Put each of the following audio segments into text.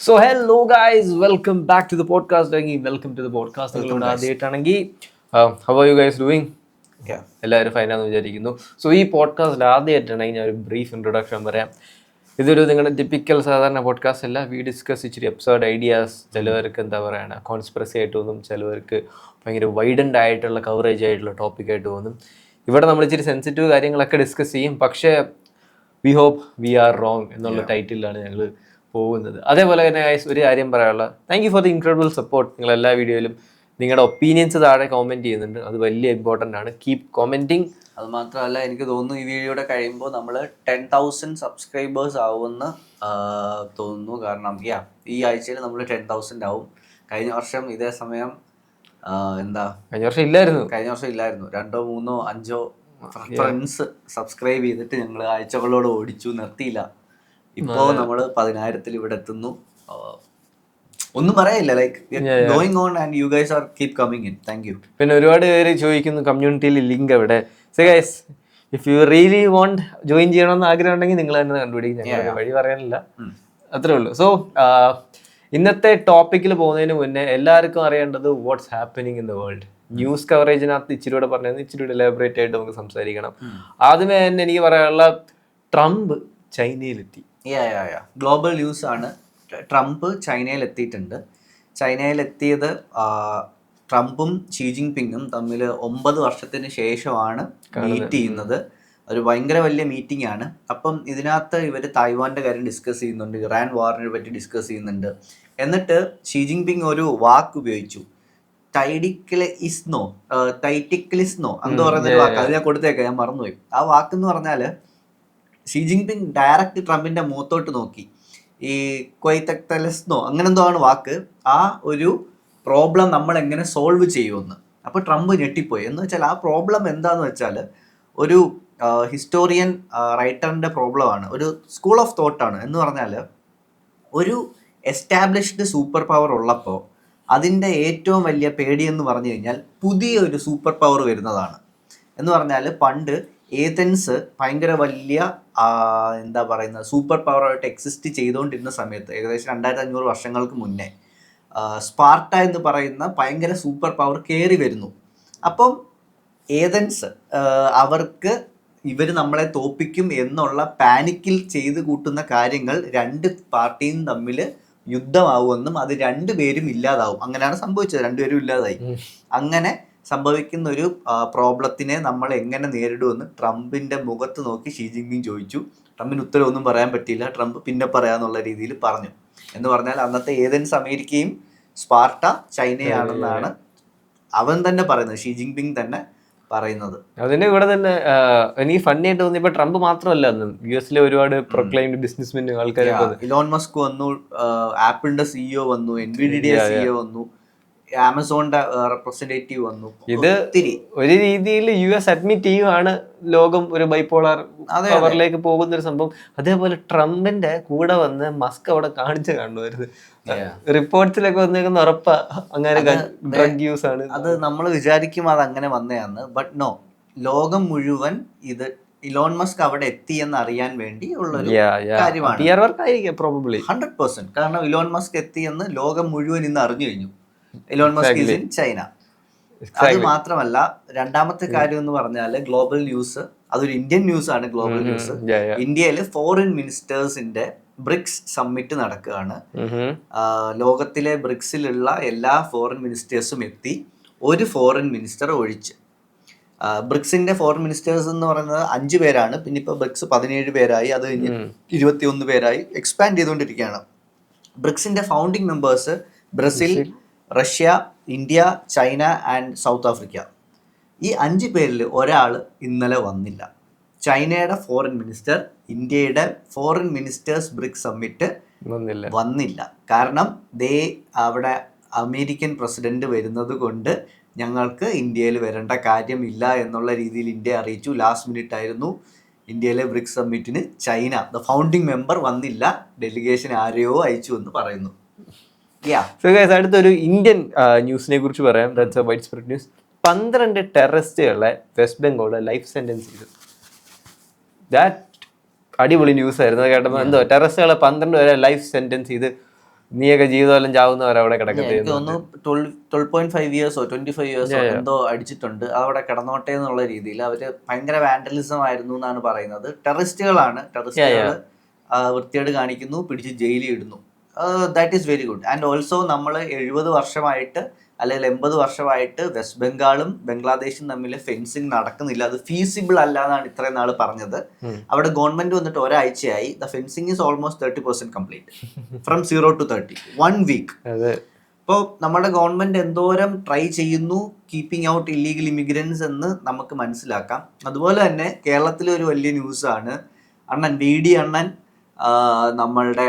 So hello guys, welcome back to the podcast. Welcome to the podcast. How are you guys doing? എല്ലാവരും ഫൈനാന്ന് വിചാരിക്കുന്നു. So ഈ പോഡ്കാസ്റ്റിൽ ആദ്യമായിട്ടാണെങ്കിൽ ഞാൻ ഒരു ബ്രീഫ് ഇൻട്രൊഡക്ഷൻ പറയാം. ഇതൊരു നിങ്ങളുടെ ടിപ്പിക്കൽ സാധാരണ പോഡ്കാസ്റ്റ് അല്ല. വി ഡിസ്കസ് ഇച്ചിരി എപ്പിസോഡ് ഐഡിയാസ്. ചിലവർക്ക് എന്താ പറയുക കോൺസ്പിറസി ആയിട്ട് തോന്നും, ചിലവർക്ക് ഭയങ്കര വൈഡൻഡ് ആയിട്ടുള്ള കവറേജ് ആയിട്ടുള്ള ടോപ്പിക്കായിട്ട് തോന്നും. ഇവിടെ നമ്മൾ ഇച്ചിരി സെൻസിറ്റീവ് കാര്യങ്ങളൊക്കെ ഡിസ്കസ് ചെയ്യും. പക്ഷേ we hope we are wrong എന്നുള്ള ടൈറ്റിലാണ് ഞങ്ങൾ പോകുന്നത്. അതേപോലെ തന്നെ ഒരു കാര്യം പറയാനുള്ള, thank you for the incredible support. നിങ്ങൾ എല്ലാ വീഡിയോയിലും നിങ്ങളുടെ ഒപ്പീനിയൻസ് താഴെ കോമെൻറ്റ് ചെയ്യുന്നുണ്ട്. അത് വലിയ ഇമ്പോർട്ടൻ്റ് ആണ്. കീപ് കോമെൻറ്റിങ്. അത് മാത്രമല്ല, എനിക്ക് തോന്നുന്നു ഈ വീഡിയോയുടെ കഴിയുമ്പോൾ നമ്മൾ 10,000 സബ്സ്ക്രൈബേഴ്സ് ആവുമെന്ന് തോന്നുന്നു. കാരണം ഈ ആഴ്ചയിൽ നമ്മൾ 10,000 ആവും. കഴിഞ്ഞ വർഷം ഇതേ സമയം കഴിഞ്ഞ വർഷം ഇല്ലായിരുന്നു. 2, 3, 5 ഫ്രണ്ട്സ് സബ്സ്ക്രൈബ് ചെയ്തിട്ട് ഞങ്ങൾ ആഴ്ചകളോട് ഓടിച്ചു, നിർത്തിയില്ല. ഇപ്പോൾ നമ്മൾ 10,000 ഇവിടെ എത്തുന്നു. ഒന്നും പറയാനില്ല. Going on and you guys are keep coming in. Thank you. പിന്നെ ഒരുപാട് പേര് ചോദിക്കുന്നു കമ്മ്യൂണിറ്റിയിൽ ലിങ്ക് എവിടെ. So guys, if you really want join ചെയ്യണമെന്ന് ആഗ്രഹം ഉണ്ടെങ്കിൽ നിങ്ങൾ തന്നെ കണ്ടുപിടിക്കും. ഞങ്ങൾ വഴി പറയാനില്ല, അത്രേ ഉള്ളൂ. സോ ഇന്നത്തെ ടോപ്പിക്കിൽ പോകുന്നതിന് മുന്നേ എല്ലാവർക്കും അറിയേണ്ടത് what's happening in the world. News കവറേജിനകത്ത് ഇച്ചിരിയൂടെ പറഞ്ഞത് ഇച്ചിരി എലാബറേറ്റ് ആയിട്ട് നമുക്ക് സംസാരിക്കണം. ആദ്യമേ തന്നെ എനിക്ക് പറയാനുള്ള, ട്രംപ് ചൈനയിലെത്തി. ഗ്ലോബൽ ന്യൂസ് ആണ്. ട്രംപ് ചൈനയിൽ എത്തിയിട്ടുണ്ട്. ചൈനയിലെത്തിയത് ട്രംപും ഷീ ജിൻപിങ്ങും തമ്മിൽ 9 വർഷത്തിന് ശേഷമാണ് മീറ്റ് ചെയ്യുന്നത്. ഒരു ഭയങ്കര വലിയ മീറ്റിംഗ് ആണ്. അപ്പം ഇതിനകത്ത് ഇവർ തായ്വാൻ്റെ കാര്യം ഡിസ്കസ് ചെയ്യുന്നുണ്ട്, ഇറാൻ വാറിനെ പറ്റി ഡിസ്കസ് ചെയ്യുന്നുണ്ട്. എന്നിട്ട് ഷീ ജിൻപിങ് ഒരു വാക്ക് ഉപയോഗിച്ചു, ടൈറ്റിക്കലിസ്നോ എന്ന് പറയുന്ന ഒരു വാക്ക്. അത് ഞാൻ കൊടുത്തേക്കാം, ഞാൻ മറന്നുപോയി. ആ വാക്കെന്ന് പറഞ്ഞാൽ ഷീ ജിൻപിങ് ഡയറക്റ്റ് ട്രംപിന്റെ മുഖത്തോട്ട് നോക്കി, ഈ ക്വൈത്തക്തലസ്നോ അങ്ങനെ എന്തോ ആണ് വാക്ക്. ആ ഒരു പ്രോബ്ലം നമ്മൾ എങ്ങനെ സോൾവ് ചെയ്യുമെന്ന്. അപ്പോൾ ട്രംപ് ഞെട്ടിപ്പോയി. എന്ന് വെച്ചാൽ ആ പ്രോബ്ലം എന്താന്ന് വെച്ചാൽ ഒരു ഹിസ്റ്റോറിയൻ റൈറ്ററിൻ്റെ പ്രോബ്ലമാണ്, ഒരു സ്കൂൾ ഓഫ് തോട്ടാണ്. എന്ന് പറഞ്ഞാൽ ഒരു എസ്റ്റാബ്ലിഷ്ഡ് സൂപ്പർ പവർ ഉള്ളപ്പോൾ അതിൻ്റെ ഏറ്റവും വലിയ പേടിയെന്ന് പറഞ്ഞു കഴിഞ്ഞാൽ പുതിയൊരു സൂപ്പർ പവർ വരുന്നതാണ്. എന്ന് പറഞ്ഞാൽ പണ്ട് ഏതൻസ് ഭയങ്കര വലിയ സൂപ്പർ പവറായിട്ട് എക്സിസ്റ്റ് ചെയ്തുകൊണ്ടിരുന്ന സമയത്ത്, ഏകദേശം 2500 വർഷങ്ങൾക്ക് മുന്നേ, സ്പാർട്ട എന്ന് പറയുന്ന ഭയങ്കര സൂപ്പർ പവർ കയറി വരുന്നു. അപ്പം ഏതൻസ് അവർക്ക് ഇവർ നമ്മളെ തോപ്പിക്കും എന്നുള്ള പാനിക്കിൽ ചെയ്ത് കൂട്ടുന്ന കാര്യങ്ങൾ 2 പാർട്ടിയും തമ്മിൽ യുദ്ധമാവുമെന്നും അത് 2 പേരും ഇല്ലാതാവും. അങ്ങനെയാണ് സംഭവിച്ചത്. 2 പേരും ഇല്ലാതായി. അങ്ങനെ സംഭവിക്കുന്ന ഒരു പ്രോബ്ലത്തിനെ നമ്മൾ എങ്ങനെ നേരിടുമെന്ന് ട്രംപിന്റെ മുഖത്ത് നോക്കി ഷീ ജിൻപിങ് ചോദിച്ചു. ട്രംപിന് ഉത്തരവൊന്നും പറയാൻ പറ്റിയില്ല. ട്രംപ് പിന്നെ പറയാന്നുള്ള രീതിയിൽ പറഞ്ഞു. എന്ന് പറഞ്ഞാൽ അന്നത്തെ ഏതൻസ് അമേരിക്കയും സ്പാർട്ട ചൈനയാണെന്നാണ് അവൻ തന്നെ പറയുന്നത്, ഷീ ജിൻപിങ് തന്നെ പറയുന്നത്. അതിന് ഇവിടെ തന്നെ എനിക്ക് ഫണ്ണി ആയിട്ട് തോന്നി, ഇപ്പൊ ട്രംപ് മാത്രമല്ല, യുഎസിലെ ഒരുപാട് പ്രൊക്ലൈംഡ് ബിസിനസ്മെൻ ആൾക്കാർ, ഇലോൺ മസ്ക് വന്നു, ആപ്പിളിന്റെ സിഇഒ വന്നു, എൻവിഡിയുടെ സിഇഒ വന്നു, ആമസോണിന്റെ റെപ്രസെന്റേറ്റീവ് വന്നു. ഇത് ഒരു രീതിയിൽ US അഡ്മിറ്റ് ചെയ്യുവാണ് ലോകം ഒരു ബൈപോളാർ പവറിലേക്ക് പോകുന്ന ഒരു സംഭവം. അതേപോലെ ട്രംപിന്റെ കൂടെ വന്ന് മസ്ക് അവിടെ കാണിച്ചു കാണുമായിരുന്നു. റിപ്പോർട്ട്സിലൊക്കെ വന്നേക്കുന്ന ഉറപ്പാ അങ്ങനെ ഡ്രഗ് യൂസ് ആണ്. അത് നമ്മൾ വിചാരിക്കും അത് അങ്ങനെ വന്നതാന്ന്. ബട്ട് നോ, ലോകം മുഴുവൻ ഇത് ഇലോൺ മസ്ക് അവിടെ എത്തിയെന്ന് അറിയാൻ വേണ്ടി ഉള്ളൊരു കാര്യമാണ്. 100%. കാരണം ഇലോൺ മസ്ക് എത്തിയെന്ന് ലോകം മുഴുവൻ ഇന്ന് അറിഞ്ഞു കഴിഞ്ഞു. Elon Musk is in China. അത് മാത്രമല്ല, രണ്ടാമത്തെ കാര്യം എന്ന് പറഞ്ഞാൽ ഗ്ലോബൽ ന്യൂസ്, അതൊരു ഇന്ത്യൻ ന്യൂസ് ആണ്. ഗ്ലോബൽ ന്യൂസ്, ഇന്ത്യയിൽ ഫോറിൻ മിനിസ്റ്റേഴ്സിന്റെ ബ്രിക്സ് സമ്മിറ്റ് നടക്കുകയാണ്. ലോകത്തിലെ ബ്രിക്സിലുള്ള എല്ലാ ഫോറിൻ മിനിസ്റ്റേഴ്സും എത്തി, ഒരു ഫോറിൻ മിനിസ്റ്റർ ഒഴിച്ച്. ബ്രിക്സിന്റെ ഫോറിൻ മിനിസ്റ്റേഴ്സ് എന്ന് പറയുന്നത് 5 പേരാണ്. പിന്നെ ഇപ്പൊ ബ്രിക്സ് 17 പേരായി, അത് കഴിഞ്ഞ് 21 പേരായി എക്സ്പാൻഡ് ചെയ്തുകൊണ്ടിരിക്കുകയാണ്. ബ്രിക്സിന്റെ founding members Brazil, Russia, India, China and South Africa. ഈ 5 പേരിൽ ഒരാൾ ഇന്നലെ വന്നില്ല. ചൈനയുടെ ഫോറിൻ മിനിസ്റ്റർ, ഇന്ത്യയുടെ ഫോറിൻ മിനിസ്റ്റേഴ്സ് ബ്രിക്സ് സമ്മിറ്റ് വന്നില്ല. കാരണം അവിടെ അമേരിക്കൻ പ്രസിഡന്റ് വരുന്നത് കൊണ്ട് ഞങ്ങൾക്ക് ഇന്ത്യയിൽ വരേണ്ട കാര്യമില്ല എന്നുള്ള രീതിയിൽ ഇന്ത്യ അറിയിച്ചു. ലാസ്റ്റ് മിനിറ്റ് ആയിരുന്നു ഇന്ത്യയിലെ ബ്രിക്സ് സമ്മിറ്റിന് ചൈന, ദ ഫൗണ്ടിങ് മെമ്പർ, വന്നില്ല. ഡെലിഗേഷൻ ആരെയോ അയച്ചു എന്ന് പറയുന്നു. അടുത്തൊരു ഇന്ത്യൻ ന്യൂസിനെ കുറിച്ച് പറയാം. That's a wide spread news. 12 ടെററിസ്റ്റുകളെ വെസ്റ്റ് ബംഗാളിൽ ലൈഫ് സെന്റൻസ് ചെയ്തു. ദാറ്റ് അടിപൊളി ന്യൂസ് ആയിരുന്നു കേട്ടപ്പോൾ. എന്തോ ടെററിസ്റ്റുകളെ 12 വരെ ലൈഫ് സെന്റൻസ് ചെയ്ത് നീയൊക്കെ ജീവിതകാലം ചാവുന്നവരവിടെ കിടക്കട്ടെ. എനിക്ക് തോന്നുന്നു 12.5 yearsോ 25 yearsോ എന്തോ അടിച്ചിട്ടുണ്ട്, അവിടെ കിടന്നോട്ടെ എന്നുള്ള രീതിയിൽ. അവര് ഭയങ്കര വാൻഡലിസം ആയിരുന്നു എന്നാണ് പറയുന്നത്. ടെററിസ്റ്റുകളാണ്, ടെററിസ്റ്റുകൾ വൃത്തികേട് കാണിക്കുന്നു, പിടിച്ച് ജയിലിൽ ഇടുന്നു. That is very good. And also നമ്മൾ 70 വർഷമായിട്ട് അല്ലെങ്കിൽ 80 വർഷമായിട്ട് വെസ്റ്റ് ബംഗാളും ബംഗ്ലാദേശും തമ്മിൽ ഫെൻസിങ് നടക്കുന്നില്ല, അത് ഫീസിബിൾ അല്ല എന്നാണ് ഇത്രയും നാൾ പറഞ്ഞത്. അവിടെ ഗവൺമെന്റ് വന്നിട്ട് ഒരാഴ്ചയായി. The fencing is almost 30% complete from 0 to 30, 1 week. അപ്പോൾ നമ്മുടെ ഗവൺമെന്റ് എന്തോരം ട്രൈ ചെയ്യുന്നു കീപ്പിംഗ് ഔട്ട് ഇല്ലീഗൽ ഇമിഗ്രൻസ് എന്ന് നമുക്ക് മനസ്സിലാക്കാം. അതുപോലെ തന്നെ കേരളത്തിലെ ഒരു വലിയ ന്യൂസാണ്, അണ്ണൻ VD അണ്ണൻ നമ്മളുടെ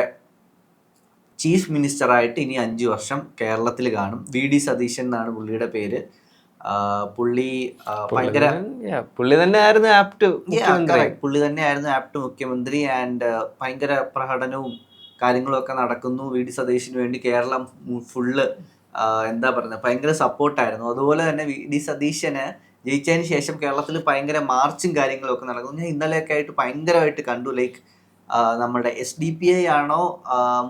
ചീഫ് മിനിസ്റ്ററായിട്ട് ഇനി 5 വർഷം കേരളത്തിൽ കാണും. VD സതീശൻ എന്നാണ് പുള്ളിയുടെ പേര്. പുള്ളി തന്നെയായിരുന്നു ആപ്റ്റ് മുഖ്യമന്ത്രി. ആൻഡ് ഭയങ്കര പ്രകടനവും കാര്യങ്ങളും ഒക്കെ നടക്കുന്നു. VD സതീശന് വേണ്ടി കേരളം ഫുള്ള് എന്താ പറയുന്നത്, ഭയങ്കര സപ്പോർട്ടായിരുന്നു. അതുപോലെ തന്നെ VD സതീശന് ജയിച്ചതിന് ശേഷം കേരളത്തിൽ ഭയങ്കര മാർച്ചും കാര്യങ്ങളും ഒക്കെ നടക്കുന്നു. ഞാൻ ഇന്നലെയൊക്കെ ആയിട്ട് ഭയങ്കരമായിട്ട് കണ്ടു. ലൈക്ക് നമ്മുടെ SDPI ആണോ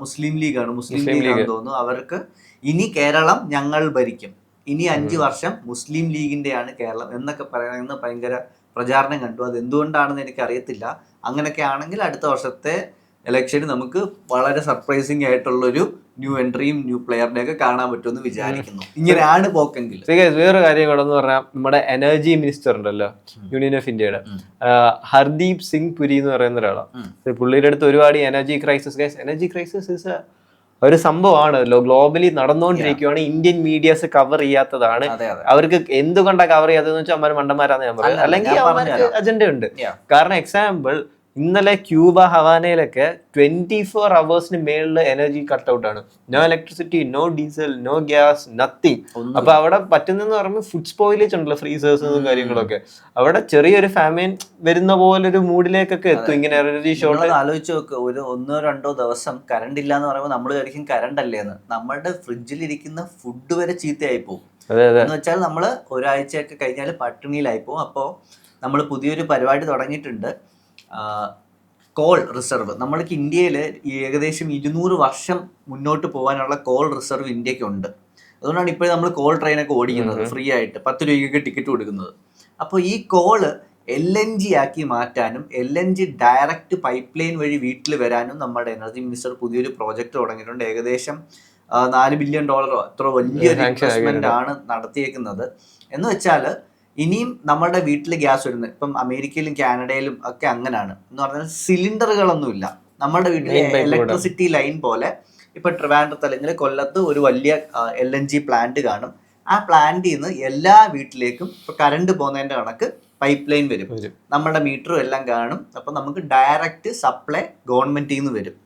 മുസ്ലിം ലീഗാണോ, മുസ്ലിം ലീഗാണെന്ന് തോന്നുന്നു, അവർക്ക് ഇനി കേരളം ഞങ്ങൾ ഭരിക്കും, ഇനി 5 വർഷം മുസ്ലിം ലീഗിന്റെയാണ് കേരളം എന്നൊക്കെ പറയുന്ന ഭയങ്കര പ്രചാരണം കണ്ടു. അത് എന്തുകൊണ്ടാണെന്ന് എനിക്ക് അറിയത്തില്ല. അങ്ങനെയൊക്കെ ആണെങ്കിൽ അടുത്ത വർഷത്തെ ഇലക്ഷന് നമുക്ക് വളരെ സർപ്രൈസിങ് ആയിട്ടുള്ളൊരു ന്യൂ എൻട്രിയും ന്യൂ പ്ലെയറിനെ ഒക്കെ കാണാൻ പറ്റുമെന്ന് വിചാരിക്കുന്നു. ഇങ്ങനെയാണ് പോക്കെങ്കിൽ. വേറെ കാര്യം കൂടെ എന്ന് പറഞ്ഞാൽ നമ്മുടെ എനർജി മിനിസ്റ്റർ ഉണ്ടല്ലോ യൂണിയൻ ഓഫ് ഇന്ത്യയുടെ, ഹർദീപ് സിംഗ് പുരി എന്ന് പറയുന്ന ഒരാളാണ്. പുള്ളിയുടെ അടുത്ത് ഒരുപാട് എനർജി ക്രൈസിസ് ഒരു സംഭവമാണല്ലോ, ഗ്ലോബലി നടന്നുകൊണ്ടിരിക്കുകയാണ്. ഇന്ത്യൻ മീഡിയാസ് കവർ ചെയ്യാത്തതാണ്. അവർക്ക് എന്തുകൊണ്ടാണ് കവർ ചെയ്യാത്തതെന്ന് വെച്ചാൽ അമ്മ മണ്ടന്മാരാന്ന് ഞാൻ പറയും, അല്ലെങ്കിൽ അവർക്ക് അജണ്ട ഉണ്ട്. കാരണം എക്സാമ്പിൾ ഇന്നലെ ക്യൂബ ഹവാനയിലൊക്കെ 24 hours മേളിൽ എനർജി കട്ടൗട്ടാണ്. No electricity, no diesel, no gas, nothing. അപ്പൊ അവിടെ പറ്റുന്നെന്ന് പറയുമ്പോൾ ഫുഡ് സ്പോയിലേജ് ഉണ്ടല്ലോ, ഫ്രീസേഴ്സും കാര്യങ്ങളൊക്കെ. അവിടെ ചെറിയൊരു ഫാമിൻ വരുന്ന പോലൊരു മൂഡിലേക്കൊക്കെ എത്തും ഇങ്ങനെ എനർജി ഷോർട്ട്. ആലോചിച്ച് നോക്ക്, ഒരു 1-2 ദിവസം കറണ്ട് ഇല്ല എന്ന് പറയുമ്പോൾ നമ്മൾ വിചാരിക്കും കറണ്ട് അല്ലേന്ന്. നമ്മുടെ ഫ്രിഡ്ജിലിരിക്കുന്ന ഫുഡ് വരെ ചീത്തയായി പോകും. എന്ന് വെച്ചാൽ നമ്മൾ ഒരാഴ്ചയൊക്കെ കഴിഞ്ഞാൽ പട്ടിണിയിലായി പോകും. അപ്പോൾ നമ്മൾ പുതിയൊരു പരിപാടി തുടങ്ങിയിട്ടുണ്ട്, കോൾ റിസർവ്. നമ്മൾക്ക് ഇന്ത്യയിൽ ഏകദേശം 200 വർഷം മുന്നോട്ട് പോകാനുള്ള കോൾ റിസർവ് ഇന്ത്യക്കുണ്ട്. അതുകൊണ്ടാണ് ഇപ്പോഴും നമ്മൾ കോൾ ട്രെയിനൊക്കെ ഓടിക്കുന്നത് ഫ്രീ ആയിട്ട്, 10 രൂപയ്ക്കൊക്കെ ടിക്കറ്റ് കൊടുക്കുന്നത്. അപ്പോൾ ഈ കോള് LNG ആക്കി മാറ്റാനും LNG ഡയറക്റ്റ് പൈപ്പ് ലൈൻ വഴി വീട്ടിൽ വരാനും നമ്മുടെ എനർജി മിനിസ്റ്റർ പുതിയൊരു പ്രോജക്റ്റ് തുടങ്ങിയിട്ടുണ്ട്. ഏകദേശം $4 ബില്യൺ അത്ര വലിയൊരു ഇൻവെസ്റ്റ്മെന്റ് ആണ് നടത്തിയേക്കുന്നത്. എന്ന് വെച്ചാൽ ഇനിയും നമ്മുടെ വീട്ടിൽ ഗ്യാസ് വരുന്നത്, ഇപ്പം അമേരിക്കയിലും കാനഡയിലും ഒക്കെ അങ്ങനെയാണ് എന്ന് പറഞ്ഞാൽ സിലിണ്ടറുകളൊന്നുമില്ല. നമ്മുടെ വീട്ടിലെ ഇലക്ട്രിസിറ്റി ലൈൻ പോലെ ഇപ്പൊ ട്രിവാൻഡ്രത്ത് അല്ലെങ്കിൽ കൊല്ലത്ത് ഒരു വലിയ LNG പ്ലാന്റ് കാണും. ആ പ്ലാന്റിൽ നിന്ന് എല്ലാ വീട്ടിലേക്കും ഇപ്പൊ കറണ്ട് പോകുന്നതിന്റെ കണക്ക് പൈപ്പ് ലൈൻ വരും, നമ്മുടെ മീറ്ററും എല്ലാം കാണും. അപ്പൊ നമുക്ക് ഡയറക്റ്റ് സപ്ലൈ ഗവൺമെന്റിൽ നിന്ന് വരും.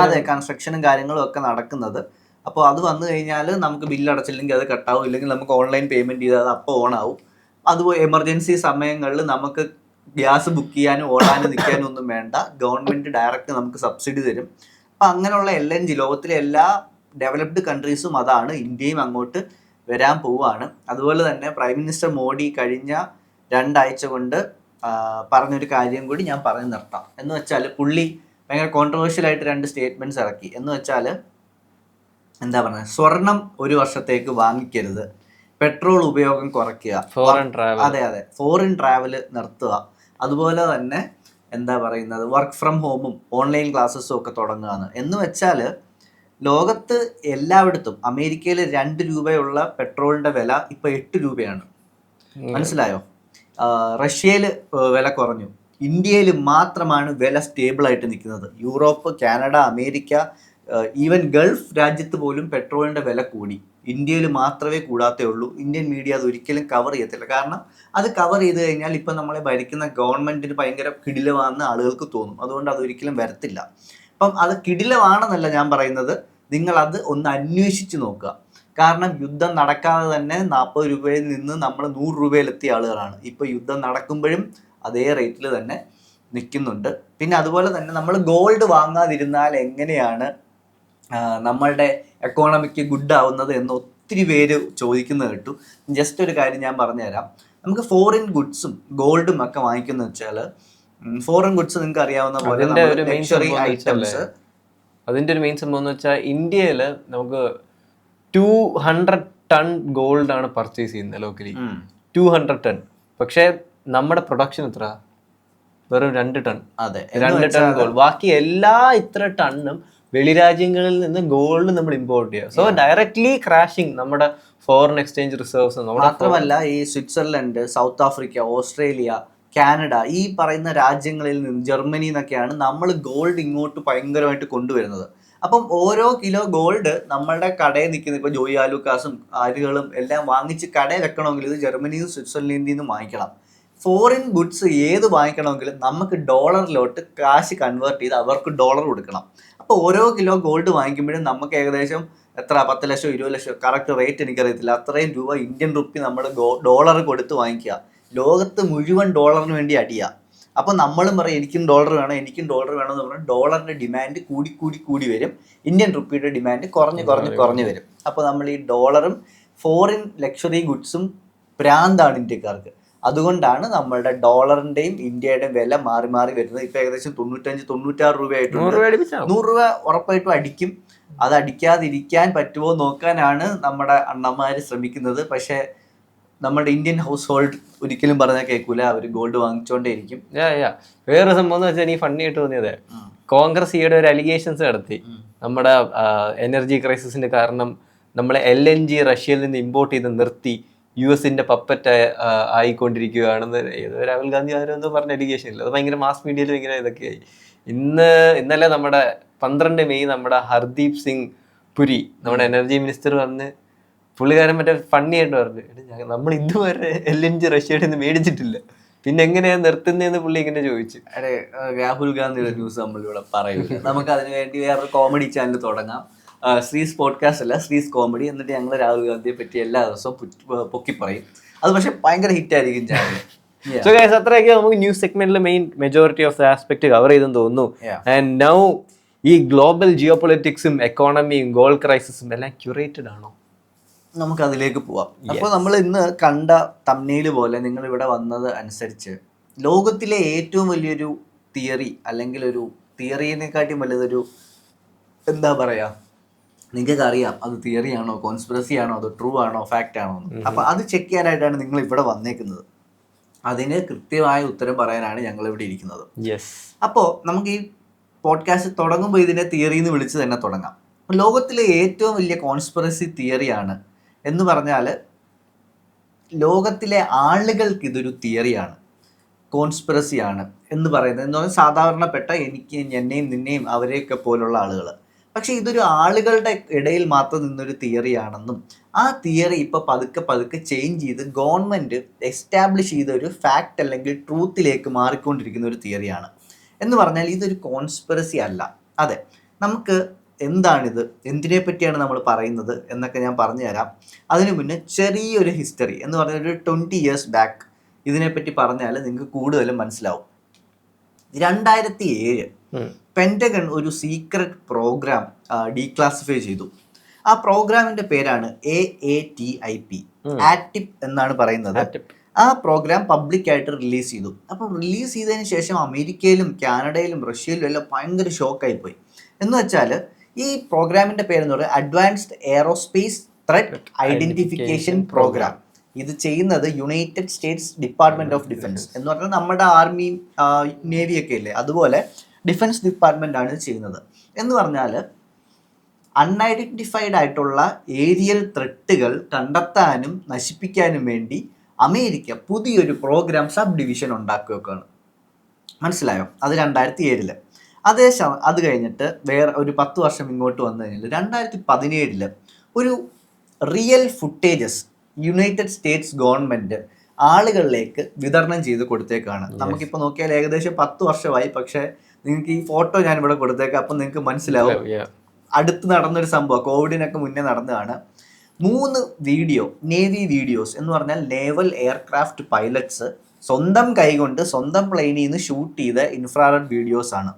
അതെ, കൺസ്ട്രക്ഷനും കാര്യങ്ങളും ഒക്കെ നടക്കുന്നത്. അപ്പോൾ അത് വന്നു കഴിഞ്ഞാൽ നമുക്ക് ബില്ല് അടച്ചില്ലെങ്കിൽ അത് കട്ടാവും, ഇല്ലെങ്കിൽ നമുക്ക് ഓൺലൈൻ പേയ്മെന്റ് ചെയ്താൽ അത് അപ്പോൾ ഓൺ ആവും. അതുപോലെ എമർജൻസി സമയങ്ങളിൽ നമുക്ക് ഗ്യാസ് ബുക്ക് ചെയ്യാനും ഓടാനും നിൽക്കാനും ഒന്നും വേണ്ട, ഗവൺമെന്റ് ഡയറക്റ്റ് നമുക്ക് സബ്സിഡി തരും. അപ്പം അങ്ങനെയുള്ള LNG ലോകത്തിലെ എല്ലാ ഡെവലപ്ഡ് കൺട്രീസും അതാണ്, ഇന്ത്യയും അങ്ങോട്ട് വരാൻ പോവുകയാണ്. അതുപോലെ തന്നെ പ്രൈം മിനിസ്റ്റർ മോഡി കഴിഞ്ഞ 2 ആഴ്ച കൊണ്ട് പറഞ്ഞൊരു കാര്യം കൂടി ഞാൻ പറഞ്ഞു നിർത്താം. എന്ന് വെച്ചാൽ പുള്ളി ഭയങ്കര കോൺട്രവേഴ്ഷ്യൽ ആയിട്ട് 2 സ്റ്റേറ്റ്മെന്റ്സ് ഇറക്കി. എന്ന് വെച്ചാൽ എന്താ പറയുക, സ്വർണം 1 വർഷത്തേക്ക് വാങ്ങിക്കരുത്, പെട്രോൾ ഉപയോഗം കുറയ്ക്കുക, അതെ ഫോറിൻ ട്രാവൽ നിർത്തുക, അതുപോലെ തന്നെ എന്താ പറയുന്നത് വർക്ക് ഫ്രം ഹോമും ഓൺലൈൻ ക്ലാസ്സസും ഒക്കെ തുടങ്ങുകയാണ്. എന്ന് വെച്ചാൽ ലോകത്ത് എല്ലായിടത്തും അമേരിക്കയിൽ 2 രൂപയുള്ള പെട്രോളിന്റെ വില ഇപ്പൊ 8 രൂപയാണ്. മനസ്സിലായോ? റഷ്യയിൽ വില കുറഞ്ഞു, ഇന്ത്യയിൽ മാത്രമാണ് വില സ്റ്റേബിൾ ആയിട്ട് നിൽക്കുന്നത്. Europe, Canada, America, even Gulf രാജ്യത്ത് പോലും പെട്രോളിന്റെ വില കൂടി, ഇന്ത്യയിൽ മാത്രമേ കൂടാത്തേ ഉള്ളൂ. ഇന്ത്യൻ മീഡിയ അത് ഒരിക്കലും കവർ ചെയ്യത്തില്ല. കാരണം അത് കവർ ചെയ്ത് കഴിഞ്ഞാൽ ഇപ്പം നമ്മളെ ഭരിക്കുന്ന ഗവൺമെന്റിന് ഭയങ്കര കിടിലമാണെന്ന് ആളുകൾക്ക് തോന്നും. അതുകൊണ്ട് അതൊരിക്കലും വരത്തില്ല. അപ്പം അത് കിടിലമാണെന്നല്ല ഞാൻ പറയുന്നത്, നിങ്ങൾ അത് ഒന്ന് അന്വേഷിച്ച് നോക്കുക. കാരണം യുദ്ധം നടക്കാതെ തന്നെ 40 രൂപയിൽ നിന്ന് നമ്മൾ 100 രൂപയിലെത്തിയ ആളുകളാണ്. ഇപ്പൊ യുദ്ധം നടക്കുമ്പോഴും അതേ റേറ്റിൽ തന്നെ നിൽക്കുന്നുണ്ട്. പിന്നെ അതുപോലെ തന്നെ നമ്മൾ ഗോൾഡ് വാങ്ങാതിരുന്നാൽ എങ്ങനെയാണ് നമ്മളുടെ എക്കോണമിക്ക് ഗുഡ് ആവുന്നത് എന്ന് ഒത്തിരി പേര് ചോദിക്കുന്നത് കേട്ടു. ജസ്റ്റ് ഒരു കാര്യം ഞാൻ പറഞ്ഞുതരാം. നമുക്ക് ഫോറിൻ ഗുഡ്സും ഗോൾഡും ഒക്കെ വാങ്ങിക്കുന്ന വെച്ചാൽ, ഫോറിൻ ഗുഡ്സ് നിങ്ങൾക്ക് അറിയാവുന്ന പോലെ ലക്ഷറി ഐറ്റംസ് അതിൻ്റെ ഒരു മെയിൻ സംഭവം എന്ന് വെച്ചാൽ ഇന്ത്യയിൽ നമുക്ക് 200 ടൺ ഗോൾഡാണ് പർച്ചേസ് ചെയ്യുന്നത് ലോക്കലി, 200 ടൺ. പക്ഷേ നമ്മുടെ പ്രൊഡക്ഷൻ എത്ര? വെറും 2 ടൺ. അതെ, 2 ടൺ ഗോൾഡ്. ബാക്കി എല്ലാ ഇത്ര ടണ്ണും വെളിരാജ്യങ്ങളിൽ നിന്ന് ഗോൾഡ് നമ്മൾ ഇമ്പോർട്ട് ചെയ്യുക. സോ ഡയറക്ട്ലി ക്രാഷിങ് നമ്മുടെ ഫോറിൻ എക്സ്ചേഞ്ച് റിസർവ്സ്. മാത്രമല്ല ഈ Switzerland, south Africa, Australia, Canada, ഈ പറയുന്ന രാജ്യങ്ങളിൽ നിന്ന്, ജർമ്മനി എന്നൊക്കെയാണ് നമ്മൾ ഗോൾഡ് ഇങ്ങോട്ട് ഭയങ്കരമായിട്ട് കൊണ്ടുവരുന്നത്. അപ്പം ഓരോ കിലോ ഗോൾഡ് നമ്മളുടെ കടയിൽ നിൽക്കുന്ന, ഇപ്പോൾ ജോയി ആലുക്കാസും ആരുകളും എല്ലാം വാങ്ങിച്ച് കടയിൽ വെക്കണമെങ്കിൽ ഇത് ജർമ്മനിയിൽ നിന്നും സ്വിറ്റ്സർലൻഡിൽ നിന്നും വാങ്ങിക്കണം. ഫോറിൻ ഗുഡ്സ് ഏത് വാങ്ങിക്കണമെങ്കിലും നമുക്ക് ഡോളറിലോട്ട് കാശ് കൺവേർട്ട് ചെയ്ത് അവർക്ക് ഡോളർ കൊടുക്കണം. അപ്പോൾ ഓരോ കിലോ ഗോൾഡ് വാങ്ങിക്കുമ്പോഴും നമുക്ക് ഏകദേശം എത്ര 10 ലക്ഷം 20 ലക്ഷം, കറക്റ്റ് റേറ്റ് എനിക്കറിയത്തില്ല, അത്രയും രൂപ ഇന്ത്യൻ റുപ്പി നമ്മൾ ഡോളർ കൊടുത്ത് വാങ്ങിക്കുക. ലോകത്ത് മുഴുവൻ ഡോളറിന് വേണ്ടി അടിയുക. അപ്പോൾ നമ്മളും പറയും എനിക്കും ഡോളർ വേണം, എനിക്കും ഡോളർ വേണം എന്ന് പറഞ്ഞാൽ ഡോളറിൻ്റെ ഡിമാൻഡ് കൂടി വരും, ഇന്ത്യൻ റുപ്പിയുടെ ഡിമാൻഡ് കുറഞ്ഞ് വരും. അപ്പോൾ നമ്മൾ ഈ ഡോളറും ഫോറിൻ ലക്ഷറി ഗുഡ്സും ഭ്രാന്താണ് ഇന്ത്യക്കാർക്ക്. അതുകൊണ്ടാണ് നമ്മളുടെ ഡോളറിന്റെയും ഇന്ത്യയുടെയും വില മാറി വരുന്നത്. ഇപ്പൊ ഏകദേശം 95-96 രൂപയായിട്ടുണ്ട്. 100 രൂപ ഉറപ്പായിട്ടും അടിക്കും. അത് അടിക്കാതിരിക്കാൻ പറ്റുമോ നോക്കാനാണ് നമ്മുടെ അണ്ണന്മാര് ശ്രമിക്കുന്നത്. പക്ഷെ നമ്മുടെ ഇന്ത്യൻ ഹൗസ് ഹോൾഡ് ഒരിക്കലും പറഞ്ഞാൽ കേൾക്കൂല, അവർ ഗോൾഡ് വാങ്ങിച്ചോണ്ടേയിരിക്കും. വേറെ സംഭവം എന്ന് വെച്ചാൽ എനിക്ക് ഫണ്ണി ആയിട്ട് തോന്നിയത്, കോൺഗ്രസ് ഈയിടെ ഒരു അലിഗേഷൻസ് നടത്തി. നമ്മുടെ എനർജി ക്രൈസിസിന്റെ കാരണം നമ്മളെ LNG റഷ്യയിൽ നിന്ന് ഇമ്പോർട്ട് ചെയ്ത് നിർത്തി US-ന്റെ പപ്പറ്റ് ആയിക്കൊണ്ടിരിക്കുകയാണെന്ന് ഏതോ രാഹുൽ ഗാന്ധി ആരോ പറഞ്ഞ അലിഗേഷൻ ഇല്ല. അത് ഭയങ്കര മാസ് മീഡിയയിൽ ഭയങ്കര ഇതൊക്കെയായി. ഇന്നലെ നമ്മുടെ 12 മെയ് നമ്മുടെ ഹർദീപ് സിംഗ് പുരി, നമ്മുടെ എനർജി മിനിസ്റ്റർ വന്ന് പുള്ളിക്കാരൻ മറ്റേ ഫണ്ണി ആയിട്ട് പറഞ്ഞു, നമ്മൾ ഇതുവരെ LNG റഷ്യയുടെ നിന്ന് മേടിച്ചിട്ടില്ല, പിന്നെ എങ്ങനെയാ നിർത്തുന്നതെന്ന് പുള്ളി ഇങ്ങനെ ചോദിച്ചു. അതെ, രാഹുൽ ഗാന്ധിയുടെ ന്യൂസ് നമ്മളിവിടെ പറയില്ല. നമുക്ക് അതിന് വേണ്ടി വേറൊരു കോമഡി ചാനൽ തുടങ്ങാം, ശ്രീസ് പോഡ്കാസ്റ്റ് അല്ല, ശ്രീസ് കോമഡി. എന്നിട്ട് ഞങ്ങൾ രാഹുൽ ഗാന്ധിയെ പറ്റി എല്ലാ ദിവസവും പൊക്കി പറയും. അത് പക്ഷെ ഭയങ്കര ഹിറ്റ് ആയിരിക്കും ചാനൽ. സോ ഗൈസ്, അത്രയൊക്കെ നമുക്ക് ന്യൂസ് സെഗ്മെന്റിൽ majority of the aspect cover ചെയ്തെന്ന് തോന്നുന്നു. ആൻഡ് നൗ ഈ ഗ്ലോബൽ ജിയോ പൊളിറ്റിക്സും എക്കോണമിയും ഗോൾഡ് ക്രൈസിസും എല്ലാം ക്യൂറേറ്റഡ് ആണോ? നമുക്ക് അതിലേക്ക് പോവാം. അപ്പോൾ നമ്മൾ ഇന്ന് കണ്ട തംബ്നെയിൽ പോലെ നിങ്ങൾ ഇവിടെ വന്നത് അനുസരിച്ച് ലോകത്തിലെ ഏറ്റവും വലിയൊരു തിയറി, അല്ലെങ്കിൽ ഒരു തിയറിയെക്കാട്ടും വലുതൊരു എന്താ പറയാ, നിങ്ങൾക്ക് അറിയാം അത് തിയറി ആണോ, കോൺസ്പിറസി ആണോ, അത് ട്രൂ ആണോ, ഫാക്റ്റ് ആണോ എന്ന്. അപ്പൊ അത് ചെക്ക് ചെയ്യാനായിട്ടാണ് നിങ്ങൾ ഇവിടെ വന്നേക്കുന്നത്. അതിന് കൃത്യമായ ഉത്തരം പറയാനാണ് ഞങ്ങൾ ഇവിടെ ഇരിക്കുന്നത്. അപ്പോൾ നമുക്ക് ഈ പോഡ്കാസ്റ്റ് തുടങ്ങുമ്പോൾ ഇതിനെ തിയറി എന്ന് വിളിച്ച് തന്നെ തുടങ്ങാം. ലോകത്തിലെ ഏറ്റവും വലിയ കോൺസ്പിറസി തിയറിയാണ് എന്ന് പറഞ്ഞാൽ ലോകത്തിലെ ആളുകൾക്ക് ഇതൊരു തിയറിയാണ്, കോൺസ്പിറസിയാണ് എന്ന് പറയുന്നത്. എന്ന് പറഞ്ഞാൽ സാധാരണപ്പെട്ട എനിക്ക്, എന്നെയും നിന്നെയും അവരെയൊക്കെ പോലുള്ള ആളുകൾ. പക്ഷെ ഇതൊരു ആളുകളുടെ ഇടയിൽ മാത്രം നിന്നൊരു തിയറിയാണെന്നും ആ തിയറി ഇപ്പോൾ പതുക്കെ ചേഞ്ച് ചെയ്ത് ഗവൺമെൻറ് എസ്റ്റാബ്ലിഷ് ചെയ്ത ഒരു ഫാക്റ്റ് അല്ലെങ്കിൽ ട്രൂത്തിലേക്ക് മാറിക്കൊണ്ടിരിക്കുന്ന ഒരു തിയറിയാണ്. എന്ന് പറഞ്ഞാൽ ഇതൊരു കോൺസ്പിറസി അല്ല. അതെ, നമുക്ക് എന്താണിത്, എന്തിനെ പറ്റിയാണ് നമ്മൾ പറയുന്നത് എന്നൊക്കെ ഞാൻ പറഞ്ഞു തരാം. അതിനു മുന്നേ ചെറിയൊരു ഹിസ്റ്ററി എന്ന് പറഞ്ഞാൽ ഒരു 20 years ബാക്ക് ഇതിനെപ്പറ്റി പറഞ്ഞാൽ നിങ്ങൾക്ക് കൂടുതലും മനസ്സിലാവും. 2007 പെൻറ്റഗൺ ഒരു സീക്രട്ട് പ്രോഗ്രാം ഡീക്ലാസിഫൈ ചെയ്തു. ആ പ്രോഗ്രാമിന്റെ പേരാണ് AATIP, ആറ്റിപ് എന്നാണ് പറയുന്നത്. ആ പ്രോഗ്രാം പബ്ലിക്കായിട്ട് റിലീസ് ചെയ്തു. അപ്പോൾ റിലീസ് ചെയ്തതിന് ശേഷം അമേരിക്കയിലും കാനഡയിലും റഷ്യയിലും എല്ലാം ഭയങ്കര ഷോക്കായി പോയി. എന്ന് വെച്ചാൽ ഈ പ്രോഗ്രാമിന്റെ പേരെന്ന് പറയുന്നത് advanced aerospace threat identification program. ഇത് ചെയ്യുന്നത് United States department of defence എന്ന് പറഞ്ഞാൽ നമ്മുടെ ആർമി, നേവി ഒക്കെ ഇല്ലേ, അതുപോലെ ഡിഫൻസ് ഡിപ്പാർട്ട്മെന്റ് ആണ് ഇത് ചെയ്യുന്നത്. എന്ന് പറഞ്ഞാൽ അൺഐഡന്റിഫൈഡ് ആയിട്ടുള്ള ഏരിയൽ ത്രെട്ടുകൾ കണ്ടെത്താനും നശിപ്പിക്കാനും വേണ്ടി അമേരിക്ക പുതിയൊരു പ്രോഗ്രാം സബ് ഡിവിഷൻ ഉണ്ടാക്കുകയാണ്. മനസ്സിലായോ? അത് 2007. അത് കഴിഞ്ഞിട്ട് വേറെ ഒരു 10 വർഷം ഇങ്ങോട്ട് വന്നു കഴിഞ്ഞാൽ 2017 ഒരു real footages United States government ആളുകളിലേക്ക് വിതരണം ചെയ്ത് കൊടുത്തേക്കാണ്. നമുക്കിപ്പോൾ നോക്കിയാൽ ഏകദേശം 10 വർഷമായി. പക്ഷേ നിങ്ങൾക്ക് ഈ ഫോട്ടോ ഞാൻ ഇവിടെ കൊടുത്തേക്കാം, അപ്പം നിങ്ങൾക്ക് മനസ്സിലാവും അടുത്ത് നടന്നൊരു സംഭവം, കോവിഡിനൊക്കെ മുന്നേ നടന്നതാണ്. 3 വീഡിയോ, നേവി വീഡിയോസ് എന്ന് പറഞ്ഞാൽ നേവൽ എയർക്രാഫ്റ്റ് പൈലറ്റ്സ് സ്വന്തം കൈകൊണ്ട് സ്വന്തം പ്ലെയിനിൽ നിന്ന് ഷൂട്ട് ചെയ്ത ഇൻഫ്രാറെഡ് വീഡിയോസ് ആണ്.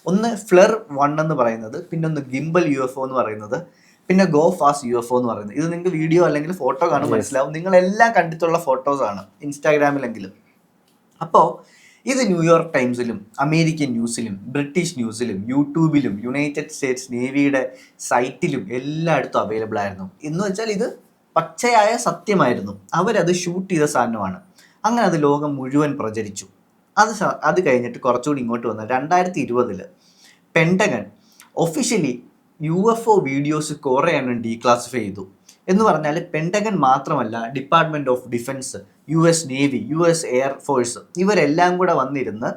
ഒന്ന് ഫ്ലെർ 1 എന്ന് പറയുന്നത്, പിന്നെ ഒന്ന് ഗിംബൽ UFO എന്ന് പറയുന്നത്, പിന്നെ ഗോ ഫാസ്റ്റ് UFO എന്ന് പറയുന്നത്. ഇത് നിങ്ങൾക്ക് വീഡിയോ അല്ലെങ്കിൽ ഫോട്ടോ കാണും മനസ്സിലാവും. നിങ്ങളെല്ലാം കണ്ടിട്ടുള്ള ഫോട്ടോസാണ് ഇൻസ്റ്റാഗ്രാമിലെങ്കിലും. അപ്പോൾ ഇത് ന്യൂയോർക്ക് ടൈംസിലും അമേരിക്കൻ ന്യൂസിലും ബ്രിട്ടീഷ് ന്യൂസിലും യൂട്യൂബിലും യുണൈറ്റഡ് സ്റ്റേറ്റ്സ് നേവിയുടെ സൈറ്റിലും എല്ലായിടത്തും അവൈലബിൾ ആയിരുന്നു. എന്ന് വെച്ചാൽ ഇത് പച്ചയായ സത്യമായിരുന്നു. അവരത് ഷൂട്ട് ചെയ്ത സാധനമാണ്. അങ്ങനെ അത് ലോകം മുഴുവൻ പ്രചരിച്ചു. അത് കഴിഞ്ഞിട്ട് കുറച്ചുകൂടി ഇങ്ങോട്ട് വന്ന 2020 പെൻറ്റഗൺ ഒഫീഷ്യലി UFO വീഡിയോസ് കുറേ എണ്ണം ഡീക്ലാസിഫൈ ചെയ്തു. എന്ന് പറഞ്ഞാൽ പെൻറ്റഗൺ മാത്രമല്ല, department of defence, US navy, US air force ഇവരെല്ലാം കൂടെ വന്നിരുന്ന്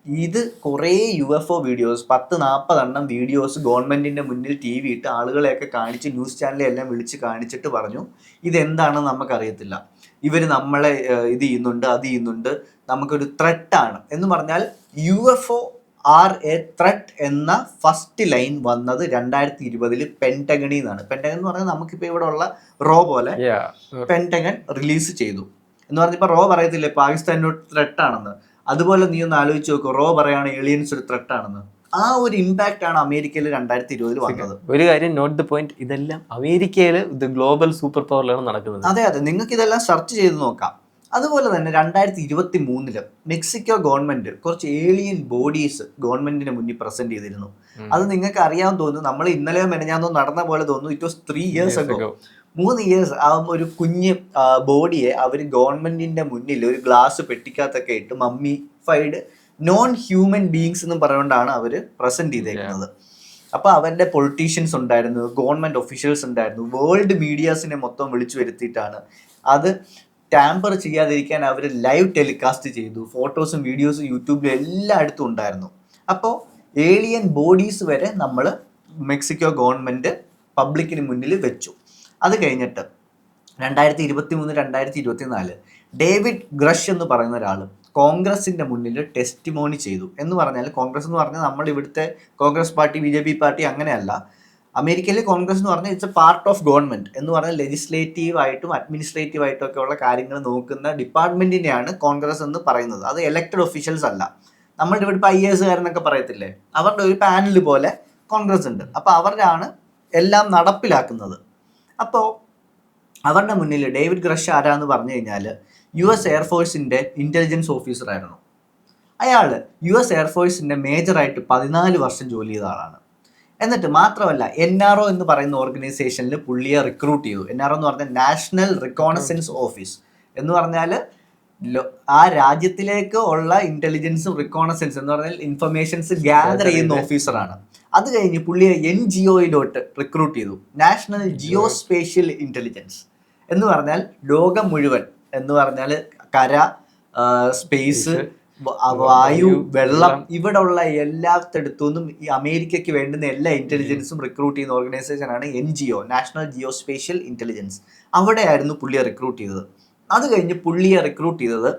ഇത് കുറേ UFO വീഡിയോസ് 10-40 വീഡിയോസ് ഗവൺമെൻറ്റിൻ്റെ മുന്നിൽ TV ഇട്ട് ആളുകളെയൊക്കെ കാണിച്ച് ന്യൂസ് ചാനലെല്ലാം വിളിച്ച് കാണിച്ചിട്ട് പറഞ്ഞു ഇതെന്താണെന്ന് നമുക്കറിയത്തില്ല, ഇവർ നമ്മളെ ഇത് ചെയ്യുന്നുണ്ട് അത് ചെയ്യുന്നുണ്ട്, നമുക്കൊരു ത്രെട്ടാണ് എന്ന് പറഞ്ഞാൽ UFO ആർ എ ത്രെട്ട് എന്ന ഫസ്റ്റ് ലൈൻ വന്നത് 2020 പെൻറ്റഗണിൽ നിന്നാണ്. പെൻറ്റഗൺ എന്ന് പറഞ്ഞാൽ നമുക്കിപ്പോൾ ഇവിടെ ഉള്ള റോ പോലെ പെൻറ്റഗൺ റിലീസ് ചെയ്തു. എന്ന് പറഞ്ഞപ്പോൾ റോ പറയത്തില്ലേ പാകിസ്ഥാനൊരു ത്രെട്ടാണെന്ന്, അതുപോലെ നീ ഒന്ന് ആലോചിച്ച് നോക്കൂ, റോ പറയാണ് ഏലിയൻസ് ഒരു ത്രെട്ടാണെന്ന്. ആ ഒരു ഇമ്പാക്റ്റ് ആണ് അമേരിക്കയിൽ 2020 വന്നത്. ഒരു കാര്യം നോട്ട് ദ പോയിന്റ്, ഇതെല്ലാം അമേരിക്കയിൽ ഗ്ലോബൽ സൂപ്പർ പവറിലാണ് നടക്കുന്നത്. അതെ, നിങ്ങൾക്ക് ഇതെല്ലാം സെർച്ച് ചെയ്ത് നോക്കാം. അതുപോലെ തന്നെ 2023 മെക്സിക്കോ ഗവൺമെന്റ് കുറച്ച് ഏലിയൻ ബോഡീസ് ഗവൺമെന്റിന് മുന്നിൽ പ്രസന്റ് ചെയ്തിരുന്നു. അത് നിങ്ങൾക്ക് അറിയാൻ തോന്നുന്നു, നമ്മൾ ഇന്നലെയോ മെനഞ്ഞാന്നോ നടന്ന പോലെ തോന്നുന്നു. It was 3 years ago. 3 years ആ ഒരു കുഞ്ഞ് ബോഡിയെ അവർ ഗവൺമെന്റിന്റെ മുന്നിൽ ഒരു ഗ്ലാസ് പെട്ടിക്കകത്തൊക്കെ ഇട്ട് മമ്മിഫൈഡ് നോൺ ഹ്യൂമൻ ബീങ്സ് എന്ന് പറഞ്ഞുകൊണ്ടാണ് അവർ പ്രസന്റ് ചെയ്തേക്കുന്നത്. അപ്പോൾ അവരുടെ പൊളിറ്റീഷ്യൻസ് ഉണ്ടായിരുന്നു, ഗവൺമെന്റ് ഒഫീഷ്യൽസ് ഉണ്ടായിരുന്നു, വേൾഡ് മീഡിയാസിനെ മൊത്തം വിളിച്ചു വരുത്തിയിട്ടാണ് അത് ടാമ്പർ ചെയ്യാതിരിക്കാൻ അവർ ലൈവ് ടെലികാസ്റ്റ് ചെയ്തു. ഫോട്ടോസും വീഡിയോസും യൂട്യൂബിലും എല്ലായിടത്തും ഉണ്ടായിരുന്നു. അപ്പോൾ ഏലിയൻ ബോഡീസ് വരെ നമ്മൾ മെക്സിക്കോ ഗവൺമെൻറ് പബ്ലിക്കിന് മുന്നിൽ വെച്ചു. അത് കഴിഞ്ഞിട്ട് 2023-2024 ഡേവിഡ് ഗ്രഷ് എന്ന് പറയുന്ന ഒരാൾ കോൺഗ്രസിൻ്റെ മുന്നിൽ ടെസ്റ്റിമോണി ചെയ്തു. എന്ന് പറഞ്ഞാൽ കോൺഗ്രസ് എന്ന് പറഞ്ഞാൽ നമ്മൾ ഇവിടുത്തെ കോൺഗ്രസ് പാർട്ടി, BJP പാർട്ടി അങ്ങനെയല്ല. അമേരിക്കയിലെ കോൺഗ്രസ് എന്ന് പറഞ്ഞാൽ it's A part of government. എന്ന് പറഞ്ഞാൽ ലെജിസ്ലേറ്റീവായിട്ടും അഡ്മിനിസ്ട്രേറ്റീവായിട്ടും ഒക്കെ ഉള്ള കാര്യങ്ങൾ നോക്കുന്ന ഡിപ്പാർട്ട്മെന്റിനെയാണ് കോൺഗ്രസ് എന്ന് പറയുന്നത്. അത് എലക്റ്റഡ് ഒഫീഷ്യൽസ് അല്ല. നമ്മളുടെ ഇവിടെ ഇപ്പോൾ IAS കാരെന്നൊക്കെ പറയത്തില്ലേ, അവരുടെ ഒരു പാനൽ പോലെ കോൺഗ്രസ് ഉണ്ട്. അപ്പോൾ അവരാണ് എല്ലാം നടപ്പിലാക്കുന്നത്. അപ്പോൾ അവരുടെ മുന്നിൽ ഡേവിഡ് ഗ്രഷ് ആരാന്ന് പറഞ്ഞു കഴിഞ്ഞാൽ US എയർഫോഴ്സിൻ്റെ ഇൻ്റലിജൻസ് ഓഫീസറായിരുന്നു. അയാൾ US എയർഫോഴ്സിൻ്റെ മേജറായിട്ട് 14 വർഷം ജോലി ചെയ്ത ആളാണ്. എന്നിട്ട് മാത്രമല്ല NRO എന്ന് പറയുന്ന ഓർഗനൈസേഷനിൽ പുള്ളിയെ റിക്രൂട്ട് ചെയ്തു. NRO എന്ന് പറഞ്ഞാൽ നാഷണൽ റിക്കോണസൻസ് ഓഫീസ്. എന്ന് പറഞ്ഞാൽ ആ രാജ്യത്തിലേക്ക് ഉള്ള ഇന്റലിജൻസും റിക്കോണസൻസ് എന്ന് പറഞ്ഞാൽ ഇൻഫർമേഷൻസ് ഗ്യാദർ ചെയ്യുന്ന ഓഫീസറാണ്. അത് കഴിഞ്ഞ് പുള്ളിയെ NGOയിലോട്ട് റിക്രൂട്ട് ചെയ്തു, നാഷണൽ ജിയോ സ്പേഷ്യൽ ഇന്റലിജൻസ്. എന്ന് പറഞ്ഞാൽ ലോകം മുഴുവൻ, എന്ന് പറഞ്ഞാൽ കര, സ്പേസ്, വായു, വെള്ളം, ഇവിടെ ഉള്ള എല്ലാത്തിടത്തു നിന്നും ഈ അമേരിക്കയ്ക്ക് വേണ്ടുന്ന എല്ലാ ഇന്റലിജൻസും റിക്രൂട്ട് ചെയ്യുന്ന ഓർഗനൈസേഷനാണ് NGO, national Jio spatial intelligence. അവിടെയായിരുന്നു പുള്ളിയെ റിക്രൂട്ട് ചെയ്തത്. അത് കഴിഞ്ഞ് പുള്ളിയെ റിക്രൂട്ട് ചെയ്തത്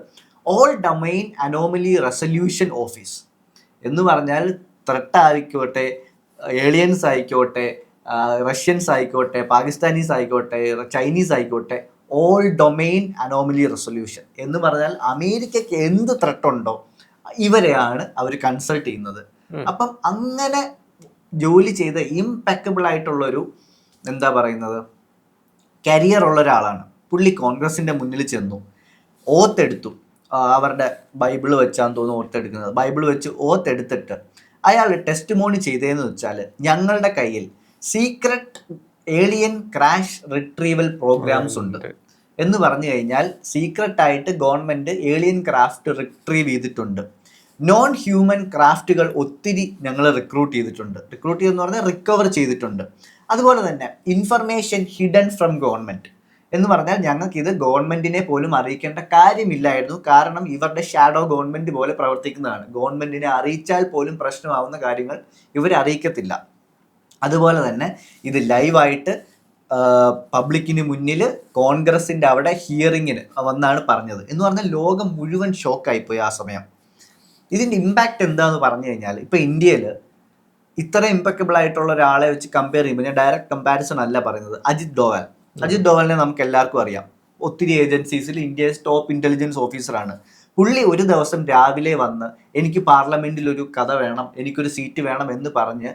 all domain anomaly resolution office. എന്ന് പറഞ്ഞാൽ ത്രെട്ട് ആയിക്കോട്ടെ, ഏലിയൻസ് ആയിക്കോട്ടെ, റഷ്യൻസ് ആയിക്കോട്ടെ, പാകിസ്ഥാനീസ് ആയിക്കോട്ടെ, ചൈനീസ് ആയിക്കോട്ടെ, ഓൾ ഡൊമൈൻ അനോമലി റെസൊല്യൂഷൻ. എന്ന് പറഞ്ഞാൽ അമേരിക്കയ്ക്ക് എന്ത് ത്രെട്ടുണ്ടോ ഇവരെയാണ് അവർ കൺസൾട്ട് ചെയ്യുന്നത്. അപ്പം അങ്ങനെ ജോലി ചെയ്ത ഇംപെക്കബിൾ ആയിട്ടുള്ളൊരു എന്താ പറയുന്നത് കരിയർ ഉള്ള ഒരാളാണ് പുള്ളി. കോൺഗ്രസിൻ്റെ മുന്നിൽ ചെന്നു, ഓത്തെടുത്തു. അവരുടെ ബൈബിള് വെച്ചാന്ന് തോന്നുന്നു ഓർത്തെടുക്കുന്നത്. ബൈബിള് വെച്ച് ഓത്തെടുത്തിട്ട് അയാൾ ടെസ്റ്റ് മോണി ചെയ്തതെന്ന് വെച്ചാൽ ഞങ്ങളുടെ കയ്യിൽ secret alien crash retrieval programs ഉണ്ട് എന്ന് പറഞ്ഞു കഴിഞ്ഞാൽ സീക്രട്ടായിട്ട് ഗവൺമെൻറ് ഏലിയൻ ക്രാഫ്റ്റ് റിട്രീവ് ചെയ്തിട്ടുണ്ട്. നോൺ ഹ്യൂമൻ ക്രാഫ്റ്റുകൾ ഒത്തിരി ഞങ്ങൾ റിക്രൂട്ട് ചെയ്തിട്ടുണ്ട്. റിക്രൂട്ട് ചെയ്തെന്ന് പറഞ്ഞാൽ റിക്കവർ ചെയ്തിട്ടുണ്ട്. അതുപോലെ തന്നെ ഇൻഫർമേഷൻ ഹിഡൻ ഫ്രം ഗവൺമെൻറ് എന്ന് പറഞ്ഞാൽ ഞങ്ങൾക്ക് ഇത് ഗവൺമെൻറ്റിനെ പോലും അറിയിക്കേണ്ട കാര്യമില്ലായിരുന്നു. കാരണം ഇവരുടെ ഷാഡോ ഗവൺമെൻറ് പോലെ പ്രവർത്തിക്കുന്നതാണ്. ഗവൺമെൻറ്റിനെ അറിയിച്ചാൽ പോലും പ്രശ്നമാവുന്ന കാര്യങ്ങൾ ഇവർ അറിയിക്കത്തില്ല. അതുപോലെ തന്നെ ഇത് ലൈവായിട്ട് പബ്ലിക്കിന് മുന്നിൽ കോൺഗ്രസിൻ്റെ അവിടെ ഹിയറിങ്ങിന് വന്നാണ് പറഞ്ഞത്. എന്ന് പറഞ്ഞാൽ ലോകം മുഴുവൻ ഷോക്കായിപ്പോയി ആ സമയം. ഇതിൻ്റെ ഇമ്പാക്റ്റ് എന്താണെന്ന് പറഞ്ഞു കഴിഞ്ഞാൽ ഇപ്പോൾ ഇന്ത്യയിൽ ഇത്ര ഇമ്പക്കബിൾ ആയിട്ടുള്ള ഒരാളെ വെച്ച് കമ്പയർ ചെയ്യുമ്പോൾ, ഞാൻ ഡയറക്റ്റ് കമ്പാരിസൺ അല്ല പറയുന്നത്, അജിത് ഡോവലിനെ നമുക്ക് എല്ലാവർക്കും അറിയാം. ഒത്തിരി ഏജൻസീസിൽ ഇന്ത്യയിലെ ടോപ്പ് ഇൻ്റലിജൻസ് ഓഫീസറാണ്. പുള്ളി ഒരു ദിവസം രാവിലെ വന്ന് എനിക്ക് പാർലമെൻറ്റിൽ ഒരു കഥ വേണം, എനിക്കൊരു സീറ്റ് വേണം എന്ന് പറഞ്ഞ്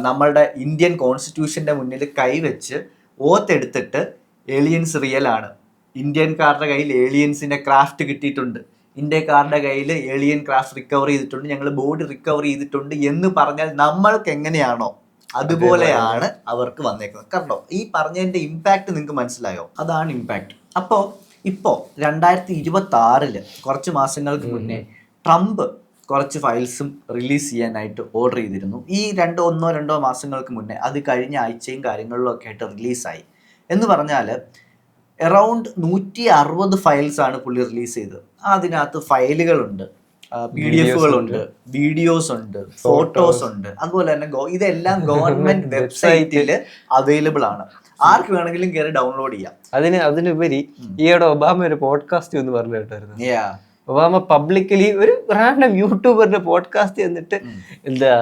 നമ്മളുടെ ഇന്ത്യൻ കോൺസ്റ്റിറ്റ്യൂഷൻ്റെ മുന്നിൽ കൈവച്ച് ഓത്തെടുത്തിട്ട് ഏലിയൻസ് റിയൽ ആണ്, ഇന്ത്യൻകാരുടെ കയ്യിൽ ഏലിയൻസിൻ്റെ ക്രാഫ്റ്റ് കിട്ടിയിട്ടുണ്ട്, ഇന്ത്യക്കാരുടെ കയ്യിൽ ഏലിയൻ ക്രാഫ്റ്റ് റിക്കവർ ചെയ്തിട്ടുണ്ട്, ഞങ്ങൾ ബോഡി റിക്കവർ ചെയ്തിട്ടുണ്ട് എന്ന് പറഞ്ഞാൽ നമ്മൾക്ക് എങ്ങനെയാണോ അതുപോലെയാണ് അവർക്ക് വന്നേക്കുന്നത്. കണ്ടോ, ഈ പറഞ്ഞതിന്റെ ഇമ്പാക്ട് നിങ്ങൾക്ക് മനസ്സിലായോ? അതാണ് ഇമ്പാക്ട്. അപ്പോൾ ഇപ്പോൾ 2026 കുറച്ച് മാസങ്ങൾക്ക് മുന്നേ ട്രംപ് കുറച്ച് ഫയൽസും റിലീസ് ചെയ്യാനായിട്ട് ഓർഡർ ചെയ്തിരുന്നു. ഈ ഒന്നോ രണ്ടോ മാസങ്ങൾക്ക് മുന്നേ, അത് കഴിഞ്ഞ ആഴ്ചയും കാര്യങ്ങളിലും ഒക്കെ ആയിട്ട് റിലീസായി. എന്ന് പറഞ്ഞാൽ അറൗണ്ട് 160 ഫയൽസ് ആണ് പുള്ളി റിലീസ് ചെയ്തത്. അതിനകത്ത് ഫയലുകളുണ്ട്, PDF-കളുണ്ട്, വീഡിയോസ് ഉണ്ട്, ഫോട്ടോസ് ഉണ്ട്, അതുപോലെ തന്നെ ഇതെല്ലാം ഗവൺമെന്റ് വെബ്സൈറ്റിൽ അവൈലബിൾ ആണ്. ആർക്ക് വേണമെങ്കിലും കയറി ഡൗൺലോഡ് ചെയ്യാം. അതിനുപരി ഈയിടെ ഒബാമ ഒരു പോഡ്കാസ്റ്റ് എന്ന് പറഞ്ഞു കേട്ടായിരുന്നു. ഒബാമ പബ്ലിക്കലി ഒരു റാൻഡം യൂട്യൂബറിന്റെ പോഡ്കാസ്റ്റ് എന്നിട്ട് എന്താ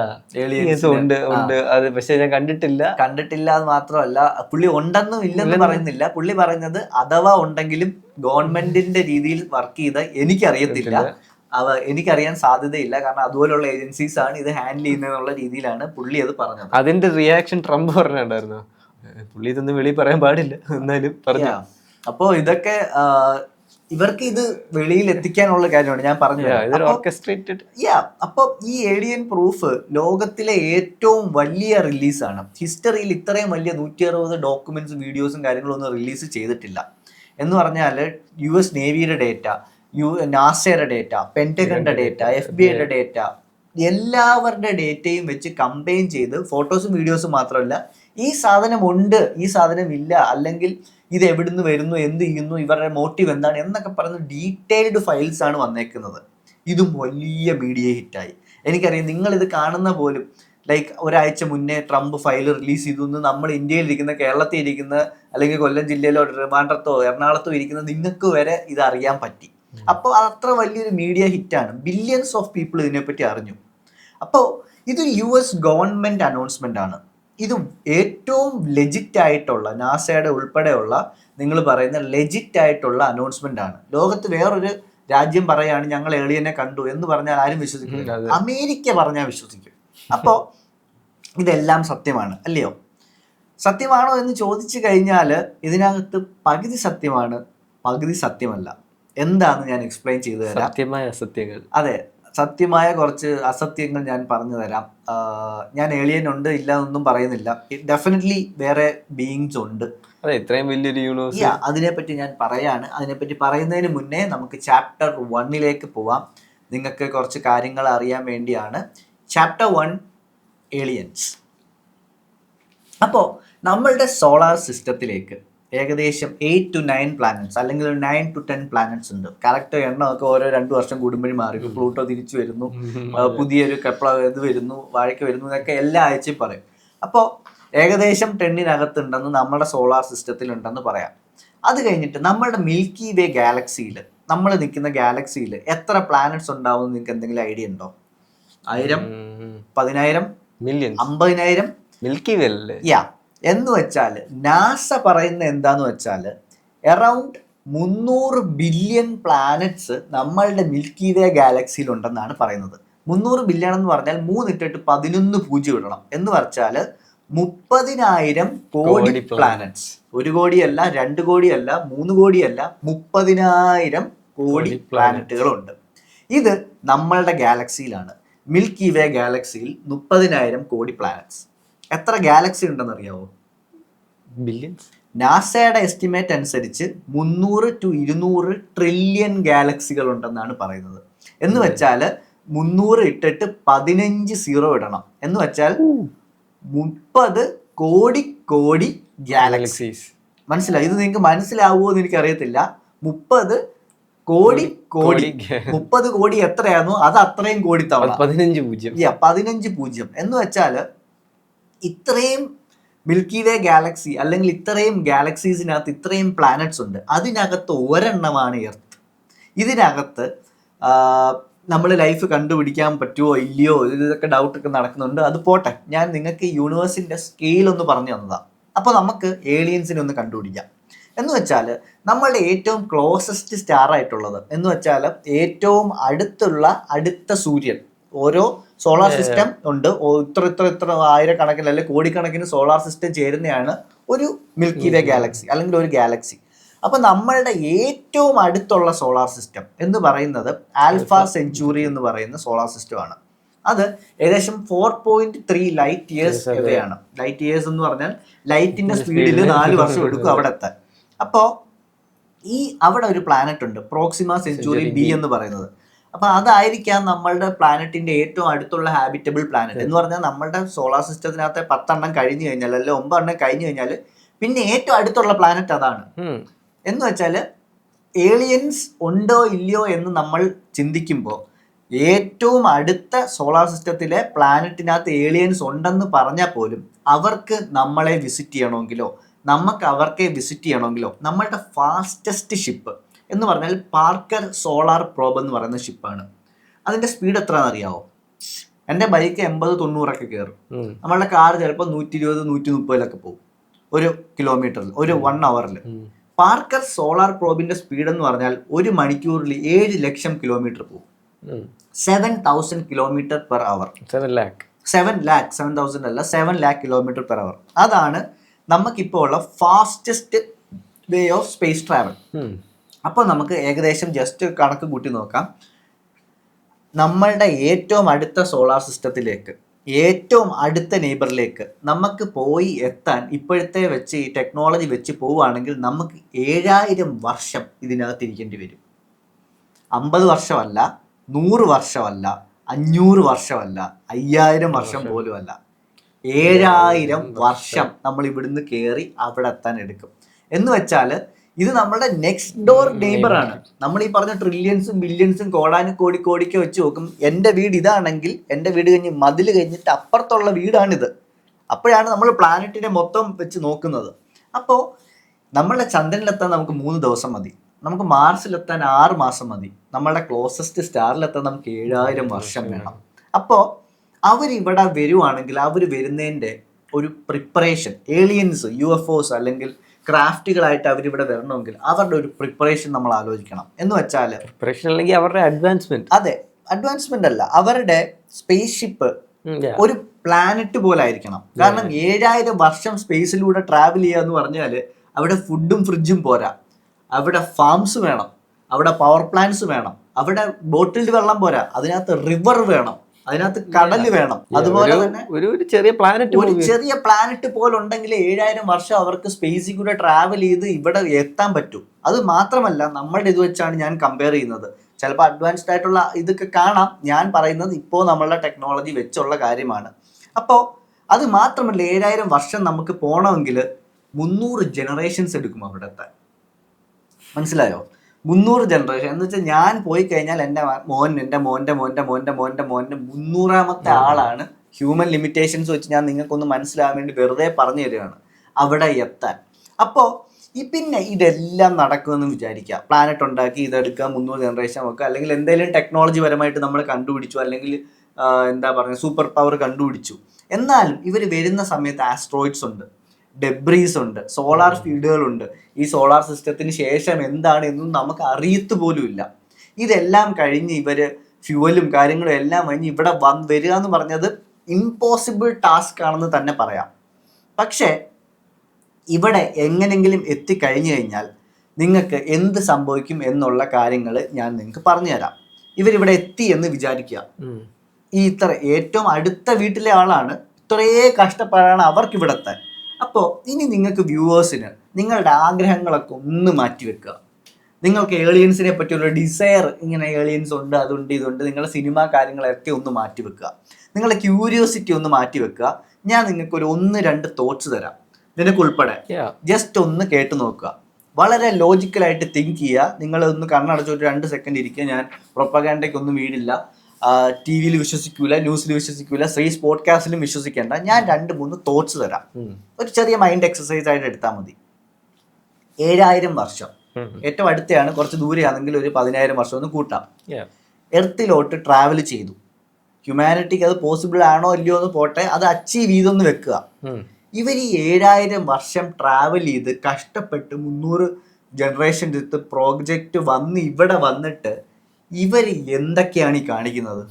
ഉണ്ട് അത്, പക്ഷെ ഞാൻ കണ്ടിട്ടില്ല. അത് മാത്രമല്ല, പുള്ളി ഉണ്ടെന്നും ഇല്ലെന്ന് പറയുന്നില്ല. പുള്ളി പറയുന്നത് അഥവാ ഉണ്ടെങ്കിലും ഗവൺമെന്റിന്റെ രീതിയിൽ വർക്ക് ചെയ്ത എനിക്കറിയത്തില്ല, എനിക്കറിയാൻ സാധ്യതയില്ല, കാരണം അതുപോലുള്ള ഏജൻസീസ് ആണ് ഇത് ഹാൻഡിൽ ചെയ്യുന്നതെന്നുള്ള രീതിയിലാണ് പുള്ളി അത് പറഞ്ഞത്. അതിന്റെ റിയാക്ഷൻ ട്രംപ് പറഞ്ഞിട്ടുണ്ടായിരുന്നു, പുള്ളി ഇതൊന്നും വെളിയിൽ പറയാൻ പാടില്ല എന്നാലും പറഞ്ഞു. അപ്പോ ഇതൊക്കെ ഇവർക്ക് ഇത് വെളിയിൽ എത്തിക്കാനുള്ള കാര്യമാണ് ഞാൻ പറഞ്ഞത്. അപ്പൊ ഈ ഏലിയൻ പ്രൂഫ് ലോകത്തിലെ ഏറ്റവും വലിയ റിലീസാണ്. ഹിസ്റ്ററിയിൽ ഇത്രയും വലിയ 160 ഡോക്യുമെന്റ്സും വീഡിയോസും കാര്യങ്ങളും ഒന്നും റിലീസ് ചെയ്തിട്ടില്ല. എന്ന് പറഞ്ഞാൽ US നേവിയുടെ ഡേറ്റ, നാസയുടെ ഡേറ്റ, പെന്റഗന്റെ ഡേറ്റ, FBI-യുടെ ഡേറ്റ, എല്ലാവരുടെ ഡേറ്റയും വെച്ച് കമ്പൈൻ ചെയ്ത് ഫോട്ടോസും വീഡിയോസും മാത്രമല്ല, ഈ സാധനം ഉണ്ട്, ഈ സാധനം ഇല്ല, അല്ലെങ്കിൽ ഇത് എവിടുന്ന് വരുന്നു, എന്ത് ചെയ്യുന്നു, ഇവരുടെ മോട്ടീവ് എന്താണ് എന്നൊക്കെ പറയുന്ന ഡീറ്റെയിൽഡ് ഫയൽസ് ആണ് വന്നേക്കുന്നത്. ഇതും വലിയ മീഡിയ ഹിറ്റായി. എനിക്കറിയാം നിങ്ങളിത് കാണുന്ന പോലും ലൈക്ക് ഒരാഴ്ച മുന്നേ ട്രംപ് ഫയൽ റിലീസ് ചെയ്തു എന്ന് നമ്മൾ ഇന്ത്യയിൽ ഇരിക്കുന്ന, കേരളത്തിൽ ഇരിക്കുന്ന, അല്ലെങ്കിൽ കൊല്ലം ജില്ലയിലോ ട്രിവാൻഡ്രത്തോ എറണാകുളത്തോ ഇരിക്കുന്ന നിങ്ങൾക്ക് വരെ ഇത് അറിയാൻ പറ്റി. അപ്പോൾ അത്ര വലിയൊരു മീഡിയ ഹിറ്റാണ്. ബില്യൺസ് ഓഫ് പീപ്പിൾ ഇതിനെപ്പറ്റി അറിഞ്ഞു. അപ്പോൾ ഇതൊരു US ഗവൺമെന്റ് അനൗൺസ്മെന്റ് ആണ്. ഇത് ഏറ്റവും ലെജിറ്റ് ആയിട്ടുള്ള, നാസയുടെ ഉൾപ്പെടെയുള്ള നിങ്ങൾ പറയുന്ന ലെജിറ്റ് ആയിട്ടുള്ള അനൗൺസ്മെന്റ് ആണ്. ലോകത്ത് വേറൊരു രാജ്യം പറയാണ് ഞങ്ങൾ ഏളിയനെ കണ്ടു എന്ന് പറഞ്ഞാൽ ആരും വിശ്വസിക്കില്ല. അമേരിക്ക പറഞ്ഞാൽ വിശ്വസിക്കും. അപ്പോൾ ഇതെല്ലാം സത്യമാണ്, അല്ലയോ? സത്യമാണോ എന്ന് ചോദിച്ചു കഴിഞ്ഞാൽ ഇതിനകത്ത് പകുതി സത്യമാണ്, പകുതി സത്യമല്ല. എന്താന്ന് ഞാൻ എക്സ്പ്ലെയിൻ ചെയ്തു തരാം. സത്യമായ അസത്യങ്ങൾ. അതെ, സത്യമായ കുറച്ച് അസത്യങ്ങൾ ഞാൻ പറഞ്ഞു തരാം. ഞാൻ ഏലിയൻ ഉണ്ട് ഇല്ല എന്നൊന്നും പറയുന്നില്ല. ഡെഫിനറ്റ്ലി വേറെ ബീയിങ്സ് ഉണ്ട്. അതെ, ഇത്രയും വലിയൊരു യൂണിവേഴ്സ്. അതിനെപ്പറ്റി ഞാൻ പറയാണ്. അതിനെപ്പറ്റി പറയുന്നതിന് മുന്നേ നമുക്ക് ചാപ്റ്റർ 1 പോവാം. നിങ്ങൾക്ക് കുറച്ച് കാര്യങ്ങൾ അറിയാൻ വേണ്ടിയാണ്. Chapter 1 aliens. അപ്പോൾ നമ്മളുടെ സോളാർ സിസ്റ്റത്തിലേക്ക് ഏകദേശം 8 to 9 പ്ലാനറ്റ്സ് അല്ലെങ്കിൽ 9 to 10 പ്ലാനറ്റ്സ് ഉണ്ട്. കറക്റ്റ് എണ്ണമൊക്കെ ഓരോ 2 വർഷം കൂടുമ്പോഴും മാറി. പ്ലൂട്ടോ തിരിച്ചു വരുന്നു, പുതിയൊരു ഇത് വരുന്നു, വാഴയ്ക്ക് വരുന്നു, ഇതൊക്കെ എല്ലാ ആഴ്ചയും പറയും. അപ്പോൾ ഏകദേശം 10-നകത്തുണ്ടെന്ന് നമ്മുടെ സോളാർ സിസ്റ്റത്തിൽ ഉണ്ടെന്ന് പറയാം. അത് കഴിഞ്ഞിട്ട് നമ്മളുടെ മിൽക്കി വേ ഗാലക്സിയിൽ, നമ്മൾ നിൽക്കുന്ന ഗാലക്സിയിൽ എത്ര പ്ലാനറ്റ്സ് ഉണ്ടാവും നിങ്ങൾക്ക് എന്തെങ്കിലും ഐഡിയ ഉണ്ടോ? 1000, 10000, മില്യൺ, 50000? മിൽക്കി വേ അല്ലേ? എന്ന് വെച്ചാൽ നാസ പറയുന്ന എന്താന്ന് വെച്ചാൽ അറൗണ്ട് 300 ബില്യൺ പ്ലാനറ്റ്സ് നമ്മളുടെ മിൽക്കി വേ ഗാലക്സിയിൽ ഉണ്ടെന്നാണ് പറയുന്നത്. 300 ബില്യൺ എന്ന് പറഞ്ഞാൽ 3 ഇട്ടിട്ട് 11 പൂജ്യം ഇടണം. എന്ന് വെച്ചാൽ 30,000 കോടി പ്ലാനറ്റ്സ്. 1 കോടിയല്ല, 2 കോടിയല്ല, 3 കോടിയല്ല, 30,000 കോടി പ്ലാനറ്റുകളുണ്ട്. ഇത് നമ്മളുടെ ഗാലക്സിയിലാണ്. മിൽക്കി വേ ഗാലക്സിയിൽ 30,000 കോടി പ്ലാനറ്റ്സ്. എത്ര ഗാലക്സി ഉണ്ടെന്ന് അറിയാവോ? ബില്യൺസ്. നാസയുടെ എസ്റ്റിമേറ്റ് അനുസരിച്ച് 300 to 200 ട്രില്യൺ ഗാലക്സികൾ ഉണ്ടെന്നാണ് പറയുന്നത്. എന്ന് വെച്ചാൽ 300 ഇട്ടിട്ട് 15 സീറോ ഇടണം. എന്ന് വെച്ചാൽ 30 കോടി കോടി ഗാലക്സീസ്. മനസ്സിലായി? ഇത് നിങ്ങൾക്ക് മനസ്സിലാവുമോ എന്ന് എനിക്കറിയത്തില്ല. 30 കോടി കോടി 30 കോടി എത്രയാണോ അത് അത്രയും കോടി തവണ 15 പൂജ്യം. എന്ന് വെച്ചാൽ ഇത്രയും മിൽക്കി വേ ഗാലക്സി അല്ലെങ്കിൽ ഇത്രയും ഗാലക്സീസിനകത്ത് ഇത്രയും പ്ലാനറ്റ്സ് ഉണ്ട്. അതിനകത്ത് ഒരെണ്ണമാണ് എർത്ത്. ഇതിനകത്ത് നമ്മൾ ലൈഫ് കണ്ടുപിടിക്കാൻ പറ്റുമോ ഇല്ലയോ ഇതൊക്കെ ഡൗട്ടൊക്കെ നടക്കുന്നുണ്ട്. അത് പോട്ടെ, ഞാൻ നിങ്ങൾക്ക് യൂണിവേഴ്സിൻ്റെ സ്കെയിൽ ഒന്ന് പറഞ്ഞു തന്നതാണ്. അപ്പോൾ നമുക്ക് ഏലിയൻസിനെ ഒന്ന് കണ്ടുപിടിക്കാം. എന്ന് വെച്ചാൽ നമ്മളുടെ ഏറ്റവും ക്ലോസസ്റ്റ് സ്റ്റാർ ആയിട്ടുള്ളത്, എന്ന് വെച്ചാൽ ഏറ്റവും അടുത്ത സൂര്യൻ, ഓരോ സോളാർ സിസ്റ്റം ഉണ്ട്, ഇത്ര ആയിരക്കണക്കിന് അല്ലെങ്കിൽ കോടിക്കണക്കിന് സോളാർ സിസ്റ്റം ചേരുന്നതാണ് ഒരു മിൽക്കി വേ ഗാലക്സി അല്ലെങ്കിൽ ഒരു ഗാലക്സി. അപ്പോൾ നമ്മളുടെ ഏറ്റവും അടുത്തുള്ള സോളാർ സിസ്റ്റം എന്ന് പറയുന്നത് ആൽഫ സെഞ്ചുറി എന്ന് പറയുന്ന സോളാർ സിസ്റ്റമാണ്. അത് ഏകദേശം 4.3 ലൈറ്റ് ഇയേഴ്സ് എവയാണ്. ലൈറ്റ് ഇയേഴ്സ് എന്ന് പറഞ്ഞാൽ ലൈറ്റിന്റെ സ്പീഡിൽ 4 വർഷം എടുക്കും അവിടെ എത്താൻ. അപ്പോൾ അവിടെ ഒരു പ്ലാനറ്റ് ഉണ്ട്, പ്രോക്സിമ സെഞ്ചുറി ബി എന്ന് പറയുന്നത്. അപ്പൊ അതായിരിക്കാം നമ്മളുടെ പ്ലാനറ്റിന്റെ ഏറ്റവും അടുത്തുള്ള ഹാബിറ്റബിൾ പ്ലാനറ്റ് എന്ന് പറഞ്ഞാൽ നമ്മളുടെ സോളാർ സിസ്റ്റത്തിനകത്തെ 10 എണ്ണം കഴിഞ്ഞു കഴിഞ്ഞാൽ, അല്ലെ 9 എണ്ണം കഴിഞ്ഞു കഴിഞ്ഞാൽ പിന്നെ ഏറ്റവും അടുത്തുള്ള പ്ലാനറ്റ് അതാണ്. എന്ന് വെച്ചാൽ ഏലിയൻസ് ഉണ്ടോ ഇല്ലയോ എന്ന് നമ്മൾ ചിന്തിക്കുമ്പോൾ ഏറ്റവും അടുത്ത സോളാർ സിസ്റ്റത്തിലെ പ്ലാനറ്റിനകത്ത് ഏലിയൻസ് ഉണ്ടെന്ന് പറഞ്ഞാൽ പോലും അവർക്ക് നമ്മളെ വിസിറ്റ് ചെയ്യണമെങ്കിലോ നമുക്ക് അവർക്കെ വിസിറ്റ് ചെയ്യണമെങ്കിലോ നമ്മളുടെ ഫാസ്റ്റസ്റ്റ് ഷിപ്പ് എന്ന് പറഞ്ഞാൽ പാർക്കർ സോളാർ പ്രോബ് എന്ന് പറയുന്ന ഷിപ്പാണ്. അതിന്റെ സ്പീഡ് എത്രയാണെന്ന് അറിയാവോ? എൻ്റെ ബൈക്ക് 80-90 കയറും. നമ്മളുടെ കാർ ചിലപ്പോൾ 120-130 പോകും ഒരു കിലോമീറ്ററിൽ, ഒരു 1 അവറിൽ. പാർക്കർ സോളാർ പ്രോബിന്റെ സ്പീഡ് എന്ന് പറഞ്ഞാൽ 1 മണിക്കൂറിൽ 7 ലക്ഷം കിലോമീറ്റർ പോകും. 7,000 കിലോമീറ്റർ പെർ അവർ. 7,000 അല്ല, 7 lakh കിലോമീറ്റർ പെർ അവർ. അതാണ് നമുക്കിപ്പോൾ ഉള്ള fastest way of space travel. അപ്പോൾ നമുക്ക് ഏകദേശം ജസ്റ്റ് കണക്ക് കൂട്ടി നോക്കാം. നമ്മളുടെ ഏറ്റവും അടുത്ത സോളാർ സിസ്റ്റത്തിലേക്ക്, ഏറ്റവും അടുത്ത നെയ്ബറിലേക്ക് നമുക്ക് പോയി എത്താൻ ഇപ്പോഴത്തെ വെച്ച് ഈ ടെക്നോളജി വെച്ച് പോവുകയാണെങ്കിൽ നമുക്ക് 7000 വർഷം ഇതിനകത്ത് ഇരിക്കേണ്ടി വരും. 50 വർഷമല്ല, 100 വർഷമല്ല, 500 വർഷമല്ല, 5000 വർഷം പോലും അല്ല, 7000 വർഷം നമ്മൾ ഇവിടുന്ന് കയറി അവിടെ എത്താൻ എടുക്കും. എന്ന് വെച്ചാൽ ഇത് നമ്മളുടെ നെക്സ്റ്റ് ഡോർ നെയ്ബർ ആണ്. നമ്മൾ ഈ പറഞ്ഞ ട്രില്യൺസും ബില്യൺസും കോടിക്ക് വെച്ച് നോക്കും. എൻ്റെ വീട് ഇതാണെങ്കിൽ എൻ്റെ വീട് കഴിഞ്ഞ് മതിൽ കഴിഞ്ഞിട്ട് അപ്പുറത്തുള്ള വീടാണിത്. അപ്പോഴാണ് നമ്മൾ പ്ലാനറ്റിനെ മൊത്തം വെച്ച് നോക്കുന്നത്. അപ്പോൾ നമ്മളുടെ ചന്ദ്രനിലെത്താൻ നമുക്ക് 3 ദിവസം മതി, നമുക്ക് മാർസിലെത്താൻ 6 മാസം മതി, നമ്മളുടെ ക്ലോസസ്റ്റ് സ്റ്റാറിലെത്താൻ നമുക്ക് 7000 വർഷം വേണം. അപ്പോൾ അവരിവിടെ വരുവാണെങ്കിൽ അവർ വരുന്നതിൻ്റെ ഒരു പ്രിപ്പറേഷൻ, ഏലിയൻസ്, UFOs അല്ലെങ്കിൽ ക്രാഫ്റ്റുകളായിട്ട് അവരിവിടെ വരണമെങ്കിൽ അവരുടെ ഒരു പ്രിപ്പറേഷൻ നമ്മൾ ആലോചിക്കണം. എന്ന് വെച്ചാൽ പ്രിപ്പറേഷൻ അല്ലെങ്കിൽ അവരുടെ അഡ്വാൻസ്മെന്റ്. അതെ, അഡ്വാൻസ്മെന്റ് അല്ല, അവരുടെ സ്പേസ് ഷിപ്പ് ഒരു പ്ലാനറ്റ് പോലെ ആയിരിക്കണം. കാരണം 7000 വർഷം സ്പേസിലൂടെ ട്രാവൽ ചെയ്യുക എന്ന് പറഞ്ഞാൽ അവിടെ ഫുഡും ഫ്രിഡ്ജും പോരാ, അവിടെ ഫാംസ് വേണം, അവിടെ പവർ പ്ലാന്റ്സ് വേണം, അവിടെ ബോട്ടിൽഡ് വെള്ളം പോരാ, അതിനകത്ത് റിവർ വേണം, അതിനകത്ത് കടല് വേണം. അതുപോലെ തന്നെ ഒരു ചെറിയ പ്ലാനറ്റ് പോലെ ഉണ്ടെങ്കിൽ 7000 വർഷം അവർക്ക് സ്പേസിൽ കൂടെ ട്രാവൽ ചെയ്ത് ഇവിടെ എത്താൻ പറ്റും. അത് മാത്രമല്ല, നമ്മളുടെ ഇത് വെച്ചാണ് ഞാൻ കമ്പയർ ചെയ്യുന്നത്. ചിലപ്പോൾ അഡ്വാൻസ്ഡ് ആയിട്ടുള്ള ഇതൊക്കെ കാണാം, ഞാൻ പറയുന്നത് ഇപ്പോൾ നമ്മളുടെ ടെക്നോളജി വെച്ചുള്ള കാര്യമാണ്. അപ്പോൾ അത് മാത്രമല്ല, 7000 വർഷം നമുക്ക് പോകണമെങ്കിൽ 300 ജനറേഷൻസ് എടുക്കും അവിടെ എത്താൻ. മനസ്സിലായോ? 300 ജനറേഷൻ എന്ന് വെച്ചാൽ ഞാൻ പോയി കഴിഞ്ഞാൽ എൻ്റെ മോൻ്റെ 300ാമത്തെ ആളാണ്. ഹ്യൂമൻ ലിമിറ്റേഷൻസ് വെച്ച് ഞാൻ നിങ്ങൾക്കൊന്ന് മനസ്സിലാകാൻ വേണ്ടി വെറുതെ പറഞ്ഞു തരികയാണ് അവിടെ എത്താൻ. അപ്പോൾ പിന്നെ ഇതെല്ലാം നടക്കുമെന്ന് വിചാരിക്കുക. പ്ലാനറ്റ് ഉണ്ടാക്കി ഇതെടുക്കുക, 300 ജനറേഷൻ വെക്കുക, അല്ലെങ്കിൽ എന്തെങ്കിലും ടെക്നോളജി പരമായിട്ട് നമ്മൾ കണ്ടുപിടിച്ചു, അല്ലെങ്കിൽ എന്താ പറയുക സൂപ്പർ പവർ കണ്ടുപിടിച്ചു. എന്നാലും ഇവർ വരുന്ന സമയത്ത് ആസ്ട്രോയിഡ്സ് ഉണ്ട്, ഡെബ്രീസ് ഉണ്ട്, സോളാർ ഫീൽഡുകളുണ്ട്. ഈ സോളാർ സിസ്റ്റത്തിന് ശേഷം എന്താണ് എന്നും നമുക്ക് അറിയത്തു പോലും ഇല്ല. ഇതെല്ലാം കഴിഞ്ഞ് ഇവര് ഫ്യൂവലും കാര്യങ്ങളും എല്ലാം കഴിഞ്ഞ് ഇവിടെ വരിക എന്ന് പറഞ്ഞത് ഇമ്പോസിബിൾ ടാസ്ക് ആണെന്ന് തന്നെ പറയാം. പക്ഷേ ഇവിടെ എങ്ങനെങ്കിലും എത്തിക്കഴിഞ്ഞു കഴിഞ്ഞാൽ നിങ്ങൾക്ക് എന്ത് സംഭവിക്കും എന്നുള്ള കാര്യങ്ങൾ ഞാൻ നിങ്ങൾക്ക് പറഞ്ഞുതരാം. ഇവരിവിടെ എത്തി എന്ന് വിചാരിക്കുക. ഏറ്റവും അടുത്ത വീട്ടിലെ ആളാണ്, ഇത്രയേ കഷ്ടപ്പാടാണ് അവർക്ക് ഇവിടെ എത്താൻ. അപ്പോൾ ഇനി നിങ്ങൾക്ക് വ്യൂവേഴ്സിന് നിങ്ങളുടെ ആഗ്രഹങ്ങളൊക്കെ ഒന്ന് മാറ്റിവെക്കുക. നിങ്ങൾക്ക് ഏലിയൻസിനെ പറ്റിയുള്ള ഡിസയർ, ഇങ്ങനെ ഏലിയൻസ് ഉണ്ട്, അതുണ്ട്, ഇതുണ്ട്, നിങ്ങളുടെ സിനിമ കാര്യങ്ങളൊക്കെ ഒന്ന് മാറ്റിവെക്കുക. നിങ്ങളുടെ ക്യൂരിയോസിറ്റി ഒന്ന് മാറ്റിവെക്കുക. ഞാൻ നിങ്ങൾക്ക് ഒരു 1-2 തോട്ട്സ് തരാം, നിനക്ക് ഉൾപ്പെടെ. ജസ്റ്റ് ഒന്ന് കേട്ട് നോക്കുക, വളരെ ലോജിക്കലായിട്ട് തിങ്ക് ചെയ്യുക. നിങ്ങളൊന്ന് കണ്ണടച്ച് ഒരു 2 സെക്കൻഡ് ഇരിക്കുക. ഞാൻ പ്രൊപ്പഗാൻഡയ്ക്കൊന്നും വീടില്ല, TV-യിൽ വിശ്വസിക്കൂല, ന്യൂസിൽ വിശ്വസിക്കൂല, ശ്രീസ് പോഡ്കാസ്റ്റിലും വിശ്വസിക്കേണ്ട. ഞാൻ 2-3 തോട്ട്സ് തരാം, ഒരു ചെറിയ മൈൻഡ് എക്സസൈസ് ആയിട്ട് എടുത്താൽ മതി. 7000 വർഷം ഏറ്റവും അടുത്തെയാണ്, കുറച്ച് ദൂരെയാണെങ്കിൽ ഒരു 10000 വർഷം ഒന്ന് കൂട്ടാം. എർത്തിലോട്ട് ട്രാവൽ ചെയ്തു. ഹ്യൂമാനിറ്റിക്ക് അത് പോസിബിൾ ആണോ ഇല്ലയോ എന്ന് പോട്ടെ, അത് അച്ചീവ് ചെയ്തൊന്ന് വെക്കുക. ഇവർ ഈ 7000 വർഷം ട്രാവൽ ചെയ്ത് കഷ്ടപ്പെട്ട് 300 ജനറേഷൻ എടുത്ത് പ്രോജക്റ്റ് വന്ന് ഇവിടെ വന്നിട്ട് ഇവർ എന്തൊക്കെയാണ് ഈ കാണിക്കുന്നത്?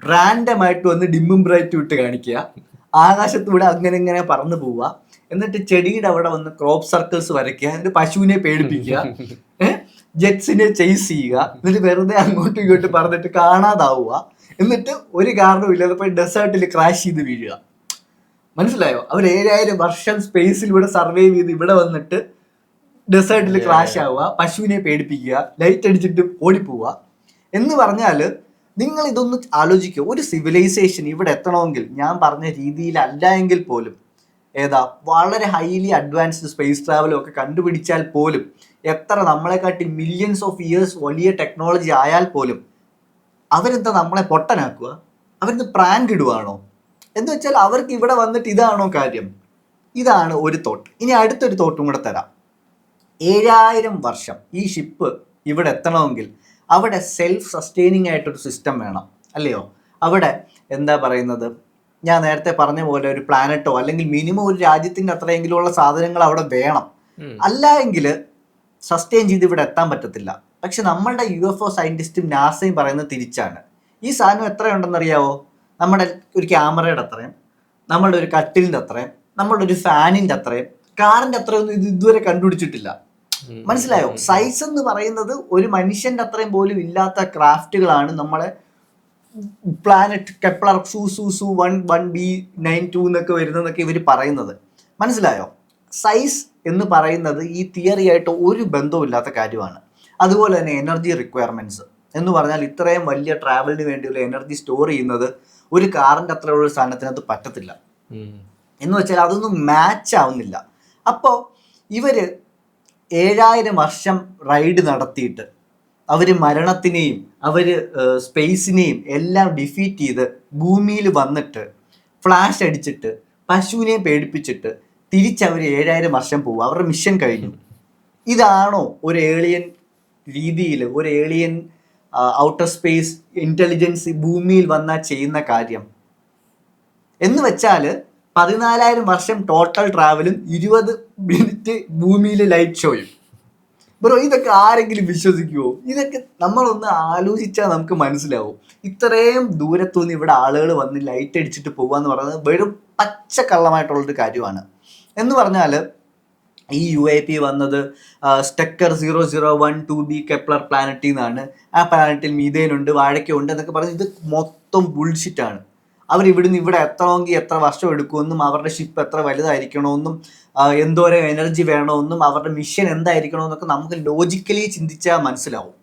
റാൻഡമായിട്ട് വന്ന് ഡിമ്മും ബ്രൈറ്റും ഇട്ട് കാണിക്കുക, ആകാശത്തൂടെ അങ്ങനെ ഇങ്ങനെ പറന്നു പോവുക, എന്നിട്ട് ചെടിയുടെ അവിടെ വന്ന് ക്രോപ്പ് സർക്കിൾസ് വരയ്ക്കുക, എന്നിട്ട് പശുവിനെ പേടിപ്പിക്കുക, ജെറ്റ്സിനെ ചേസ് ചെയ്യുക, എന്നിട്ട് വെറുതെ അങ്ങോട്ടും ഇങ്ങോട്ടും പറഞ്ഞിട്ട് കാണാതാവുക, എന്നിട്ട് ഒരു കാരണവും ഇല്ലാതെ പോയി ഡെസേർട്ടിൽ ക്രാഷ് ചെയ്ത് വീഴുക. മനസ്സിലായോ? അവർ 7000 വർഷം സ്പേസിലൂടെ സർവൈവ് ചെയ്ത് ഇവിടെ വന്നിട്ട് ഡെസേർട്ടിൽ ക്രാഷ് ആവുക, പശുവിനെ പേടിപ്പിക്കുക, ലൈറ്റ് അടിച്ചിട്ട് ഓടിപ്പോവുക എന്ന് പറഞ്ഞാൽ നിങ്ങൾ ഇതൊന്ന് ആലോചിക്കുക. ഒരു സിവിലൈസേഷൻ ഇവിടെ എത്തണമെങ്കിൽ ഞാൻ പറഞ്ഞ രീതിയിലല്ല എങ്കിൽ പോലും വളരെ ഹൈലി അഡ്വാൻസ്ഡ് സ്പേസ് ട്രാവലും ഒക്കെ കണ്ടുപിടിച്ചാൽ പോലും, എത്ര നമ്മളെക്കാട്ടി മില്യൺസ് ഓഫ് ഇയേഴ്സ് വലിയ ടെക്നോളജി ആയാൽ പോലും അവരെന്താ നമ്മളെ പൊട്ടനാക്കുക? അവരെന്ത് പ്രാങ്ക് ഇടുവാണോ? എന്ന് വെച്ചാൽ അവർക്ക് ഇവിടെ വന്നിട്ട് ഇതാണോ കാര്യം? ഇതാണ് ഒരു തോട്ട്. ഇനി അടുത്തൊരു തോട്ടും കൂടെ തരാം. 7000 വർഷം ഈ ഷിപ്പ് ഇവിടെ എത്തണമെങ്കിൽ അവിടെ സെൽഫ് സസ്റ്റെയിനിങ് ആയിട്ടൊരു സിസ്റ്റം വേണം, അല്ലയോ? അവിടെ എന്താ പറയുന്നത്, ഞാൻ നേരത്തെ പറഞ്ഞ പോലെ ഒരു പ്ലാനറ്റോ അല്ലെങ്കിൽ മിനിമം ഒരു രാജ്യത്തിൻ്റെ അത്രയെങ്കിലും ഉള്ള സാധനങ്ങൾ അവിടെ വേണം. അല്ല എങ്കിൽ സസ്റ്റെയിൻ ചെയ്ത് ഇവിടെ എത്താൻ പറ്റത്തില്ല. പക്ഷെ നമ്മളുടെ UFO സയൻറ്റിസ്റ്റും നാസയും പറയുന്നത് തിരിച്ചാണ്. ഈ സാധനം എത്രയുണ്ടെന്നറിയാവോ? നമ്മുടെ ഒരു ക്യാമറയുടെ അത്രയും, നമ്മളുടെ ഒരു കട്ടിലിൻ്റെ അത്രയും, നമ്മളുടെ ഒരു ഫാനിൻ്റെ അത്രയും, കാറിൻ്റെ അത്രയൊന്നും ഇത് ഇതുവരെ കണ്ടുപിടിച്ചിട്ടില്ല. മനസ്സിലായോ? സൈസ് എന്ന് പറയുന്നത് ഒരു മനുഷ്യന്റെ അത്രയും പോലും ഇല്ലാത്ത ക്രാഫ്റ്റുകളാണ് നമ്മളെ പ്ലാനറ്റ് കെപ്ലർ 1b92 എന്നൊക്കെ വരുന്നതൊക്കെ ഇവർ പറയുന്നത്. മനസ്സിലായോ? സൈസ് എന്ന് പറയുന്നത് ഈ തിയറി ആയിട്ട് ഒരു ബന്ധവുമില്ലാത്ത കാര്യമാണ്. അതുപോലെ തന്നെ എനർജി റിക്വയർമെന്റ്സ് എന്ന് പറഞ്ഞാൽ ഇത്രയും വലിയ ട്രാവലിന് വേണ്ടിയുള്ള എനർജി സ്റ്റോർ ചെയ്യുന്നത് ഒരു കാറിൻ്റെ അത്രയുള്ള സാധനത്തിനകത്ത് പറ്റത്തില്ല. എന്ന് വെച്ചാൽ അതൊന്നും മാച്ച് ആവുന്നില്ല. അപ്പോൾ ഇവര് 7000 വർഷം റൈഡ് നടത്തിയിട്ട് അവർ മരണത്തിനെയും അവർ സ്പേസിനെയും എല്ലാം ഡിഫീറ്റ് ചെയ്ത് ഭൂമിയിൽ വന്നിട്ട് ഫ്ലാഷ് അടിച്ചിട്ട് പശുവിനെ പേടിപ്പിച്ചിട്ട് തിരിച്ചവർ 7000 വർഷം പോകും. അവരുടെ മിഷൻ കഴിഞ്ഞു. ഇതാണോ ഒരു ഏളിയൻ രീതിയിൽ, ഒരു ഏളിയൻ ഔട്ടർ സ്പേസ് ഇൻ്റലിജൻസ് ഭൂമിയിൽ വന്നാൽ ചെയ്യുന്ന കാര്യം? എന്ന് വെച്ചാൽ 14000 വർഷം ടോട്ടൽ ട്രാവലും 20 മിനിറ്റ് ഭൂമിയിൽ ലൈറ്റ് ഷോയും. ബ്രോ, ഇതൊക്കെ ആരെങ്കിലും വിശ്വസിക്കുമോ? ഇതൊക്കെ നമ്മളൊന്ന് ആലോചിച്ചാൽ നമുക്ക് മനസ്സിലാവും. ഇത്രയും ദൂരത്തുനിന്ന് ഇവിടെ ആളുകൾ വന്ന് ലൈറ്റ് അടിച്ചിട്ട് പോവാന്ന് പറയുന്നത് വെറും പച്ചക്കള്ളമായിട്ടുള്ളൊരു കാര്യമാണ്. എന്ന് പറഞ്ഞാൽ ഈ UAP വന്നത് സ്റ്റെക്കർ 0012b കെപ്ലർ പ്ലാനറ്റിൽ നിന്നാണ്. ആ പ്ലാനറ്റിൽ മീഥേനുണ്ട്, വാഴയ്ക്കുണ്ട് എന്നൊക്കെ പറഞ്ഞ് ഇത് മൊത്തം ബുൾഷിറ്റാണ്. അവരിവിടുന്ന് ഇവിടെ എത്തണമെങ്കിൽ എത്ര വർഷം എടുക്കുമെന്നും അവരുടെ ഷിപ്പ് എത്ര വലുതായിരിക്കണമെന്നും എന്തോരം എനർജി വേണമെന്നും അവരുടെ മിഷൻ എന്തായിരിക്കണമെന്നൊക്കെ നമുക്ക് ലോജിക്കലി ചിന്തിച്ചാൽ മനസ്സിലാവും.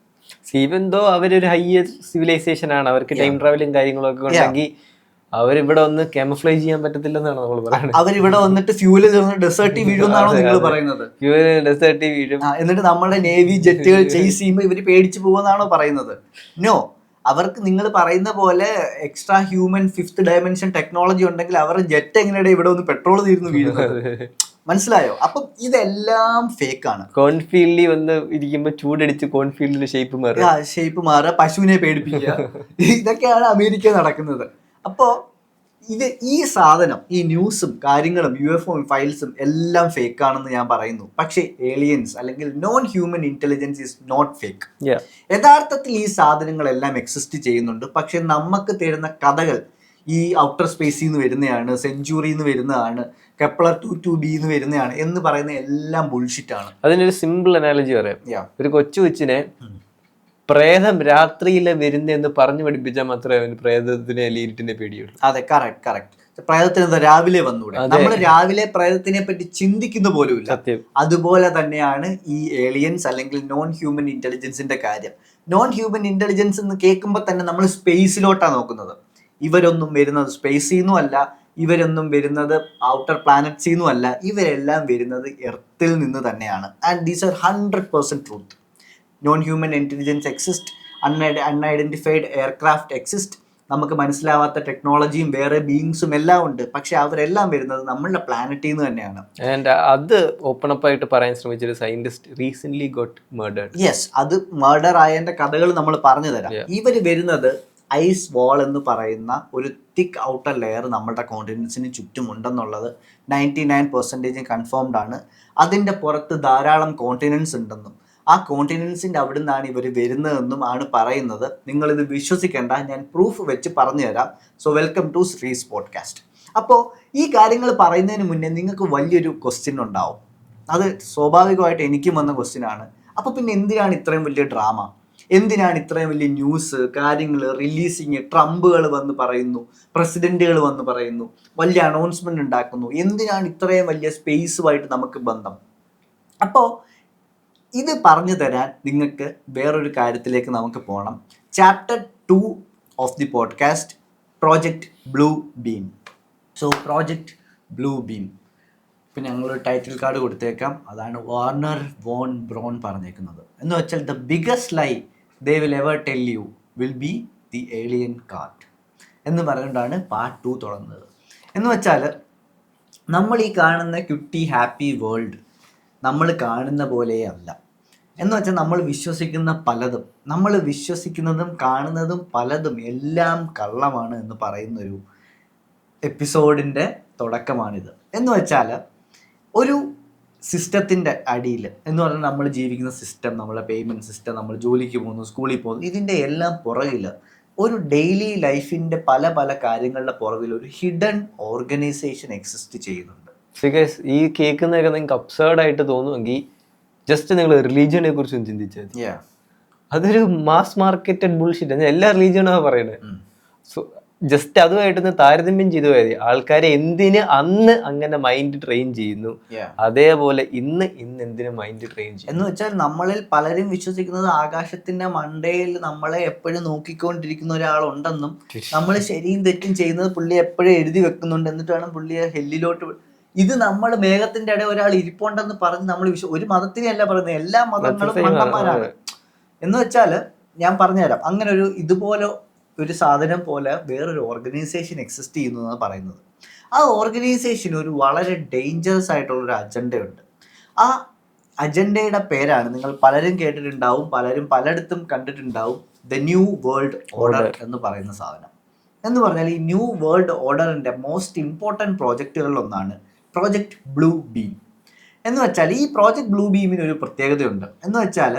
ഈവൻ ദോ അവരൊരു ഹയർ സിവിലൈസേഷൻ ആണ്, അവർക്ക് ടൈം ട്രാവലും കാര്യങ്ങളൊക്കെ ഉണ്ടെങ്കിൽ അവരിവിടെ ഒന്ന് ക്യാമഫ്ലേജ് ചെയ്യാൻ പറ്റത്തില്ലെന്നാണ് നമ്മൾ പറയുന്നത്. അവരിവിടെ വന്നിട്ട് ഫ്യൂല് ഡെസേർട്ടിൽ വീഴുമെന്നാണോ നിങ്ങൾ പറയുന്നത്? ഫ്യൂല് ഡെസേർട്ടിൽ വീഴും. എന്നിട്ട് നമ്മുടെ നേവി ജെറ്റുകൾ ചേസ് ചെയ്യുമ്പോൾ ഇവര് പേടിച്ചു പോകുമെന്നാണോ പറയുന്നത്? നോ. അവർക്ക് നിങ്ങൾ പറയുന്ന പോലെ extra human 5th dimension technology ഉണ്ടെങ്കിൽ അവരുടെ ജെറ്റ് എങ്ങനെയാണ് ഇവിടെ ഒന്ന് പെട്രോൾ തീർന്നു വീഴുന്നത്? മനസ്സിലായോ? അപ്പം ഇതെല്ലാം ഫേക്കാണ്. കോൺഫീൽഡിൽ വന്ന് ഇരിക്കുമ്പോൾ ചൂടടിച്ച് കോൺഫീൽഡിന്റെ ഷേപ്പ് മാറുക, പശുവിനെ പേടിപ്പിക്കുക, ഇതൊക്കെയാണ് അമേരിക്ക നടക്കുന്നത്. അപ്പോൾ ഈ സാധനം, ഈ ന്യൂസും കാര്യങ്ങളും UFO ഫയൽസും എല്ലാം ഫേക്ക് ആണെന്ന് ഞാൻ പറയുന്നു. പക്ഷേ ഏലിയൻസ് അല്ലെങ്കിൽ non human intelligence is not fake. യഥാർത്ഥത്തിൽ ഈ സാധനങ്ങളെല്ലാം എക്സിസ്റ്റ് ചെയ്യുന്നുണ്ട്. പക്ഷെ നമുക്ക് തരുന്ന കഥകൾ ഈ ഔട്ടർ സ്പേസിൽ നിന്ന് വരുന്നതാണ്, സെഞ്ചുറിയിൽ നിന്ന് വരുന്നതാണ്, കെപ്ലർ 22b എന്ന് വരുന്നതാണ് എന്ന് പറയുന്ന എല്ലാം ബുൾഷിറ്റാണ്. അതിനൊരു സിമ്പിൾ അനാലജി പറയാം. ഒരു കൊച്ചിനെ പ്രേതം രാത്രിയിലെ വരുന്നെന്ന് പറഞ്ഞു പഠിപ്പിച്ചാൽ മാത്രമേ അവന് പ്രേതത്തിനെ ഇരുട്ടിനെ പേടിയുള്ളൂ. അതെ, കറക്റ്റ്. പ്രേതത്തിന് രാവിലെ വന്നൂടെ? നമ്മൾ രാവിലെ പ്രേതത്തിനെ പറ്റി ചിന്തിക്കുന്ന പോലുമില്ല. അതുപോലെ തന്നെയാണ് ഈ ഏലിയൻസ് അല്ലെങ്കിൽ നോൺ ഹ്യൂമൻ ഇന്റലിജൻസിന്റെ കാര്യം. നോൺ ഹ്യൂമൻ ഇന്റലിജൻസ് എന്ന് കേൾക്കുമ്പോൾ തന്നെ നമ്മൾ സ്പേസിലോട്ടാണ് നോക്കുന്നത്. ഇവരൊന്നും വരുന്നത് സ്പേസിൽ നിന്നും അല്ല, ഇവരൊന്നും വരുന്നത് ഔട്ടർ പ്ലാനറ്റ്സിൽ നിന്നും അല്ല, ഇവരെല്ലാം വരുന്നത് എർത്തിൽ നിന്ന് തന്നെയാണ്. And these are 100% truth. Non human intelligence exist, unidentified aircraft exist, നമുക്ക് മനസ്സിലാവാത്ത ടെക്നോളജിയും വേറെ ബീയിങ്സും എല്ലാം ഉണ്ട്. പക്ഷെ അവരെല്ലാം വരുന്നത് നമ്മളുടെ പ്ലാനറ്റിൽ നിന്ന് തന്നെയാണ്. ആൻഡ് അത് ഓപ്പൺ അപ്പ് ആയിട്ട് പറയാൻ ശ്രമിച്ചൊരു scientist recent got murdered. Yes, അത് മർഡർ ആയതിന്റെ കഥകൾ നമ്മൾ പറഞ്ഞു തരാം. ഇവർ വരുന്നത് ഐസ് വാൾ എന്ന് പറയുന്ന ഒരു തിക്ക് ഔട്ടർ ലെയർ നമ്മുടെ കോണ്ടിനെൻസിന് ചുറ്റുമുണ്ടെന്നുള്ളത് 99% കൺഫേംഡ് ആണ്. അതിൻ്റെ പുറത്ത് ധാരാളം കോണ്ടിനെൻസ് ഉണ്ടെന്നും ആ കോണ്ടിനെൻസിൻ്റെ അവിടെ നിന്നാണ് ഇവർ വരുന്നതെന്നും ആണ് പറയുന്നത്. നിങ്ങളിത് വിശ്വസിക്കേണ്ട, ഞാൻ പ്രൂഫ് വെച്ച് പറഞ്ഞു തരാം. So welcome to Shree's podcast. അപ്പോൾ ഈ കാര്യങ്ങൾ പറയുന്നതിന് മുന്നേ നിങ്ങൾക്ക് വലിയൊരു ക്വസ്റ്റ്യൻ ഉണ്ടാവും. അത് സ്വാഭാവികമായിട്ട് എനിക്കും വന്ന ക്വസ്റ്റ്യനാണ്. അപ്പോൾ പിന്നെ എന്തിനാണ് ഇത്രയും വലിയ ഡ്രാമ, എന്തിനാണ് ഇത്രയും വലിയ ന്യൂസ് കാര്യങ്ങൾ, റിലീസിങ്, ട്രംപുകൾ വന്ന് പറയുന്നു, പ്രസിഡന്റുകൾ വന്ന് പറയുന്നു, വലിയ അനൗൺസ്മെന്റ് ഉണ്ടാക്കുന്നു, എന്തിനാണ് ഇത്രയും വലിയ സ്പേസുമായിട്ട് നമുക്ക് ബന്ധം? അപ്പോൾ ഇത് പറഞ്ഞു തരാൻ നിങ്ങൾക്ക് വേറൊരു കാര്യത്തിലേക്ക് നമുക്ക് പോകണം. Chapter 2 of the podcast, project blue beam. So project blue beam, ഇപ്പം ഞങ്ങളൊരു ടൈറ്റിൽ കാർഡ് കൊടുത്തേക്കാം. അതാണ് വാർണർ വോൺ ബ്രോൺ പറഞ്ഞേക്കുന്നത്. എന്ന് വെച്ചാൽ the biggest lie they will ever tell you will be the alien card എന്ന് പറഞ്ഞുകൊണ്ടാണ് പാർട്ട് 2 തുടങ്ങുന്നത്. എന്ന് വെച്ചാൽ നമ്മൾ ഈ കാണുന്ന ക്യുട്ടി ഹാപ്പി വേൾഡ് നമ്മൾ കാണുന്ന പോലെയല്ല. എന്ന് വെച്ചാൽ നമ്മൾ വിശ്വസിക്കുന്ന പലതും, നമ്മൾ വിശ്വസിക്കുന്നതും കാണുന്നതും പലതും എല്ലാം കള്ളമാണ് എന്ന് പറയുന്നൊരു എപ്പിസോഡിൻ്റെ തുടക്കമാണിത്. എന്ന് വെച്ചാൽ ഒരു സിസ്റ്റത്തിൻ്റെ അടിയിൽ എന്ന് പറഞ്ഞാൽ നമ്മൾ ജീവിക്കുന്ന സിസ്റ്റം, നമ്മളെ പേയ്മെൻറ്റ് സിസ്റ്റം, നമ്മൾ ജോലിക്ക് പോകുന്നു, സ്കൂളിൽ പോകുന്നു, ഇതിൻ്റെ എല്ലാം പുറകിൽ ഒരു ഡെയിലി ലൈഫിൻ്റെ പല പല കാര്യങ്ങളുടെ പുറകിൽ ഒരു ഹിഡൻ ഓർഗനൈസേഷൻ എക്സിസ്റ്റ് ചെയ്യുന്നുണ്ട്. ഈ കേൾക്കുന്നതൊക്കെ നിങ്ങൾക്ക് അബ്സേർഡ് ആയിട്ട് തോന്നുമെങ്കിൽ ജസ്റ്റ് നിങ്ങൾ റിലീജിയനെ കുറിച്ച് ചിന്തിച്ചത്. അതൊരു മാസ് മാർക്കറ്റഡ് ബുൾഷിറ്റ്. എല്ലാ റിലീജിയനാണ് പറയുന്നത്. സോ ജസ്റ്റ് അതുമായിട്ടൊന്ന് താരതമ്യം ചെയ്തു പോയത് ആൾക്കാരെ എന്തിന് അന്ന് അങ്ങനെ മൈൻഡ് ട്രെയിൻ ചെയ്യുന്നു, അതേപോലെ ഇന്ന് എന്തിന് മൈൻഡ് ട്രെയിൻ ചെയ്യും. എന്ന് വെച്ചാൽ നമ്മളിൽ പലരും വിശ്വസിക്കുന്നത് ആകാശത്തിന്റെ മണ്ടയിൽ നമ്മളെ എപ്പോഴും നോക്കിക്കൊണ്ടിരിക്കുന്ന ഒരാളുണ്ടെന്നും നമ്മൾ ശരിയും തെറ്റും ചെയ്യുന്നത് പുള്ളി എപ്പോഴും എഴുതി വെക്കുന്നുണ്ട്, എന്നിട്ട് വേണം പുള്ളിയെ ഹെല്ലിലോട്ട്. ഇത് നമ്മൾ മേഘത്തിന്റെ ഇടയിൽ ഒരാൾ ഇരിപ്പുണ്ടെന്ന് പറഞ്ഞ് നമ്മൾ ഒരു മതത്തിനെയല്ല പറയുന്നത്, എല്ലാ മതങ്ങളും മണ്ടന്മാരാണ്. എന്ന് വെച്ചാൽ ഞാൻ പറഞ്ഞുതരാം, അങ്ങനെ ഒരു ഇതുപോലെ ഒരു സാധനം പോലെ വേറൊരു ഓർഗനൈസേഷൻ എക്സിസ്റ്റ് ചെയ്യുന്നു എന്നാണ് പറയുന്നത്. ആ ഓർഗനൈസേഷന് ഒരു വളരെ ഡേഞ്ചറസ് ആയിട്ടുള്ളൊരു അജണ്ടയുണ്ട്. ആ അജണ്ടയുടെ പേരാണ് നിങ്ങൾ പലരും കേട്ടിട്ടുണ്ടാവും, പലരും പലയിടത്തും കണ്ടിട്ടുണ്ടാവും, ദ ന്യൂ വേൾഡ് ഓർഡർ എന്ന് പറയുന്ന സാധനം. എന്ന് പറഞ്ഞാൽ ഈ ന്യൂ വേൾഡ് ഓർഡറിൻ്റെ മോസ്റ്റ് ഇമ്പോർട്ടൻറ്റ് പ്രോജക്റ്റുകളിലൊന്നാണ് പ്രോജക്റ്റ് ബ്ലൂ ബീം. എന്ന് വെച്ചാൽ ഈ പ്രോജക്റ്റ് ബ്ലൂ ബീമിന് ഒരു പ്രത്യേകതയുണ്ട്. എന്ന് വെച്ചാൽ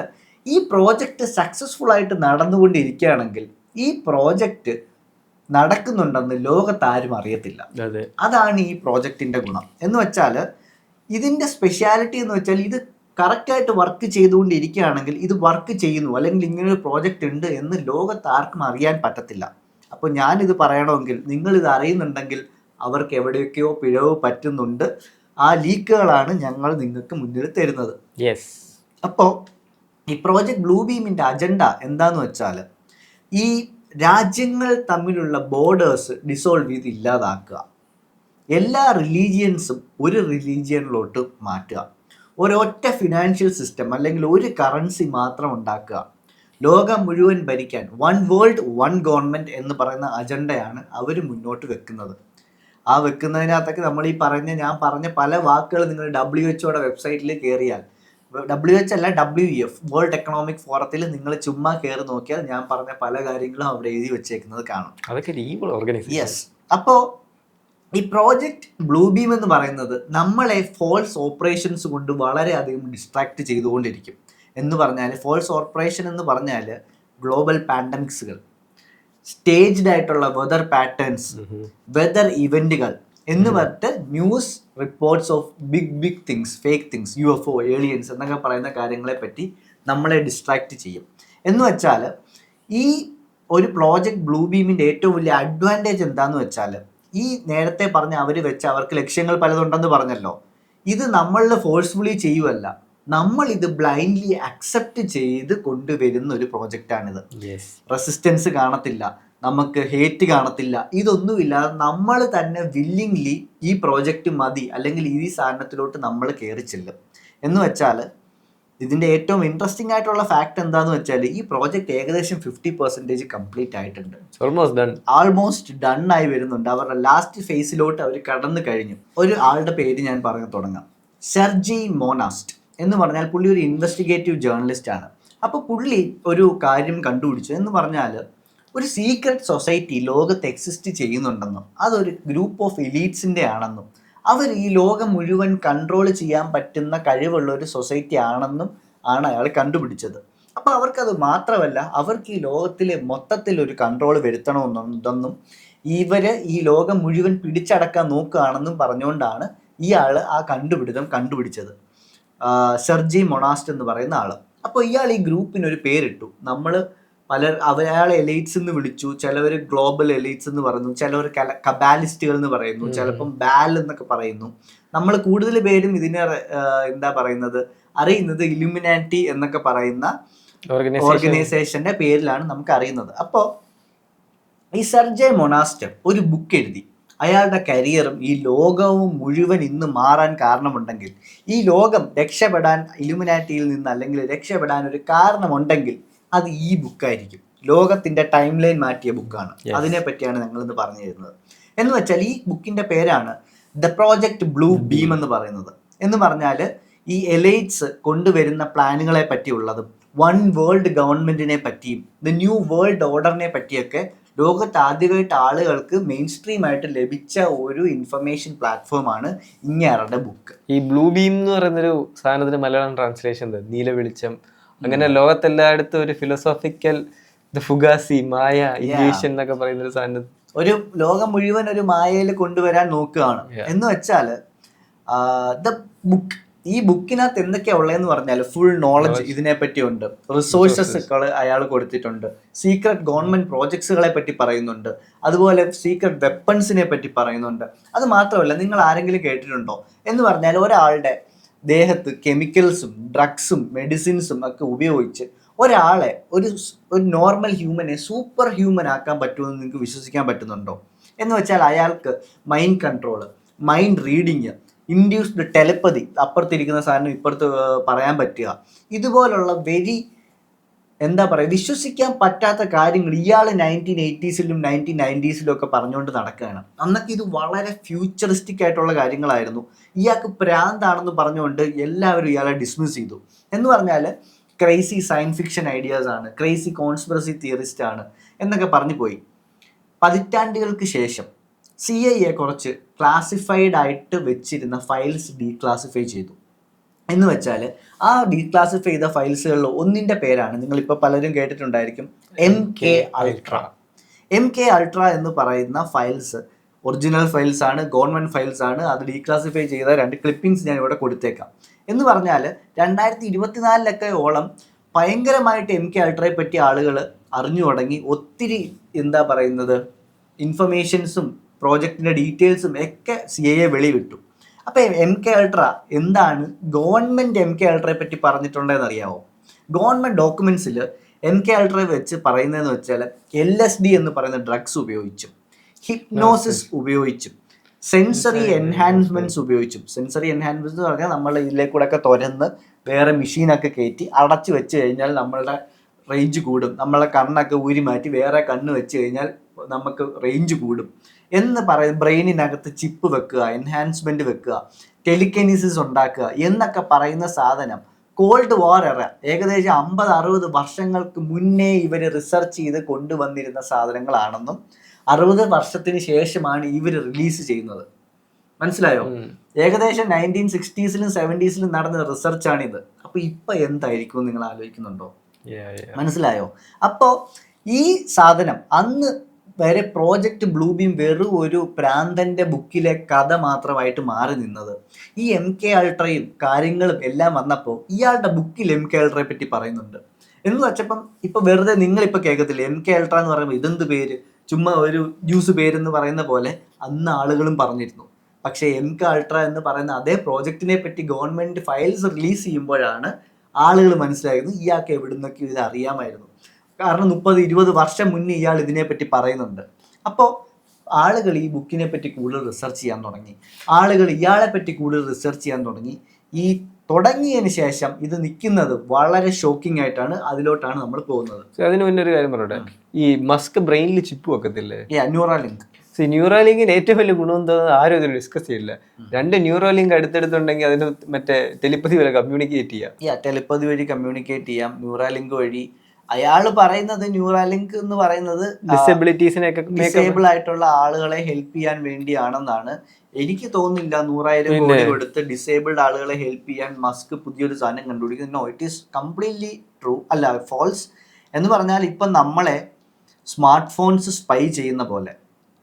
ഈ പ്രോജക്റ്റ് സക്സസ്ഫുൾ ആയിട്ട് നടന്നുകൊണ്ടിരിക്കുകയാണെങ്കിൽ ഈ പ്രോജക്റ്റ് നടക്കുന്നുണ്ടെന്ന് ലോകത്താരും അറിയത്തില്ല. അതാണ് ഈ പ്രോജക്റ്റിന്റെ ഗുണം. എന്ന് വെച്ചാൽ ഇതിന്റെ സ്പെഷ്യാലിറ്റി എന്ന് വെച്ചാൽ ഇത് കറക്റ്റായിട്ട് വർക്ക് ചെയ്തുകൊണ്ടിരിക്കുകയാണെങ്കിൽ ഇത് വർക്ക് ചെയ്യുന്നു, അല്ലെങ്കിൽ ഇങ്ങനൊരു പ്രോജക്റ്റ് ഉണ്ട് എന്ന് ലോകത്താർക്കും അറിയാൻ പറ്റത്തില്ല. അപ്പോൾ ഞാനിത് പറയണമെങ്കിൽ നിങ്ങളിത് അറിയുന്നുണ്ടെങ്കിൽ അവർക്ക് എവിടെയൊക്കെയോ പിഴവ് പറ്റുന്നുണ്ട്. ആ ലീക്കുകളാണ് ഞങ്ങൾ നിങ്ങൾക്ക് മുന്നിൽ തരുന്നത്. അപ്പോൾ ഈ പ്രോജക്റ്റ് ബ്ലൂ ബീമിൻ്റെ അജണ്ട എന്താന്ന് വെച്ചാൽ ഈ രാജ്യങ്ങൾ തമ്മിലുള്ള ബോർഡേഴ്സ് ഡിസോൾവ് ചെയ്ത് ഇല്ലാതാക്കുക, എല്ലാ റിലീജിയൻസും ഒരു റിലീജിയനിലോട്ട് മാറ്റുക, ഒരൊറ്റ ഫിനാൻഷ്യൽ സിസ്റ്റം അല്ലെങ്കിൽ ഒരു കറൻസി മാത്രം ഉണ്ടാക്കുക, ലോകം മുഴുവൻ ഭരിക്കാൻ വൺ വേൾഡ് വൺ ഗവൺമെൻറ് എന്ന് പറയുന്ന അജണ്ടയാണ് അവർ മുന്നോട്ട് വെക്കുന്നത്. ആ വെക്കുന്നതിനകത്തൊക്കെ നമ്മൾ ഈ ഞാൻ പറഞ്ഞ പല വാക്കുകൾ നിങ്ങൾ WHO വെബ്സൈറ്റിൽ കയറിയാൽ, WHO അല്ല WEF വേൾഡ് എക്കണോമിക് ഫോറത്തിൽ നിങ്ങൾ ചുമ്മാ കയറി നോക്കിയാൽ ഞാൻ പറഞ്ഞ പല കാര്യങ്ങളും അവിടെ എഴുതി വെച്ചേക്കുന്നത് കാണും. യെസ്. അപ്പോൾ ഈ പ്രോജക്റ്റ് ബ്ലൂ ബീം എന്ന് പറയുന്നത് നമ്മളെ ഫോൾസ് ഓപ്പറേഷൻസ് കൊണ്ട് വളരെയധികം ഡിസ്ട്രാക്ട് ചെയ്തുകൊണ്ടിരിക്കും. എന്ന് പറഞ്ഞാൽ ഫോൾസ് ഓപ്പറേഷൻ എന്ന് പറഞ്ഞാൽ ഗ്ലോബൽ പാൻഡമിക്സുകൾ, സ്റ്റേജ്ഡ് ആയിട്ടുള്ള വെതർ പാറ്റേൺസ്, വെതർ ഇവന്റുകൾ എന്ന് പറഞ്ഞിട്ട് news reports of big things, fake things, UFO, aliens എന്നൊക്കെ പറയുന്ന കാര്യങ്ങളെ പറ്റി നമ്മളെ ഡിസ്ട്രാക്ട് ചെയ്യും. എന്ന് വെച്ചാൽ ഈ ഒരു പ്രോജക്റ്റ് ബ്ലൂ ബീമിൻ്റെ ഏറ്റവും വലിയ അഡ്വാൻറ്റേജ് എന്താണെന്ന് വെച്ചാൽ ഈ നേരത്തെ പറഞ്ഞ അവർക്ക് ലക്ഷ്യങ്ങൾ പലതുണ്ടെന്ന് പറഞ്ഞല്ലോ, ഇത് നമ്മളിൽ ഫോഴ്സ്ഫുള്ളി ചെയ്യുമല്ല, നമ്മൾ ഇത് ബ്ലൈൻഡ്ലി അക്സെപ്റ്റ് ചെയ്ത് കൊണ്ടുവരുന്ന ഒരു പ്രോജക്റ്റാണിത്. റെസിസ്റ്റൻസ് കാണത്തില്ല, നമുക്ക് ഹേറ്റ് കാണത്തില്ല, ഇതൊന്നുമില്ലാതെ നമ്മൾ തന്നെ വില്ലിംഗ്ലി ഈ പ്രോജക്റ്റ് മതി അല്ലെങ്കിൽ ഈ സാധനത്തിലോട്ട് നമ്മൾ കയറി ചെല്ലും. എന്ന് വെച്ചാൽ ഇതിൻ്റെ ഏറ്റവും ഇൻട്രസ്റ്റിംഗ് ആയിട്ടുള്ള ഫാക്ട് എന്താണെന്ന് വെച്ചാൽ ഈ പ്രോജക്റ്റ് ഏകദേശം 50% കംപ്ലീറ്റ് ആയിട്ടുണ്ട്. ആൾമോസ്റ്റ് ഡൺ ആയി വരുന്നുണ്ട്. അവരുടെ ലാസ്റ്റ് ഫേസിലോട്ട് അവർ കടന്നു കഴിഞ്ഞു. ഒരു ആളുടെ പേര് ഞാൻ പറഞ്ഞു തുടങ്ങാം. സെർജി മോനാസ്റ്റ് എന്ന് പറഞ്ഞാൽ പുള്ളി ഒരു ഇൻവെസ്റ്റിഗേറ്റീവ് ജേർണലിസ്റ്റ് ആണ്. അപ്പോൾ പുള്ളി ഒരു കാര്യം കണ്ടുപിടിച്ചു. എന്ന് പറഞ്ഞാൽ ഒരു സീക്രട്ട് സൊസൈറ്റി ലോകത്ത് എക്സിസ്റ്റ് ചെയ്യുന്നുണ്ടെന്നും അതൊരു ഗ്രൂപ്പ് ഓഫ് എലീറ്റ്സിൻ്റെ ആണെന്നും അവർ ഈ ലോകം മുഴുവൻ കൺട്രോൾ ചെയ്യാൻ പറ്റുന്ന കഴിവുള്ള ഒരു സൊസൈറ്റി ആണെന്നും ആണ് അയാൾ കണ്ടുപിടിച്ചത്. അപ്പോൾ അവർക്കത് മാത്രമല്ല, അവർക്ക് ഈ ലോകത്തിലെ മൊത്തത്തിൽ ഒരു കൺട്രോൾ വരുത്തണമെന്നുണ്ടെന്നും ഈ ലോകം മുഴുവൻ പിടിച്ചടക്കാൻ നോക്കുകയാണെന്നും പറഞ്ഞുകൊണ്ടാണ് ഇയാൾ ആ കണ്ടുപിടിച്ചത്. സെർജി മൊണാസ്റ്റ് എന്ന് പറയുന്ന ആള്. അപ്പോൾ ഇയാൾ ഈ ഗ്രൂപ്പിന് ഒരു പേരിട്ടു. നമ്മൾ അയാളെ എലൈറ്റ്സ് എന്ന് വിളിച്ചു, ചിലവർ ഗ്ലോബൽ എലൈറ്റ്സ് എന്ന് പറയുന്നു, ചിലവർ കബാലിസ്റ്റുകൾ എന്ന് പറയുന്നു, ചിലപ്പം ബാൽ എന്നൊക്കെ പറയുന്നു. നമ്മൾ കൂടുതൽ പേരും ഇതിനെ അറിയുന്നത് ഇലുമിനാറ്റി എന്നൊക്കെ പറയുന്ന ഓർഗനൈസേഷന്റെ പേരിലാണ് നമുക്ക് അറിയുന്നത്. അപ്പോൾ ഈ സെർജി മൊണാസ്റ്റ് ഒരു ബുക്ക് എഴുതി. അയാളുടെ കരിയറും ഈ ലോകവും മുഴുവൻ ഇന്ന് മാറാൻ കാരണമുണ്ടെങ്കിൽ, ഈ ലോകം രക്ഷപ്പെടാൻ ഇലുമിനാറ്റിയിൽ നിന്ന് അല്ലെങ്കിൽ രക്ഷപ്പെടാൻ ഒരു കാരണമുണ്ടെങ്കിൽ അത് ഈ ബുക്കായിരിക്കും. ലോകത്തിന്റെ ടൈം ലൈൻ മാറ്റിയ ബുക്കാണ്. അതിനെ പറ്റിയാണ് ഞങ്ങൾ ഇന്ന് പറഞ്ഞു തരുന്നത്. എന്ന് വെച്ചാൽ ഈ ബുക്കിന്റെ പേരാണ് ദ പ്രോജക്റ്റ് ബ്ലൂ ബീം എന്ന് പറയുന്നത്. എന്ന് പറഞ്ഞാൽ ഈ എലൈറ്റ്സ് കൊണ്ടുവരുന്ന പ്ലാനുകളെ പറ്റിയുള്ളതും വൺ വേൾഡ് ഗവൺമെന്റിനെ പറ്റിയും ദ ന്യൂ വേൾഡ് ഓർഡറിനെ പറ്റിയൊക്കെ ലോകത്ത് ആദ്യമായിട്ട് ആളുകൾക്ക് മെയിൻ സ്ട്രീം ആയിട്ട് ലഭിച്ച ഒരു ഇൻഫർമേഷൻ പ്ലാറ്റ്ഫോമാണ് ഇങ്ങേരുടെ ബുക്ക്. ഈ ബ്ലൂ ബീം എന്ന് പറയുന്നൊരു സാധനത്തിന് മലയാളം ട്രാൻസ്ലേഷൻ നീല വെളിച്ചം. അങ്ങനെ ലോകത്തെല്ലായിടത്തും ഒരു ഫിലോസോഫിക്കൽ ഫുഗാസി, മായ, ഇൻഡ്യൂഷൻ എന്നൊക്കെ പറയുന്ന ഒരു സാധനം ഒരു ലോകം മുഴുവൻ ഒരു മായയിൽ കൊണ്ടുവരാൻ നോക്കുകയാണ്. എന്ന് വെച്ചാൽ ദ ബുക്ക്, ഈ ബുക്കിനകത്ത് എന്തൊക്കെയാ ഉള്ളതെന്ന് പറഞ്ഞാൽ ഫുൾ നോളജ് ഇതിനെ പറ്റി ഉണ്ട്. റിസോഴ്സസ് അയാൾ കൊടുത്തിട്ടുണ്ട്. സീക്രട്ട് ഗവൺമെന്റ് പ്രോജക്ട്സുകളെ പറ്റി പറയുന്നുണ്ട്. അതുപോലെ സീക്രട്ട് വെപ്പൺസിനെ പറ്റി പറയുന്നുണ്ട്. അത് മാത്രമല്ല, നിങ്ങൾ ആരെങ്കിലും കേട്ടിട്ടുണ്ടോ എന്ന് പറഞ്ഞാൽ ഒരാളുടെ ദേഹത്ത് കെമിക്കൽസും ഡ്രഗ്സും മെഡിസിൻസും ഒക്കെ ഉപയോഗിച്ച് ഒരാളെ ഒരു നോർമൽ ഹ്യൂമനെ സൂപ്പർ ഹ്യൂമൻ ആക്കാൻ പറ്റുമെന്ന് നിങ്ങൾക്ക് വിശ്വസിക്കാൻ പറ്റുന്നുണ്ടോ? എന്ന് വെച്ചാൽ അയാൾക്ക് mind control, mind reading, induced telepathy, അപ്പുറത്തിരിക്കുന്ന സാധനം ഇപ്പുറത്ത് പറയാൻ പറ്റുക, ഇതുപോലുള്ള വിശ്വസിക്കാൻ പറ്റാത്ത കാര്യങ്ങൾ ഇയാൾ 1980s 1990s ഒക്കെ പറഞ്ഞുകൊണ്ട് നടക്കുകയാണ്. അന്നൊക്കെ ഇത് വളരെ ഫ്യൂച്ചറിസ്റ്റിക് ആയിട്ടുള്ള കാര്യങ്ങളായിരുന്നു. ഇയാൾക്ക് പ്രാന്താണെന്ന് പറഞ്ഞുകൊണ്ട് എല്ലാവരും ഇയാളെ ഡിസ്മിസ് ചെയ്തു. എന്ന് പറഞ്ഞാൽ ക്രേസി സയൻസ് ഫിക്ഷൻ ഐഡിയാസ് ആണ്, ക്രേസി കോൺസ്പിറസി തിയറിസ്റ്റ് ആണ് എന്നൊക്കെ പറഞ്ഞു പോയി. പതിറ്റാണ്ടുകൾക്ക് ശേഷം CIA കുറച്ച് ക്ലാസിഫൈഡ് ആയിട്ട് വെച്ചിരുന്ന ഫയൽസ് ഡീക്ലാസിഫൈ ചെയ്തു. എന്ന് വെച്ചാൽ ആ ഡീക്ലാസിഫൈ ചെയ്ത ഫയൽസുകളിൽ ഒന്നിൻ്റെ പേരാണ് നിങ്ങളിപ്പോൾ പലരും കേട്ടിട്ടുണ്ടായിരിക്കും, MK Ultra. MK Ultra എന്ന് പറയുന്ന ഫയൽസ് ഒറിജിനൽ ഫയൽസ് ആണ്, ഗവൺമെൻറ് ഫയൽസ് ആണ്. അത് ഡീക്ലാസിഫൈ ചെയ്ത 2 ക്ലിപ്പിംഗ്സ് ഞാൻ ഇവിടെ കൊടുത്തേക്കാം. എന്ന് പറഞ്ഞാൽ 2024 ഭയങ്കരമായിട്ട് MK Ultraയെ പറ്റി ആളുകൾ അറിഞ്ഞു തുടങ്ങി. ഒത്തിരി ഇൻഫർമേഷൻസും പ്രോജക്റ്റിൻ്റെ ഡീറ്റെയിൽസും ഒക്കെ CIA വെളിവിട്ടു. അപ്പോൾ MK Ultra എന്താണ്, ഗവൺമെൻറ് MK Ultraയെ പറ്റി പറഞ്ഞിട്ടുണ്ടെന്ന് അറിയാമോ? ഗവൺമെൻറ് ഡോക്യുമെൻറ്റ്സിൽ MK Ultraയെ വെച്ച് പറയുന്നതെന്ന് വെച്ചാൽ LSD എന്ന് പറയുന്ന ഡ്രഗ്സ് ഉപയോഗിച്ചും ഹിപ്നോസിസ് ഉപയോഗിച്ചും സെൻസറി എൻഹാൻസ്മെൻറ്റ്സ് ഉപയോഗിച്ചും. സെൻസറി എൻഹാൻസ്മെൻറ്റ്സ് എന്ന് പറഞ്ഞാൽ നമ്മൾ ഇതിലേക്കൂടെ ഒക്കെ തുരന്ന് വേറെ മെഷീനൊക്കെ കയറ്റി അടച്ചു വെച്ച് കഴിഞ്ഞാൽ നമ്മളുടെ റേഞ്ച് കൂടും. നമ്മളെ കണ്ണൊക്കെ ഊരി മാറ്റി വേറെ കണ്ണ് വെച്ച് കഴിഞ്ഞാൽ നമുക്ക് റേഞ്ച് കൂടും എന്ന് പറയും. ബ്രെയിനിനകത്ത് ചിപ്പ് വെക്കുക, എൻഹാൻസ്മെൻറ്റ് വെക്കുക, ടെലിക്കനീസിസ് ഉണ്ടാക്കുക എന്നൊക്കെ പറയുന്ന സാധനം കോൾഡ് വാർ എറ ഏകദേശം 50-60 വർഷങ്ങൾക്ക് മുന്നേ ഇവർ റിസർച്ച് ചെയ്ത് കൊണ്ടുവന്നിരുന്ന സാധനങ്ങളാണെന്നും 60 വർഷത്തിന് ശേഷമാണ് ഇവർ റിലീസ് ചെയ്യുന്നത്. മനസ്സിലായോ? ഏകദേശം 1960s 70s നടന്ന റിസർച്ചാണിത്. അപ്പൊ ഇപ്പൊ എന്തായിരിക്കും നിങ്ങൾ ആലോചിക്കുന്നുണ്ടോ? മനസ്സിലായോ? അപ്പോ ഈ സാധനം അന്ന് വരെ പ്രോജക്റ്റ് ബ്ലൂ ബീം വെറും ഒരു പ്രാന്തന്റെ ബുക്കിലെ കഥ മാത്രമായിട്ട് മാറി നിന്നത് ഈ MK Ultraയും കാര്യങ്ങളും എല്ലാം വന്നപ്പോൾ ഇയാളുടെ ബുക്കിൽ MK Ultraയെ പറ്റി പറയുന്നുണ്ട്. എന്ന് വെച്ചപ്പം ഇപ്പൊ വെറുതെ നിങ്ങളിപ്പോൾ കേൾക്കത്തില്ല MK Ultra എന്ന് പറയുമ്പോൾ ഇതെന്ത് പേര്, ചുമ്മാ ഒരു ജ്യൂസ് പേരെന്ന് പറയുന്ന പോലെ അന്ന് ആളുകളും പറഞ്ഞിരുന്നു. പക്ഷേ MK Ultra എന്ന് പറയുന്ന അതേ പ്രോജക്റ്റിനെ പറ്റി ഗവൺമെന്റ് ഫയൽസ് റിലീസ് ചെയ്യുമ്പോഴാണ് ആളുകൾ മനസ്സിലായിരുന്നു ഇയാൾക്ക് എവിടുന്നൊക്കെ ഇത് അറിയാമായിരുന്നു. കാരണം 30-20 വർഷം മുന്നേ ഇയാൾ ഇതിനെപ്പറ്റി പറയുന്നുണ്ട്. അപ്പോൾ ആളുകൾ ഈ ബുക്കിനെ പറ്റി കൂടുതൽ റിസർച്ച് ചെയ്യാൻ തുടങ്ങി. ആളുകൾ ഇയാളെ പറ്റി കൂടുതൽ റിസർച്ച് ചെയ്യാൻ തുടങ്ങി. ഈ തുടങ്ങിയതിന് ശേഷം ഇത് നിൽക്കുന്നത് വളരെ ഷോക്കിംഗ് ആയിട്ടാണ്. അതിലോട്ടാണ് നമ്മൾ പോകുന്നത്. അതിന് മുന്നേ ഒരു കാര്യം പറയട്ടെ, ഈ മസ്ക് ബ്രെയിനിൽ ചിപ്പ് വെക്കത്തില്ലേ, ന്യൂറാലിങ്ക്. ന്യൂറാലിങ്കിന് ഏറ്റവും വലിയ ഗുണം എന്താണെന്ന് ആരും ഇതിൽ ഡിസ്കസ് ചെയ്യില്ല. 2 ന്യൂറാലിങ്ക് അടുത്തടുത്തുണ്ടെങ്കിൽ അതിന് മറ്റേ ടെലിപ്പതി വരെ കമ്മ്യൂണിക്കേറ്റ് ചെയ്യാം. ടെലിപ്പതി വഴി കമ്മ്യൂണിക്കേറ്റ് ചെയ്യാം. ന്യൂറാലിങ്ക് വഴി അയാൾ പറയുന്നത് ന്യൂറാലിങ്ക് എന്ന് പറയുന്നത് ഡിസബിലിറ്റീസിനെയൊക്കെ ഡിസേബിൾ ആയിട്ടുള്ള ആളുകളെ ഹെൽപ്പ് ചെയ്യാൻ വേണ്ടിയാണെന്നാണ്. എനിക്ക് തോന്നുന്നില്ല 100,000 കോടി കൊടുത്ത് ഡിസേബിൾഡ് ആളുകളെ ഹെൽപ്പ് ചെയ്യാൻ മസ്ക് പുതിയൊരു സാധനം കണ്ടുപിടിക്കുന്നു. No, it is completely true, അല്ല ഫോൾസ്. എന്ന് പറഞ്ഞാൽ ഇപ്പം നമ്മളെ സ്മാർട്ട് ഫോൺസ് സ്പൈ ചെയ്യുന്ന പോലെ,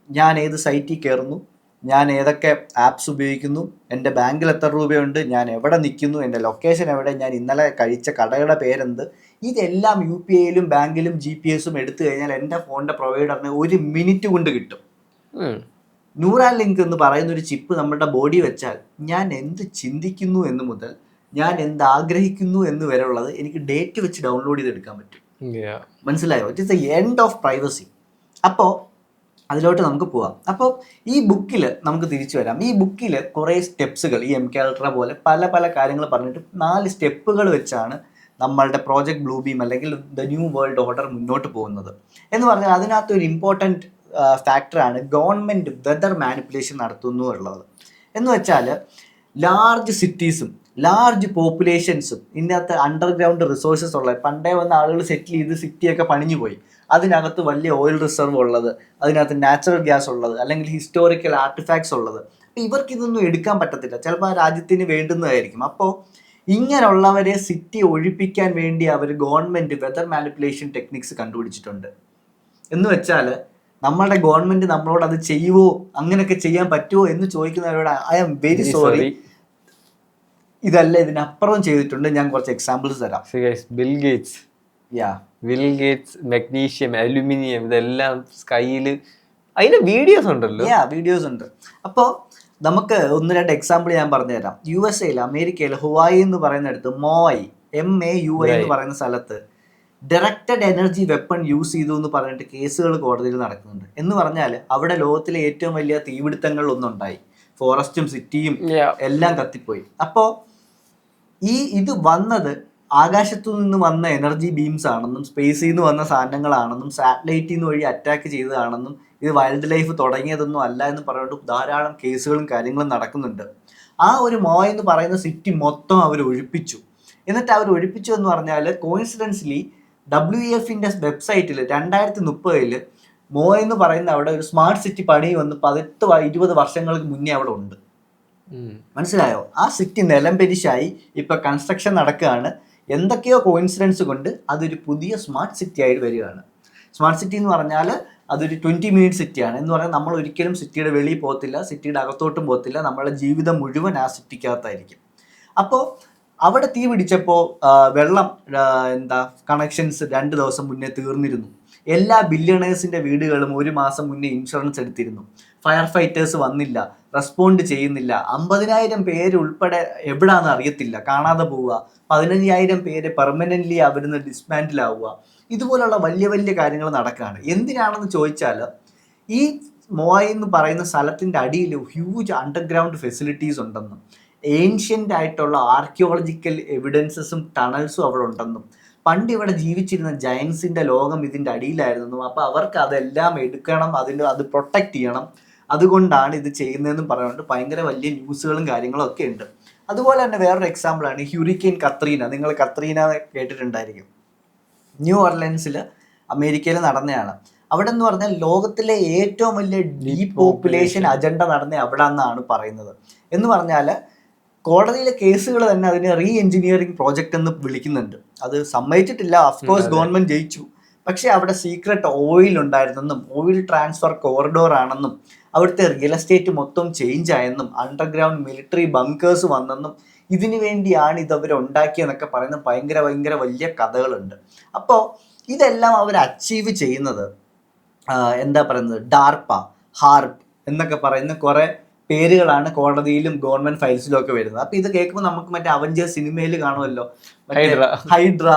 ഞാൻ ഏത് സൈറ്റിൽ കയറുന്നു, ഞാൻ ഏതൊക്കെ ആപ്സ് ഉപയോഗിക്കുന്നു, എൻ്റെ ബാങ്കിൽ എത്ര രൂപയുണ്ട്, ഞാൻ എവിടെ നിൽക്കുന്നു, എൻ്റെ ലൊക്കേഷൻ എവിടെ, ഞാൻ ഇന്നലെ കഴിച്ച കടയുടെ പേരെന്ത്, ഇതെല്ലാം UPIയിലും ബാങ്കിലും GPS എടുത്തു കഴിഞ്ഞാൽ എൻ്റെ ഫോണിൻ്റെ പ്രൊവൈഡറിന് 1 മിനിറ്റ് കൊണ്ട് കിട്ടും. ന്യൂറാലിങ്ക് എന്ന് പറയുന്ന ഒരു ചിപ്പ് നമ്മുടെ ബോഡി വെച്ചാൽ ഞാൻ എന്ത് ചിന്തിക്കുന്നു എന്ന് മുതൽ ഞാൻ എന്ത് ആഗ്രഹിക്കുന്നു എന്ന് വരെ ഉള്ളത് എനിക്ക് ഡേറ്റ് വെച്ച് ഡൗൺലോഡ് ചെയ്തെടുക്കാൻ പറ്റും. മനസ്സിലായോ? It is the end of privacy. അപ്പോൾ അതിലോട്ട് നമുക്ക് പോവാം. അപ്പോൾ ഈ ബുക്കിൽ നമുക്ക് തിരിച്ചു വരാം. ഈ ബുക്കിൽ കുറേ സ്റ്റെപ്സുകൾ, ഈ MK Ultra പോലെ പല പല കാര്യങ്ങൾ പറഞ്ഞിട്ട് 4 സ്റ്റെപ്പുകൾ വെച്ചാണ് നമ്മളുടെ പ്രോജക്റ്റ് ബ്ലൂ ബീം അല്ലെങ്കിൽ ദ ന്യൂ വേൾഡ് ഓർഡർ മുന്നോട്ട് പോകുന്നത്. എന്ന് പറഞ്ഞാൽ അതിനകത്ത് ഒരു ഇമ്പോർട്ടൻറ്റ് ഫാക്ടറാണ് ഗവൺമെൻറ് വെതർ മാനിപ്പുലേഷൻ നടത്തുന്നു ഉള്ളത്. എന്ന് വെച്ചാൽ ലാർജ് സിറ്റീസും ലാർജ് പോപ്പുലേഷൻസും ഇതിനകത്ത് അണ്ടർഗ്രൗണ്ട് റിസോഴ്സസ് ഉള്ളത്, പണ്ടേ വന്ന ആളുകൾ സെറ്റിൽ ചെയ്ത് സിറ്റിയൊക്കെ പണിഞ്ഞു പോയി, അതിനകത്ത് വലിയ ഓയിൽ റിസർവ് ഉള്ളത്, അതിനകത്ത് നാച്ചുറൽ ഗ്യാസ് ഉള്ളത്, അല്ലെങ്കിൽ ഹിസ്റ്റോറിക്കൽ ആർട്ടിഫാക്ട്സ് ഉള്ളത്. അപ്പോൾ ഇവർക്ക് ഇതൊന്നും എടുക്കാൻ പറ്റത്തില്ല, ചിലപ്പോൾ ആ രാജ്യത്തിന് വേണ്ടുന്നതായിരിക്കും. അപ്പോൾ ഇങ്ങനെയുള്ളവരെ സിറ്റി ഒഴിപ്പിക്കാൻ വേണ്ടി അവർ ഗവൺമെൻറ് വെതർ മാനിപ്പുലേഷൻ ടെക്നിക്സ് കണ്ടുപിടിച്ചിട്ടുണ്ട്. എന്ന് വെച്ചാൽ നമ്മളുടെ ഗവൺമെൻറ് നമ്മളോട് അത് ചെയ്യുമോ, അങ്ങനെയൊക്കെ ചെയ്യാൻ പറ്റുമോ എന്ന് ചോദിക്കുന്നവരോട് ഐ ആം വെരി സോറി, ഇതല്ല ഇതിനപ്പുറം ചെയ്തിട്ടുണ്ട്. ഞാൻ കുറച്ച് എക്സാമ്പിൾസ് തരാം. ബിൽ ഗേറ്റ്സ് മഗ്നീഷ്യം, അലുമിനിയം, ഇതെല്ലാം സ്കൈയില് അതിന്റെ വീഡിയോസ് ഉണ്ടല്ലോ. വീഡിയോസ് ഉണ്ട്. അപ്പോൾ നമുക്ക് 1-2 എക്സാമ്പിൾ ഞാൻ പറഞ്ഞുതരാം. USA അമേരിക്കയിൽ ഹുവായി എന്ന് പറയുന്നിടത്ത് MAUI എന്ന് പറയുന്ന സ്ഥലത്ത് ഡയറക്റ്റഡ് എനർജി വെപ്പൺ യൂസ് ചെയ്തു എന്ന് പറഞ്ഞിട്ട് കേസുകൾ കോടതിയിൽ നടക്കുന്നുണ്ട്. എന്ന് പറഞ്ഞാൽ അവിടെ ലോകത്തിലെ ഏറ്റവും വലിയ തീപിടുത്തങ്ങളിലൊന്നും ഉണ്ടായി, ഫോറസ്റ്റും സിറ്റിയും എല്ലാം കത്തിപ്പോയി. അപ്പോൾ ഇത് വന്നത് ആകാശത്തു നിന്ന് വന്ന എനർജി ബീംസ് ആണെന്നും സ്പേസിൽ നിന്ന് വന്ന സാധനങ്ങളാണെന്നും സാറ്റലൈറ്റിൽ നിന്ന് വഴി അറ്റാക്ക് ചെയ്തതാണെന്നും ഇത് വൈൽഡ് ലൈഫ് തുടങ്ങിയതൊന്നും അല്ല എന്ന് പറഞ്ഞിട്ട് ധാരാളം കേസുകളും കാര്യങ്ങളും നടക്കുന്നുണ്ട്. ആ ഒരു മോയ് എന്ന് പറയുന്ന സിറ്റി മൊത്തം അവർ ഒഴിപ്പിച്ചു. എന്നിട്ട് അവർ ഒഴിപ്പിച്ചു എന്ന് പറഞ്ഞാൽ കോയിൻസിഡൻസ്ലി WEFന്റെ വെബ്സൈറ്റിൽ 2030 മോയ് എന്ന് പറയുന്ന അവിടെ ഒരു സ്മാർട്ട് സിറ്റി പണി വന്ന് 10-20 വർഷങ്ങൾക്ക് മുന്നേ അവിടെ ഉണ്ട്. മനസ്സിലായോ? ആ സിറ്റി നിലംപരിശായി ഇപ്പൊ കൺസ്ട്രക്ഷൻ നടക്കുകയാണ്. എന്തൊക്കെയോ കോയിൻസിഡൻസ് കൊണ്ട് അതൊരു പുതിയ സ്മാർട്ട് സിറ്റി ആയിട്ട് വരികയാണ്. സ്മാർട്ട് സിറ്റി എന്ന് പറഞ്ഞാൽ അതൊരു 20 മിനിറ്റ് സിറ്റിയാണ്. എന്ന് പറഞ്ഞാൽ നമ്മൾ ഒരിക്കലും സിറ്റിയുടെ വെളിയിൽ പോകത്തില്ല, സിറ്റിയുടെ അകത്തോട്ടും പോകത്തില്ല, നമ്മളുടെ ജീവിതം മുഴുവൻ ആ സിറ്റിക്കകത്തായിരിക്കും. അപ്പോൾ അവിടെ തീ പിടിച്ചപ്പോൾ വെള്ളം കണക്ഷൻസ് 2 ദിവസം മുന്നേ തീർന്നിരുന്നു. എല്ലാ ബില്യണേഴ്സിൻ്റെ വീടുകളും 1 മാസം മുന്നേ ഇൻഷുറൻസ് എടുത്തിരുന്നു. ഫയർ ഫൈറ്റേഴ്സ് വന്നില്ല, റെസ്പോണ്ട് ചെയ്യുന്നില്ല. 50,000 പേര് ഉൾപ്പെടെ എവിടാന്ന് അറിയത്തില്ല, കാണാതെ പോവുക. 15,000 പേര് പെർമനൻ്റ്ലി അവിടുന്ന് ഡിസ്മാൻഡിലാവുക. ഇതുപോലുള്ള വലിയ വലിയ കാര്യങ്ങൾ നടക്കുകയാണ്. എന്തിനാണെന്ന് ചോദിച്ചാൽ ഈ മോയ് എന്ന് പറയുന്ന സ്ഥലത്തിൻ്റെ അടിയിൽ ഹ്യൂജ് അണ്ടർഗ്രൗണ്ട് ഫെസിലിറ്റീസ് ഉണ്ടെന്നും ഏൻഷ്യൻ്റ് ആയിട്ടുള്ള ആർക്കിയോളജിക്കൽ എവിഡൻസസും ടണൽസും അവിടെ ഉണ്ടെന്നും പണ്ട് ഇവിടെ ജീവിച്ചിരുന്ന ജയൻസിൻ്റെ ലോകം ഇതിൻ്റെ അടിയിലായിരുന്നെന്നും അപ്പോൾ അവർക്ക് അതെല്ലാം എടുക്കണം, അത് പ്രൊട്ടക്റ്റ് ചെയ്യണം, അതുകൊണ്ടാണ് ഇത് ചെയ്യുന്നതെന്നും പറഞ്ഞുകൊണ്ട് ഭയങ്കര വലിയ ന്യൂസുകളും കാര്യങ്ങളും ഒക്കെ ഉണ്ട്. അതുപോലെ തന്നെ വേറൊരു എക്സാമ്പിളാണ് ഹ്യൂറിക്കെയിൻ കത്രീന. നിങ്ങൾ കത്രീന കേട്ടിട്ടുണ്ടായിരിക്കും. ന്യൂ ഓർലൻസിൽ അമേരിക്കയിൽ നടന്നതാണ്. അവിടെ എന്ന് പറഞ്ഞാൽ ലോകത്തിലെ ഏറ്റവും വലിയ ഡീപോപ്പുലേഷൻ അജണ്ട നടന്ന അവിടെ എന്നാണ് പറയുന്നത്. എന്ന് പറഞ്ഞാൽ കോടതിയിലെ കേസുകൾ തന്നെ അതിനെ റീ എഞ്ചിനീയറിംഗ് പ്രോജക്റ്റ് എന്ന് വിളിക്കുന്നുണ്ട്. അത് സമ്മതിച്ചിട്ടില്ല, അഫ്കോഴ്സ് ഗവൺമെൻറ് ജയിച്ചു. പക്ഷേ അവിടെ സീക്രട്ട് ഓയിൽ ഉണ്ടായിരുന്നെന്നും ഓയിൽ ട്രാൻസ്ഫർ കോറിഡോർ ആണെന്നും അവിടുത്തെ റിയൽ എസ്റ്റേറ്റ് മൊത്തം ചേഞ്ച് ആയെന്നും അണ്ടർഗ്രൗണ്ട് മിലിറ്ററി ബങ്കേഴ്സ് വന്നെന്നും ഇതിനു വേണ്ടിയാണ് ഇതവർ ഉണ്ടാക്കിയെന്നൊക്കെ പറയുന്ന ഭയങ്കര വലിയ കഥകളുണ്ട്. അപ്പോൾ ഇതെല്ലാം അവർ അച്ചീവ് ചെയ്യുന്നത് ഡാർപ്പ, ഹാർപ്പ് എന്നൊക്കെ പറയുന്ന കുറേ പേരുകളാണ് കോടതിയിലും ഗവൺമെന്റ് ഫയൽസിലും ഒക്കെ വരുന്നത്. അപ്പൊ ഇത് കേൾക്കുമ്പോൾ നമുക്ക് മറ്റേ അവഞ്ചേഴ്സ് സിനിമയിൽ കാണുമല്ലോ, ഹൈഡ്ര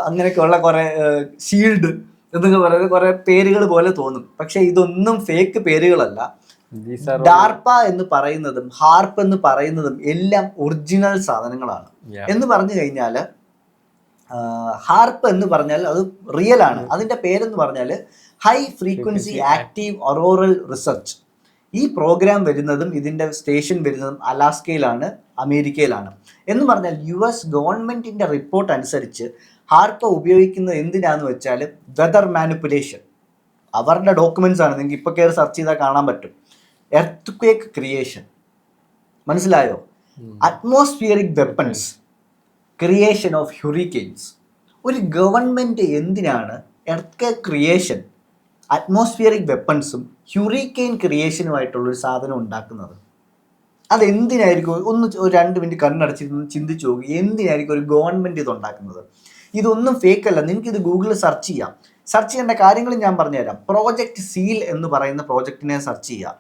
അങ്ങനെയൊക്കെയുള്ള കുറെ ഷീൽഡ് എന്നൊക്കെ പറയുന്ന കുറെ പേരുകൾ പോലെ തോന്നും. പക്ഷെ ഇതൊന്നും ഫേക്ക് പേരുകളല്ല. ഡാർപ്പ എന്ന് പറയുന്നതും ഹാർപ്പ് എന്ന് പറയുന്നതും എല്ലാം ഒറിജിനൽ സാധനങ്ങളാണ്. എന്ന് പറഞ്ഞു കഴിഞ്ഞാൽ ഹാർപ്പ് എന്ന് പറഞ്ഞാൽ അത് റിയൽ ആണ്. അതിന്റെ പേരെന്ന് പറഞ്ഞാൽ ഹൈ ഫ്രീക്വൻസി ആക്റ്റീവ് ഒറോറൽ റിസർച്ച്. ഈ പ്രോഗ്രാം വരുന്നതും ഇതിൻ്റെ സ്റ്റേഷൻ വരുന്നതും അലാസ്കയിലാണ്, അമേരിക്കയിലാണ്. എന്ന് പറഞ്ഞാൽ US ഗവൺമെൻറ്റിൻ്റെ റിപ്പോർട്ട് അനുസരിച്ച് ഹാർപ്പ ഉപയോഗിക്കുന്നത് എന്തിനാന്ന് വെച്ചാൽ വെതർ മാനിപ്പുലേഷൻ. അവരുടെ ഡോക്യുമെന്റ്സ് ആണ്, നിങ്ങൾക്ക് ഇപ്പൊ കയറി സെർച്ച് ചെയ്താൽ കാണാൻ പറ്റും. എർത്ത് ക്വേക്ക് ക്രിയേഷൻ, മനസ്സിലായോ? Atmospheric weapons, creation of hurricanes. ഒരു ഗവൺമെന്റ് എന്തിനാണ് എർത്ത് ക്വേക്ക് ക്രിയേഷൻ, അറ്റ്മോസ്ഫിയറിക് വെപ്പൺസും ഹ്യൂറിക്കെയിൻ ക്രിയേഷനുമായിട്ടുള്ള ഒരു സാധനം ഉണ്ടാക്കുന്നത്? അതെന്തിനായിരിക്കും? ഒന്ന് 2 മിനിറ്റ് കണ്ണടച്ചിരുന്ന് ചിന്തിച്ചു നോക്കി, എന്തിനായിരിക്കും ഒരു ഗവൺമെന്റ് ഇത് ഉണ്ടാക്കുന്നത്? ഇതൊന്നും ഫേക്ക് അല്ല. നിങ്ങൾക്ക് ഇത് ഗൂഗിളിൽ സെർച്ച് ചെയ്യാം. സെർച്ച് ചെയ്യേണ്ട കാര്യങ്ങൾ ഞാൻ പറഞ്ഞുതരാം. പ്രോജക്റ്റ് സീൽ എന്ന് പറയുന്ന പ്രോജക്റ്റിനെ സെർച്ച് ചെയ്യുക.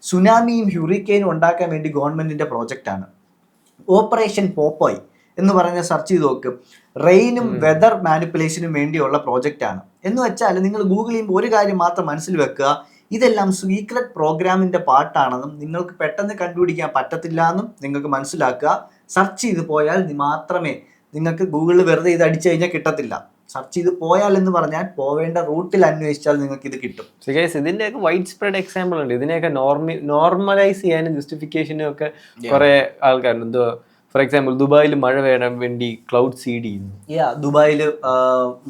സുനാമിയും ഹ്യൂറിക്കെയിനും ഉണ്ടാക്കാൻ വേണ്ടി ഗവൺമെന്റിന്റെ പ്രോജക്റ്റാണ്. ഓപ്പറേഷൻ പോപ്പോയ് എന്ന് പറഞ്ഞ സെർച്ച് ചെയ്ത് നോക്ക്, റെയിനും വെതർ മാനിപ്പുലേഷനും വേണ്ടിയുള്ള പ്രോജക്റ്റാണ്. എന്ന് വെച്ചാൽ നിങ്ങൾ ഗൂഗിൾ ചെയ്യുമ്പോൾ ഒരു കാര്യം മാത്രം മനസ്സിൽ വെക്കുക, ഇതെല്ലാം സീക്രട്ട് പ്രോഗ്രാമിന്റെ പാർട്ടാണെന്നും നിങ്ങൾക്ക് പെട്ടെന്ന് കണ്ടുപിടിക്കാൻ പറ്റത്തില്ല എന്നും നിങ്ങൾക്ക് മനസ്സിലാക്കുക. സെർച്ച് ചെയ്ത് പോയാൽ മാത്രമേ നിങ്ങൾക്ക് ഗൂഗിളിൽ വെറുതെ ഇത് അടിച്ചു കഴിഞ്ഞാൽ കിട്ടത്തില്ല. സെർച്ച് ചെയ്ത് പോയാൽ എന്ന് പറഞ്ഞാൽ പോവേണ്ട റൂട്ടിൽ അന്വേഷിച്ചാൽ നിങ്ങൾക്ക് ഇത് കിട്ടും. ഇതിന്റെയൊക്കെ വൈഡ് സ്പ്രെഡ് എക്സാമ്പിൾ ഉണ്ട്. ഇതിനെയൊക്കെ നോർമലൈസ് ചെയ്യാനും ജസ്റ്റിഫിക്കേഷനും ഒക്കെ കുറെ ആൾക്കാരുണ്ട്. എന്തോ ഫോർ എക്സാമ്പിൾ ദുബായിൽ മഴ വേണം വേണ്ടി ക്ലൗഡ് സീഡ് ചെയ്യുന്നു. ദുബായിൽ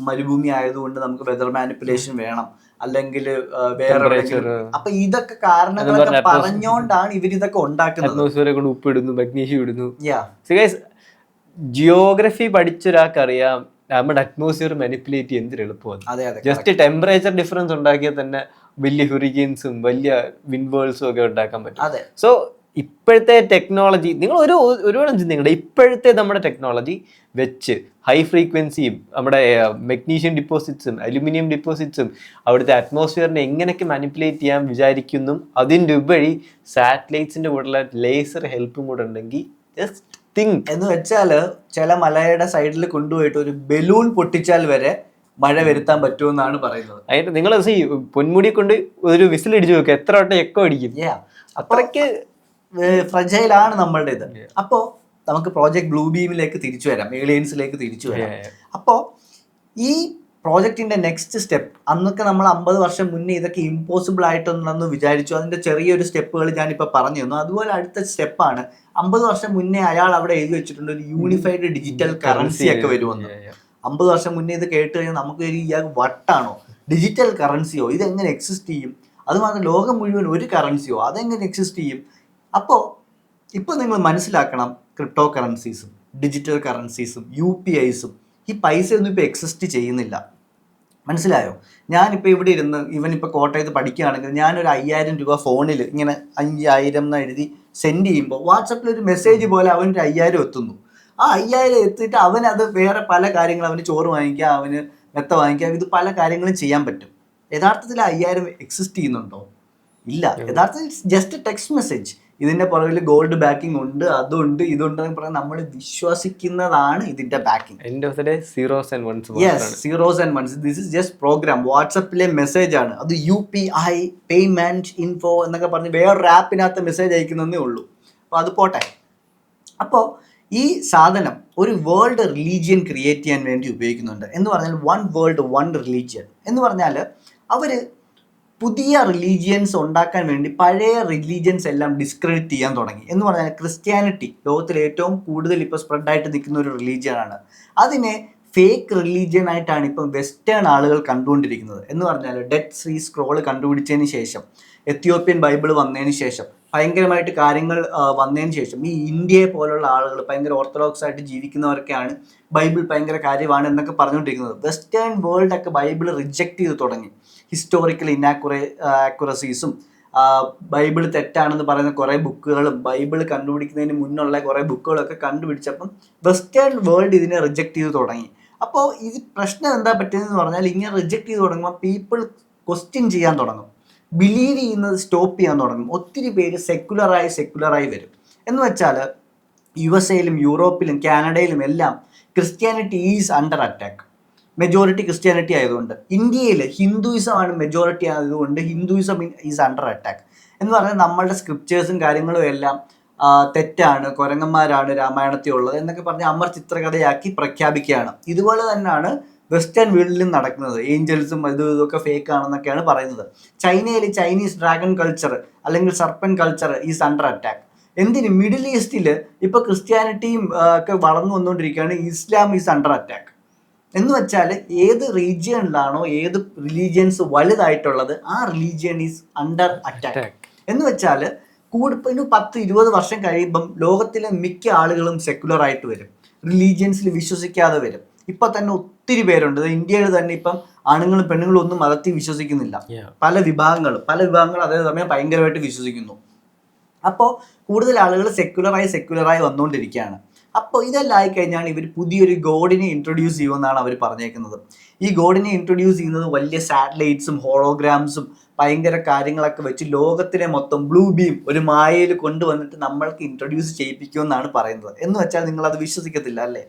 മരുഭൂമി ആയതുകൊണ്ട് നമുക്ക് വെതർ മാനിപ്പുലേഷൻ വേണം, അല്ലെങ്കിൽ വേറെ. അപ്പൊ ഇതൊക്കെ കാരണങ്ങളൊക്കെ പറഞ്ഞോണ്ടാണ് ഇവരിതൊക്കെ ഉണ്ടാക്കുന്നത്. അറ്റ്മോസ്ഫിയറെ കൊണ്ട് ഉപ്പ് ഇടുന്നു, മഗ്നീഷ്യം ഇടുന്നു. ജിയോഗ്രഫി പഠിച്ചൊരാൾക്കറിയാം നമ്മുടെ അറ്റ്മോസ്ഫിയർ മാനിപ്പുലേറ്റ് ചെയ്യാൻ എന്തൊരു എളുപ്പമാണ്. ജസ്റ്റ് ടെമ്പറേച്ചർ ഡിഫറൻസ് ഉണ്ടാക്കിയാൽ തന്നെ വലിയ ഹുറിക്കെയിൻസും വലിയ വിൻവേൾസും ഒക്കെ ഉണ്ടാക്കാൻ പറ്റും. സോ ഇപ്പോഴത്തെ ടെക്നോളജി നിങ്ങൾ ഒരുപാട് ചിന്തിക്കണ്ട. ഇപ്പോഴത്തെ നമ്മുടെ ടെക്നോളജി വെച്ച് ഹൈ ഫ്രീക്വൻസിയും നമ്മുടെ മഗ്നീഷ്യം ഡിപ്പോസിറ്റ്സും അലുമിനിയം ഡിപ്പോസിറ്റ്സും അവിടുത്തെ അറ്റ്മോസ്ഫിയറിനെ എങ്ങനെയൊക്കെ മാനിപ്പുലേറ്റ് ചെയ്യാൻ വിചാരിക്കുന്നു. അതിൻ്റെ ഉപരി സാറ്റലൈറ്റ്സിന്റെ കൂടെ ലേസർ ഹെൽപ്പും കൂടെ ഉണ്ടെങ്കിൽ ജസ്റ്റ് തിങ്ക്. എന്ന് വെച്ചാൽ ചില മലയുടെ സൈഡിൽ കൊണ്ടുപോയിട്ട് ഒരു ബലൂൺ പൊട്ടിച്ചാൽ വരെ മഴ വരുത്താൻ പറ്റുമെന്നാണ് പറയുന്നത്. അതിന് നിങ്ങൾ പൊന്മുടി കൊണ്ട് ഒരു വിസിൽ അടിച്ചു നോക്കുക, എത്ര വട്ടം എക്കോ അടിക്കും. അത്രയ്ക്ക് ഫ്രജൈലാണ് നമ്മളുടെ ഇത്. അപ്പോൾ നമുക്ക് പ്രോജക്റ്റ് ബ്ലൂ ബീമിലേക്ക് തിരിച്ചു വരാം, ഏലിയൻസിലേക്ക് തിരിച്ചു വരാം. അപ്പോൾ ഈ പ്രോജക്റ്റിന്റെ നെക്സ്റ്റ് സ്റ്റെപ്പ്, അന്നൊക്കെ നമ്മൾ 50 വർഷം മുന്നേ ഇതൊക്കെ ഇമ്പോസിബിൾ ആയിട്ടൊന്നെന്ന് വിചാരിച്ചു. അതിന്റെ ചെറിയൊരു സ്റ്റെപ്പുകൾ ഞാനിപ്പോൾ പറഞ്ഞു തന്നു. അതുപോലെ അടുത്ത സ്റ്റെപ്പാണ് 50 വർഷം മുന്നേ അയാൾ അവിടെ എഴുതി വെച്ചിട്ടുണ്ട് ഒരു യൂണിഫൈഡ് ഡിജിറ്റൽ കറൻസി ഒക്കെ വരുമെന്ന്. 50 വർഷം മുന്നേ ഇത് കേട്ട് കഴിഞ്ഞാൽ നമുക്ക് ഇയാൾക്ക് വട്ടാണോ, ഡിജിറ്റൽ കറൻസിയോ, ഇതെങ്ങനെ എക്സിസ്റ്റ് ചെയ്യും? അതുമാത്രം ലോകം മുഴുവൻ ഒരു കറൻസിയോ, അതെങ്ങനെ എക്സിസ്റ്റ് ചെയ്യും? അപ്പോൾ ഇപ്പോൾ നിങ്ങൾ മനസ്സിലാക്കണം, ക്രിപ്റ്റോ കറൻസീസും ഡിജിറ്റൽ കറൻസീസും UPIസും ഈ പൈസയൊന്നും ഇപ്പോൾ എക്സിസ്റ്റ് ചെയ്യുന്നില്ല. മനസ്സിലായോ? ഞാനിപ്പോൾ ഇവിടെ ഇരുന്ന് ഇവനിപ്പോൾ കോട്ടയത്ത് പഠിക്കുകയാണെങ്കിൽ ഞാനൊരു 5000 രൂപ ഫോണിൽ ഇങ്ങനെ 5000 എന്ന് എഴുതി സെൻഡ് ചെയ്യുമ്പോൾ വാട്സപ്പിൽ ഒരു മെസ്സേജ് പോലെ അവനൊരു 5000 എത്തുന്നു. ആ 5000 എത്തിയിട്ട് അവനത് വേറെ പല കാര്യങ്ങൾ, അവന് ചോറ് വാങ്ങിക്കാം, അവന് മെത്ത വാങ്ങിക്കാം, ഇത് പല കാര്യങ്ങളും ചെയ്യാൻ പറ്റും. യഥാർത്ഥത്തിൽ 5000 എക്സിസ്റ്റ് ചെയ്യുന്നുണ്ടോ? ഇല്ല. യഥാർത്ഥത്തിൽ ജസ്റ്റ് ടെക്സ്റ്റ് മെസ്സേജ്. ഇതിന്റെ പുറകിൽ ഗോൾഡ് ബാക്കിംഗ് ഉണ്ട്, അതുണ്ട്, ഇതുണ്ടെന്ന് പറഞ്ഞാൽ നമ്മൾ വിശ്വസിക്കുന്നതാണ് ഇതിന്റെ ബാക്കിംഗ്. Zeros and ones. Yes, zeros and ones. This is just program. വാട്സപ്പിലെ മെസ്സേജ് ആണ് അത്. UPI പേയ്മെന്റ് ഇൻഫോ എന്നൊക്കെ പറഞ്ഞ് വേറൊരു ആപ്പിനകത്ത് മെസ്സേജ് അയക്കുന്നതേ ഉള്ളൂ. അപ്പോൾ അത് പോട്ടെ. അപ്പോൾ ഈ സാധനം ഒരു വേൾഡ് റിലീജിയൻ ക്രിയേറ്റ് ചെയ്യാൻ വേണ്ടി ഉപയോഗിക്കുന്നുണ്ട്. എന്ന് പറഞ്ഞാൽ 1 വേൾഡ് 1 റിലീജിയൻ എന്ന് പറഞ്ഞാൽ അവർ പുതിയ റിലീജിയൻസ് ഉണ്ടാക്കാൻ വേണ്ടി പഴയ റിലീജിയൻസ് എല്ലാം ഡിസ്ക്രെഡിറ്റ് ചെയ്യാൻ തുടങ്ങി. എന്ന് പറഞ്ഞാൽ ക്രിസ്ത്യാനിറ്റി ലോകത്തിൽ ഏറ്റവും കൂടുതൽ ഇപ്പോൾ സ്പ്രെഡായിട്ട് നിൽക്കുന്ന ഒരു റിലീജിയനാണ്. അതിനെ ഫേക്ക് റിലീജിയൻ ആയിട്ടാണ് ഇപ്പം വെസ്റ്റേൺ ആളുകൾ കണ്ടുകൊണ്ടിരിക്കുന്നത്. എന്ന് പറഞ്ഞാൽ ഡെഡ് സീ സ്ക്രോൾ കണ്ടുപിടിച്ചതിന് ശേഷം, എത്യോപ്യൻ ബൈബിൾ വന്നതിന് ശേഷം, ഭയങ്കരമായിട്ട് കാര്യങ്ങൾ വന്നതിന് ശേഷം ഈ ഇന്ത്യയെ പോലുള്ള ആളുകൾ ഭയങ്കര ഓർത്തഡോക്സ് ആയിട്ട് ജീവിക്കുന്നവർക്കാണ് ബൈബിൾ ഭയങ്കര കാര്യമാണ് എന്നൊക്കെ പറഞ്ഞുകൊണ്ടിരിക്കുന്നത്. വെസ്റ്റേൺ വേൾഡൊക്കെ ബൈബിൾ റിജക്റ്റ് ചെയ്ത് തുടങ്ങി. ഹിസ്റ്റോറിക്കൽ ആക്യുറസീസും ബൈബിൾ തെറ്റാണെന്ന് പറയുന്ന കുറേ ബുക്കുകളും ബൈബിൾ കണ്ടുപിടിക്കുന്നതിന് മുന്നുള്ള കുറേ ബുക്കുകളൊക്കെ കണ്ടുപിടിച്ചപ്പം വെസ്റ്റേൺ വേൾഡ് ഇതിനെ റിജക്റ്റ് ചെയ്ത് തുടങ്ങി. അപ്പോൾ ഇത് പ്രശ്നം എന്താ പറ്റുന്നതെന്ന് പറഞ്ഞാൽ ഇങ്ങനെ റിജക്റ്റ് ചെയ്ത് തുടങ്ങുമ്പോൾ പീപ്പിൾ ക്വസ്റ്റ്യൻ ചെയ്യാൻ തുടങ്ങും, ബിലീവ് ചെയ്യുന്നത് സ്റ്റോപ്പ് ചെയ്യാൻ തുടങ്ങും. ഒത്തിരി പേര് സെക്കുലറായി വരും. എന്ന് വെച്ചാൽ USA-യിലും യൂറോപ്പിലും കാനഡയിലും എല്ലാം Christianity is under attack. Majority Christianity ആയതുകൊണ്ട്. ഇന്ത്യയിൽ ഹിന്ദുയിസമാണ് മെജോറിറ്റി ആയതുകൊണ്ട് ഹിന്ദുയിസം ഈസ് അണ്ടർ അറ്റാക്ക്. എന്ന് പറഞ്ഞാൽ നമ്മളുടെ സ്ക്രിപ്റ്റേഴ്സും കാര്യങ്ങളും എല്ലാം തെറ്റാണ്, കുരങ്ങന്മാരാണ് രാമായണത്തിൽ ഉള്ളത് എന്നൊക്കെ പറഞ്ഞ് അമർ ചിത്രകഥയാക്കി പ്രഖ്യാപിക്കുകയാണ്. ഇതുപോലെ തന്നെയാണ് വെസ്റ്റേൺ വേൾഡിലും നടക്കുന്നത്. ഏഞ്ചൽസും ഇതൊക്കെ ഫേക്ക് ആണെന്നൊക്കെയാണ് പറയുന്നത്. ചൈനയിൽ ചൈനീസ് ഡ്രാഗൺ കൾച്ചർ അല്ലെങ്കിൽ serpent culture is under attack. എന്തിന്? മിഡിൽ ഈസ്റ്റിൽ ഇപ്പോൾ ക്രിസ്ത്യാനിറ്റിയും ഒക്കെ വളർന്നു വന്നുകൊണ്ടിരിക്കുകയാണ്. ഇസ്ലാം ഈസ് അണ്ടർ അറ്റാക്ക്. എന്ന് വെച്ചാൽ ഏത് റീജിയണിലാണോ ഏത് റിലീജിയൻസ് വലുതായിട്ടുള്ളത് ആ റിലീജിയൻ ഈസ് അണ്ടർ അറ്റാക്ക്. എന്ന് വെച്ചാൽ ഇനി 10-20 വർഷം കഴിയുമ്പം ലോകത്തിലെ മിക്ക ആളുകളും സെക്യുലർ ആയിട്ട് വരും, റിലീജിയൻസിൽ വിശ്വസിക്കാതെ വരും. ഇപ്പൊ തന്നെ ഒത്തിരി പേരുണ്ട്. ഇന്ത്യയിൽ തന്നെ ഇപ്പം ആണുങ്ങളും പെണ്ണുങ്ങളും ഒന്നും മതത്തിൽ വിശ്വസിക്കുന്നില്ല. പല വിഭാഗങ്ങളും അതേ സമയം ഭയങ്കരമായിട്ട് വിശ്വസിക്കുന്നു. അപ്പോൾ കൂടുതൽ ആളുകൾ സെക്യുലറായി വന്നുകൊണ്ടിരിക്കുകയാണ്. അപ്പോൾ ഇതെല്ലാം ആയിക്കഴിഞ്ഞാൽ ഇവർ പുതിയൊരു ഗോഡിനെ ഇൻട്രൊഡ്യൂസ് ചെയ്യുമെന്നാണ് അവർ പറഞ്ഞേക്കുന്നത്. ഈ ഗോഡിനെ ഇൻട്രൊഡ്യൂസ് ചെയ്യുന്നത് വലിയ സാറ്റലൈറ്റ്സും ഹോളോഗ്രാംസും ഭയങ്കര കാര്യങ്ങളൊക്കെ വെച്ച് ലോകത്തിനെ മൊത്തം ബ്ലൂ ബീം ഒരു മായയിൽ കൊണ്ടുവന്നിട്ട് നമ്മൾക്ക് ഇൻട്രൊഡ്യൂസ് ചെയ്യിപ്പിക്കുമെന്നാണ് പറയുന്നത്. എന്ന് വെച്ചാൽ നിങ്ങളത് വിശ്വസിക്കത്തില്ല അല്ലേ?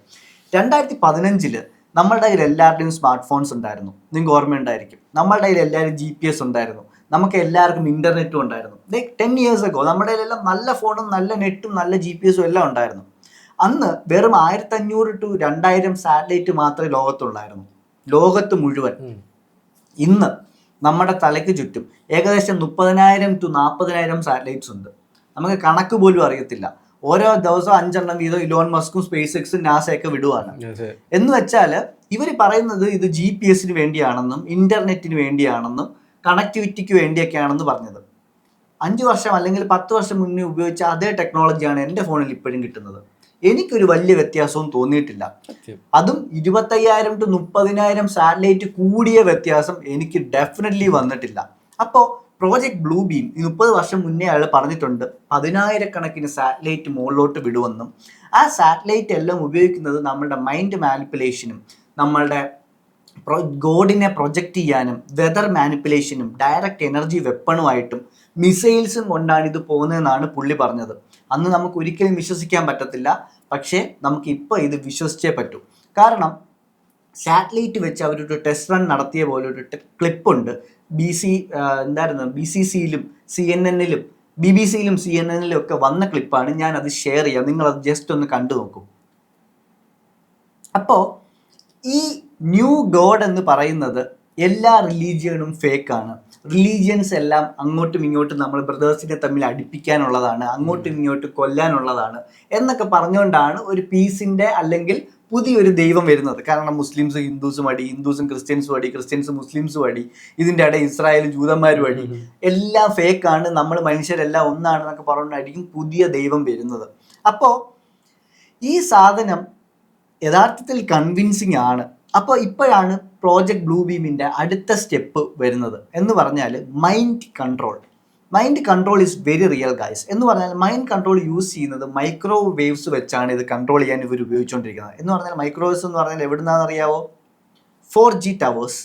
2015 നമ്മളുടെ കയ്യിൽ എല്ലാവരുടെയും സ്മാർട്ട് ഫോൺസ് ഉണ്ടായിരുന്നു. നിങ്ങൾക്ക് ഓർമ്മയുണ്ടായിരിക്കും. നമ്മളുടെ കയ്യിൽ എല്ലാവരും GPS ഉണ്ടായിരുന്നു. നമുക്ക് എല്ലാവർക്കും ഇന്റർനെറ്റും ഉണ്ടായിരുന്നു. 10 years ago നമ്മുടെ കയ്യിലെല്ലാം നല്ല ഫോണും നല്ല നെറ്റും നല്ല GPS എല്ലാം ഉണ്ടായിരുന്നു. അന്ന് വെറും 1500 to 2000 സാറ്റലൈറ്റ് മാത്രമേ ലോകത്തുള്ളായിരുന്നു, ലോകത്ത് മുഴുവൻ. ഇന്ന് നമ്മുടെ തലയ്ക്ക് ചുറ്റും ഏകദേശം 30,000 to 40,000 സാറ്റലൈറ്റ്സ് ഉണ്ട്. നമുക്ക് കണക്ക് പോലും അറിയത്തില്ല. ഓരോ ദിവസവും 5 എണ്ണം വീതം ഇലോൺ മസ്കും സ്പേസ് എക്സും നാസയൊക്കെ വിടുവാണ്. എന്ന് വെച്ചാൽ ഇവർ പറയുന്നത് ഇത് GPS വേണ്ടിയാണെന്നും ഇന്റർനെറ്റിന് വേണ്ടിയാണെന്നും കണക്ടിവിറ്റിക്ക് വേണ്ടിയൊക്കെയാണെന്ന് പറഞ്ഞത്. 5 വർഷം അല്ലെങ്കിൽ 10 വർഷം മുന്നേ ഉപയോഗിച്ച അതേ ടെക്നോളജിയാണ് എൻ്റെ ഫോണിൽ ഇപ്പോഴും കിട്ടുന്നത്. എനിക്കൊരു വലിയ വ്യത്യാസവും തോന്നിയിട്ടില്ല. അതും 25,000 to 30,000 സാറ്റലൈറ്റ് കൂടിയ വ്യത്യാസം എനിക്ക് ഡെഫിനറ്റ്ലി വന്നിട്ടില്ല. അപ്പോൾ പ്രോജക്ട് ബ്ലൂ ബീം 30 വർഷം മുന്നേ അയാൾ പറഞ്ഞിട്ടുണ്ട് 10,000 സാറ്റലൈറ്റ് മുകളിലോട്ട് വിടുമെന്നും ആ സാറ്റലൈറ്റ് എല്ലാം ഉപയോഗിക്കുന്നത് നമ്മളുടെ മൈൻഡ് മാനിപ്പുലേഷനും നമ്മളുടെ ഗോഡിനെ പ്രൊജക്റ്റ് ചെയ്യാനും വെതർ മാനിപ്പുലേഷനും ഡയറക്റ്റ് എനർജി വെപ്പണുമായിട്ടും മിസൈൽസും കൊണ്ടാണ് ഇത് പോകുന്നതെന്നാണ് പുള്ളി പറഞ്ഞത്. അന്ന് നമുക്ക് ഒരിക്കലും വിശ്വസിക്കാൻ പറ്റത്തില്ല, പക്ഷേ നമുക്ക് ഇപ്പോൾ ഇത് വിശ്വസിച്ചേ പറ്റൂ. കാരണം സാറ്റലൈറ്റ് വെച്ച് അവരൊരു ടെസ്റ്റ് റൺ നടത്തിയ പോലെ ഒരു ക്ലിപ്പുണ്ട്. BCCയിലും CNN-ലും BBC-യിലും CNN-ലും ഒക്കെ വന്ന ക്ലിപ്പാണ്. ഞാൻ അത് ഷെയർ ചെയ്യാം, നിങ്ങളത് ജസ്റ്റ് ഒന്ന് കണ്ടു നോക്കൂ. അപ്പോൾ ഈ ന്യൂ ഗോഡ് എന്ന് പറയുന്നത് എല്ലാ റിലീജിയനും ഫേക്കാണ്. റിലീജിയൻസ് എല്ലാം അങ്ങോട്ടും ഇങ്ങോട്ടും നമ്മൾ ബ്രദേഴ്സിനെ തമ്മിൽ അടുപ്പിക്കാനുള്ളതാണ്, അങ്ങോട്ടും ഇങ്ങോട്ടും കൊല്ലാനുള്ളതാണ് എന്നൊക്കെ പറഞ്ഞുകൊണ്ടാണ് ഒരു പീസിൻ്റെ അല്ലെങ്കിൽ പുതിയൊരു ദൈവം വരുന്നത്. കാരണം മുസ്ലിംസ് ഹിന്ദുസും അടി, ഹിന്ദുസും ക്രിസ്ത്യൻസും അടി, ക്രിസ്ത്യൻസ് മുസ്ലിംസും അടി, ഇതിൻ്റെ ഇടയിൽ ഇസ്രായേലും ജൂതന്മാരും അടി, എല്ലാം ഫേക്കാണ്, നമ്മൾ മനുഷ്യരെല്ലാം ഒന്നാണെന്നൊക്കെ പറഞ്ഞുകൊണ്ടായിരിക്കും പുതിയ ദൈവം വരുന്നത്. അപ്പോൾ ഈ സാധനം യഥാർത്ഥത്തിൽ കൺവിൻസിങ് ആണ്. അപ്പോൾ ഇപ്പോഴാണ് പ്രോജക്റ്റ് ബ്ലൂ ബീമിൻ്റെ അടുത്ത സ്റ്റെപ്പ് വരുന്നത്. എന്ന് പറഞ്ഞാൽ mind control is very real guys. എന്ന് പറഞ്ഞാൽ മൈൻഡ് കൺട്രോൾ യൂസ് ചെയ്യുന്നത് മൈക്രോവേവ്സ് വെച്ചാണ് ഇത് കൺട്രോൾ ചെയ്യാൻ ഇവർ ഉപയോഗിച്ചുകൊണ്ടിരിക്കുന്നത്. എന്ന് പറഞ്ഞാൽ മൈക്രോവേവ്സ് എന്ന് പറഞ്ഞാൽ എവിടുന്നാണെന്ന് അറിയാവോ? 4G ടവേഴ്സ്,